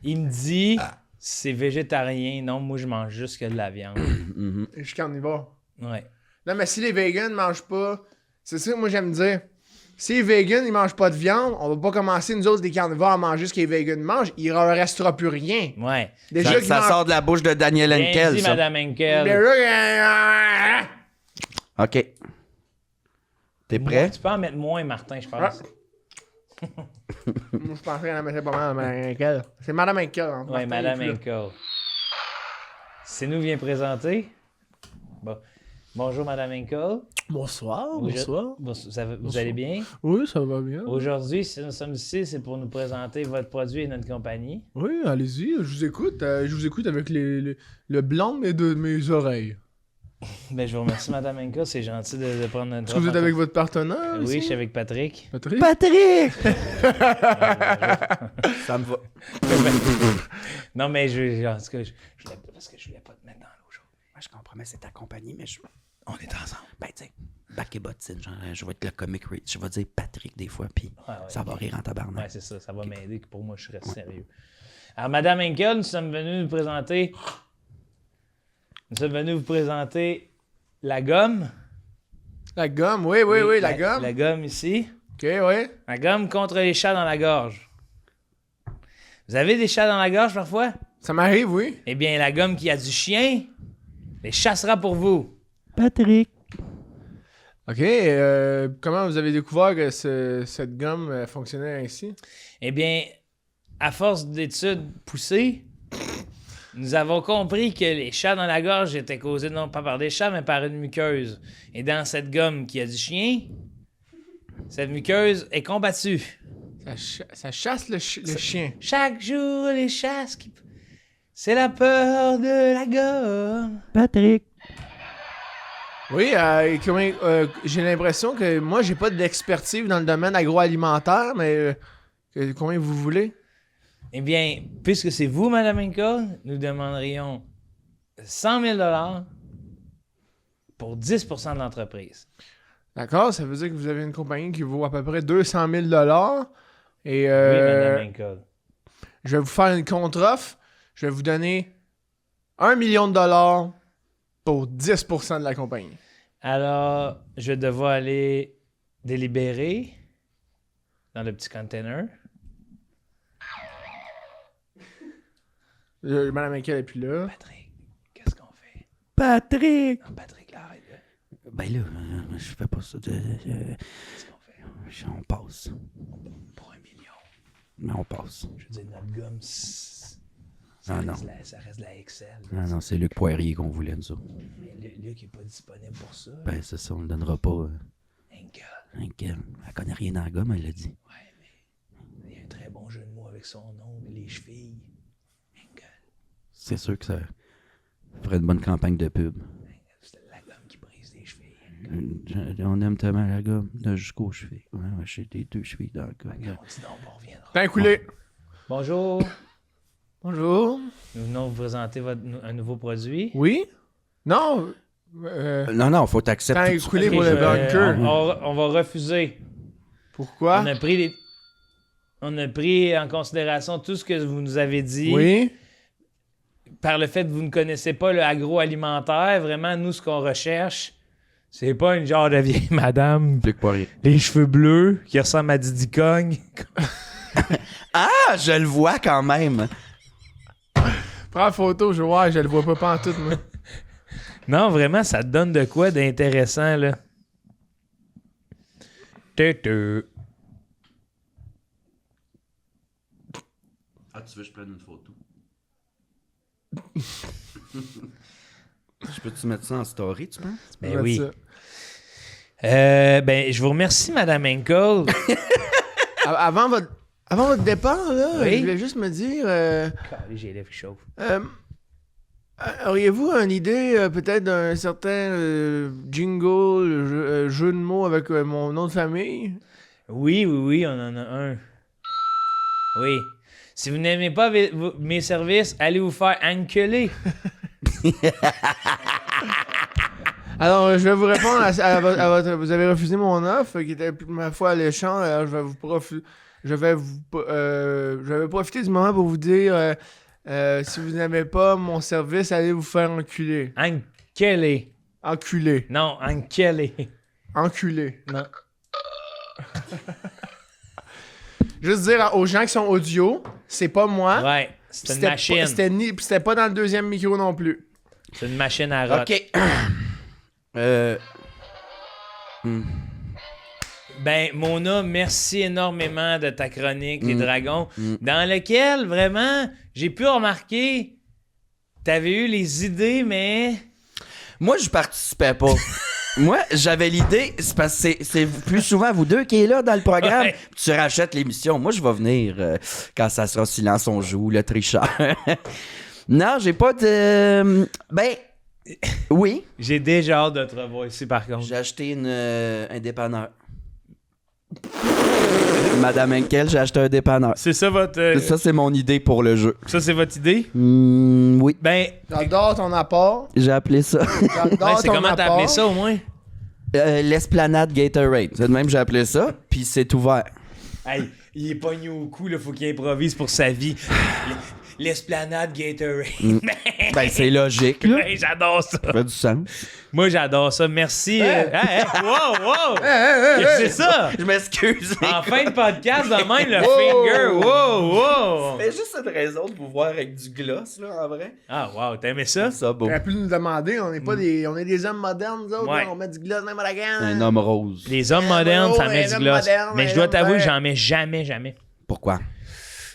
Il me dit, c'est végétarien. Non, moi, je mange juste que de la viande. Mhm. Et je suis carnivore. Ouais. Non, mais si les vegans mangent pas... C'est ça que moi, j'aime dire. Si les vegans, ils mangent pas de viande, on va pas commencer, nous autres, des carnivores, à manger ce que les vegans mangent. Il leur restera plus rien. Ouais. Déjà Ça, qu'ils ça mangent- sort de la bouche de Daniel Bien Henkel, dit, ça. Madame Henkel. Déjà... OK. T'es prêt? Tu peux en mettre moins, Martin, je pense. Moi, je pensais qu'elle en mettait pas mal, Madame Henkel. C'est Madame Henkel. Hein, Ouais, Madame Henkel. C'est nous vient présenter. Bon. Bonjour, Madame Henkel. Bonsoir, Vous allez bien? Oui, ça va bien. Aujourd'hui, si nous sommes ici, c'est pour nous présenter votre produit et notre compagnie. Oui, allez-y, je vous écoute. Je vous écoute avec le blanc de mes oreilles. Ben, je vous remercie, Madame Henkel. C'est gentil de prendre notre Est-ce que vous êtes avec votre partenaire? Oui, aussi? je suis avec Patrick. Patrick? Patrick! Ça me va. Non, mais en tout cas, parce que je voulais pas te mettre dans l'eau chaude. Moi, je comprends, mais c'est ta compagnie, mais On est ensemble. Ben, tu sais, back et bottine, genre, je vais être le comic rate. Je vais dire Patrick des fois, puis Ouais, ça va rire en tabarnak. Ouais, c'est ça. Ça va m'aider que pour moi, je reste sérieux. Alors, Madame Henkel, nous sommes venus nous présenter Nous sommes venus vous présenter la gomme. La gomme, oui, la gomme. La gomme ici. OK, oui. La gomme contre les chats dans la gorge. Vous avez des chats dans la gorge parfois? Ça m'arrive, oui. Eh bien, la gomme qui a du chien les chassera pour vous. Patrick. OK, comment vous avez découvert que cette gomme fonctionnait ainsi? Eh bien, à force d'études poussées, nous avons compris que les chats dans la gorge étaient causés non pas par des chats, mais par une muqueuse. Et dans cette gomme qui a du chien, cette muqueuse est combattue. Ça chasse le chien. Chaque jour, les chasses qui... C'est la peur de la gomme. Patrick. Oui, j'ai l'impression que moi, j'ai pas d'expertise dans le domaine agroalimentaire, mais combien vous voulez? Eh bien, puisque c'est vous, Mme Hinkle, nous demanderions 100 000 $ pour 10 % de l'entreprise. D'accord, ça veut dire que vous avez une compagnie qui vaut à peu près 200 000 et Oui, Mme Hinkle. je vais vous faire une contre-offre. Je vais vous donner 1 million de $ pour 10 % de la compagnie. Alors, je vais devoir aller délibérer dans le petit container. Madame Hinkle est plus là. Patrick, qu'est-ce qu'on fait? Patrick. Non, Patrick, là, arrête. Ben là, je fais pas ça. Qu'est-ce qu'on fait? On passe. Pour 1 million. Mais on passe. Je veux dire, notre gomme, Ah non. Ça reste de la Excel. Non, c'est Luc Poirier qu'on voulait, nous autres. Mais Luc n'est pas disponible pour ça. Ben, c'est ça, on le donnera pas. Hinkle. Elle connaît rien dans la gomme, elle l'a dit. Ouais, mais il y a un très bon jeu de mots avec son nom, les chevilles. Hinkle. C'est sûr que ça ferait une bonne campagne de pub. C'est la gomme qui brise des chevilles. On aime tellement la gomme, là, jusqu'aux chevilles. Ouais, j'ai des 2 chevilles dans le gomme. Regarde, dis donc, on reviendra. Pain coulé. Bonjour. Bonjour. Nous venons vous présenter un nouveau produit. Oui? Non. Non, faut t'accepter. Pain coulé Ok, pour le bunker. on va refuser. Pourquoi? On a pris en considération tout ce que vous nous avez dit. Oui. Par le fait que vous ne connaissez pas le agroalimentaire, vraiment, nous, ce qu'on recherche, c'est pas une genre de vieille madame, Luc Poirier. les cheveux bleus, qui ressemble à Diddy Kong. Ah, je le vois quand même. Prends la photo, je vois, je le vois pas en tout, moi. Non, vraiment, ça te donne de quoi d'intéressant, là. Ah, tu veux que je prenne une photo? Je peux-tu mettre ça en story, tu penses? Ben Faites oui. ça. Ben, je vous remercie, Madame Hinkle. Avant votre départ, là, Oui? je voulais juste me dire... J'ai les lèvres qui chauffent. Auriez-vous une idée peut-être d'un certain jingle, jeu de mots avec mon nom de famille? Oui, on en a un. Oui. Si vous n'aimez pas mes services, allez vous faire enculer. Alors, je vais vous répondre à votre... Vous avez refusé mon offre, qui était ma foi alléchante. Alors, je vais profiter du moment pour vous dire... si vous n'aimez pas mon service, allez vous faire enculer. Enculer. Enculer. Non, enculer. Enculer. Non. Juste dire aux gens qui sont audio, c'est pas moi. Ouais, c'est une machine. C'était pas dans le deuxième micro non plus. C'est une machine à rote. OK. Ben, Mona, merci énormément de ta chronique, Les Dragons, dans laquelle, vraiment, j'ai pu remarquer, t'avais eu les idées, mais... Moi, je participais pas. Moi, j'avais l'idée, c'est parce que c'est plus souvent vous deux qui est là dans le programme. Ouais. Tu rachètes l'émission. Moi, je vais venir quand ça sera Silence on joue, le tricheur. Non, j'ai pas de... Ben, oui. J'ai déjà hâte de te revoir ici, par contre. J'ai acheté un dépanneur. Madame Henkel, j'ai acheté un dépanneur. C'est ça votre... Ça, c'est mon idée pour le jeu. Ça, c'est votre idée? Oui. Ben, J'adore ton apport. J'ai appelé ça J'adore ouais, c'est ton comment t'as apport. appelé ça, au moins? l'esplanade Gatorade. C'est de même que j'ai appelé ça, puis c'est ouvert. Hey, il est pogné au cou, là, faut qu'il improvise pour sa vie. l'esplanade Gatorade. Ben, c'est logique, là. Ben, j'adore ça. Ça fait du sens. Moi, j'adore ça. Merci. Wow! Qu'est-ce que c'est ça? Je m'excuse. En fin de podcast, de même, le finger. Wow! C'est juste cette raison de vous voir avec du gloss, là, en vrai. Ah, wow, t'aimais ça? Ça, beau. On aurait pu nous demander, on n'est pas des... On est des hommes modernes, nous autres, Ouais. là, on met du gloss même à la gamme. Un homme rose. Les hommes modernes, ça ouais, met les du hommes gloss. modernes, Mais je les dois hommes t'avouer, verts. j'en mets jamais. Pourquoi?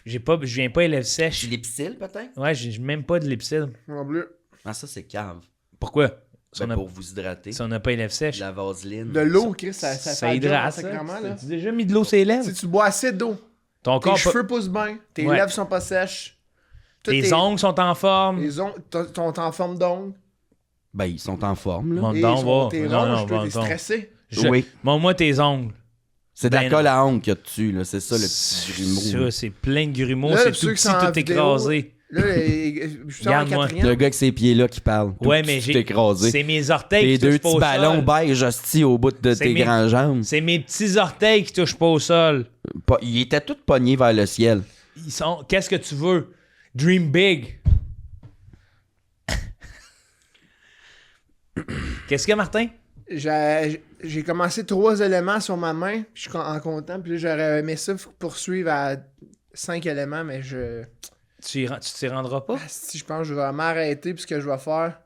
Je viens pas élève sèche. L'épicile, peut-être? Ouais, j'ai même pas de lipsil. Non plus. Ah, ça, c'est cave. Pourquoi? Si Ben, on a- pour vous hydrater. si on n'a pas élève sèche. De la vaseline. De l'eau, Chris, ça Ça fait hydrate, ça. ça. Là. Tu as déjà mis de l'eau sur les lèvres? Si tu bois assez d'eau, Ton tes corps, cheveux poussent bien, tes Ouais. lèvres sont pas sèches. tout tes est- ongles sont en forme. Les ongles sont en forme d'ongles. Ben, ils sont en forme, là. Bon, Et donc, va. t'es Non, ronge, toi, va, t'es va. stressé. Oui. Montre-moi tes ongles. C'est de la Ben, colle à ongles qu'il y a dessus, là. C'est ça, le petit grumeau. Ça, c'est plein de grumeaux. Là, C'est pour tout ceux qui petit, sont en tout vidéo, écrasé. Là, je suis en Regarde-moi. Le quatrième. gars avec ses pieds-là qui parle. Ouais, Tout mais petit j'ai. écrasé. C'est mes orteils Tes qui deux touchent pas petits au ballons sol. beige hostie au bout de C'est tes mes- grandes jambes. C'est mes petits orteils qui touchent pas au sol. Ils étaient tous pognés vers le ciel. Ils sont. Qu'est-ce que tu veux? Dream big. Qu'est-ce qu'il y a, Martin? J'ai commencé 3 éléments sur ma main, puis je suis en comptant, puis là, j'aurais aimé ça poursuivre à 5 éléments, mais Tu t'y rendras pas? si je pense que je vais m'arrêter, puis ce que je vais faire...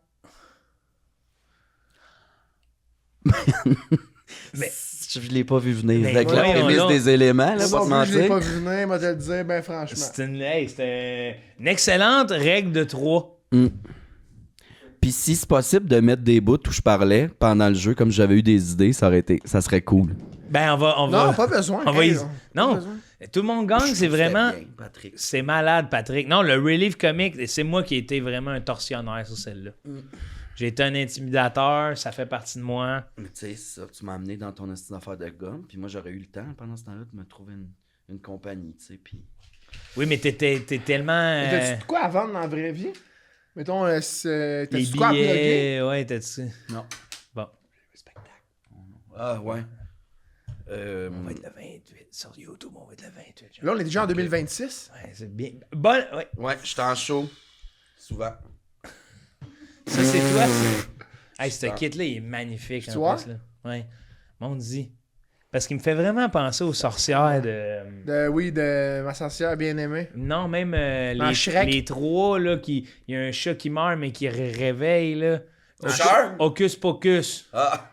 Je l'ai pas vu venir. Mais Avec la voyons prémisse donc. des éléments, là, Moi pas te non plus, je l'ai pas mentir. vu venir, moi te le dire, ben franchement. C'est une excellente règle de 3. Puis si c'est possible de mettre des bouts où je parlais pendant le jeu, comme j'avais eu des idées, ça serait cool. Ben, on va. Non, pas besoin. on va hey, y- là. Non, Pas besoin. tout le monde gagne, c'est vraiment. Bien, Patrick. C'est malade, Patrick. Non, le relief comique, c'est moi qui ai été vraiment un tortionnaire sur celle-là. J'ai été un intimidateur, ça fait partie de moi. Mais tu sais, ça, tu m'as amené dans ton estime d'affaires de gomme, puis moi j'aurais eu le temps pendant ce temps-là de me trouver une compagnie, tu sais, puis... Oui, mais t'es tellement. Mais T'as-tu de quoi à vendre dans la vraie vie? Mettons, les t'as-tu de quoi à plugger? billets, ouais, t'as-tu. Non. Bon. Ah, ouais. On va être le 28 sur YouTube, on va être le 28. Là, on est déjà en 2026. Ouais, c'est bien. Bon, ouais. Ouais, je suis en show, souvent. Ça, c'est toi, ça. Hey, ce kit-là, il est magnifique. Tu en vois? plus, là. Ouais. Mon dit. Parce qu'il me fait vraiment penser aux sorcières de. Oui, de ma sorcière bien-aimée. Non, même Dans Shrek. les 3, là, il y a un chat qui meurt, mais qui réveille, là. Charme? Hocus Pocus. Ah!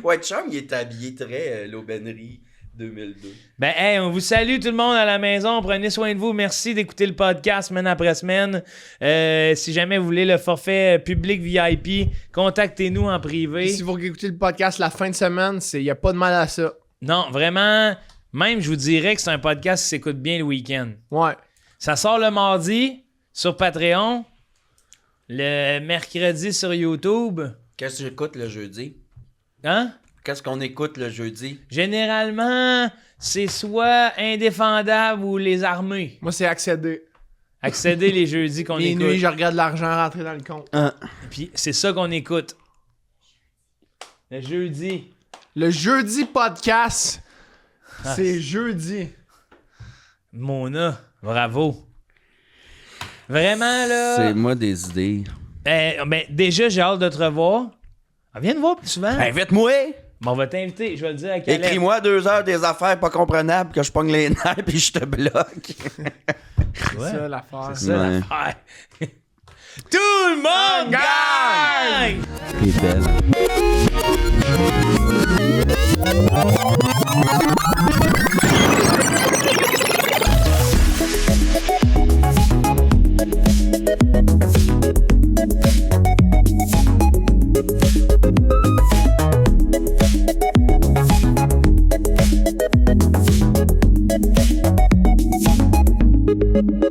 Ouais, Charm, il est habillé très l'aubainerie 2002. Ben, hey, on vous salue tout le monde à la maison. Prenez soin de vous. Merci d'écouter le podcast semaine après semaine. Si jamais vous voulez le forfait public VIP, contactez-nous en privé. Si vous écoutez le podcast la fin de semaine, il n'y a pas de mal à ça. Non, vraiment, même je vous dirais que c'est un podcast qui s'écoute bien le week-end. Ouais. Ça sort le mardi sur Patreon, le mercredi sur YouTube. Qu'est-ce que j'écoute le jeudi? Hein? Qu'est-ce qu'on écoute le jeudi? Généralement, c'est soit Indéfendable ou Les Armés. Moi, c'est accéder. Accéder les jeudis qu'on Les écoute. nuits, je regarde l'argent rentrer dans le compte. Puis c'est ça qu'on écoute. Le jeudi. Le jeudi podcast, c'est jeudi. Mona, bravo. Vraiment, là. C'est moi des idées. Ben, déjà, j'ai hâte de te revoir. Ah, viens me voir plus souvent. Invite-moi! Bon, on va t'inviter. Je vais te dire à quelle heure. Écris-moi 2 heures des affaires pas comprenables que je pogne les nerfs puis je te bloque. Ouais. C'est ça l'affaire. C'est ça Ouais. l'affaire. Tout le monde gagne! T'es belle. Thank you.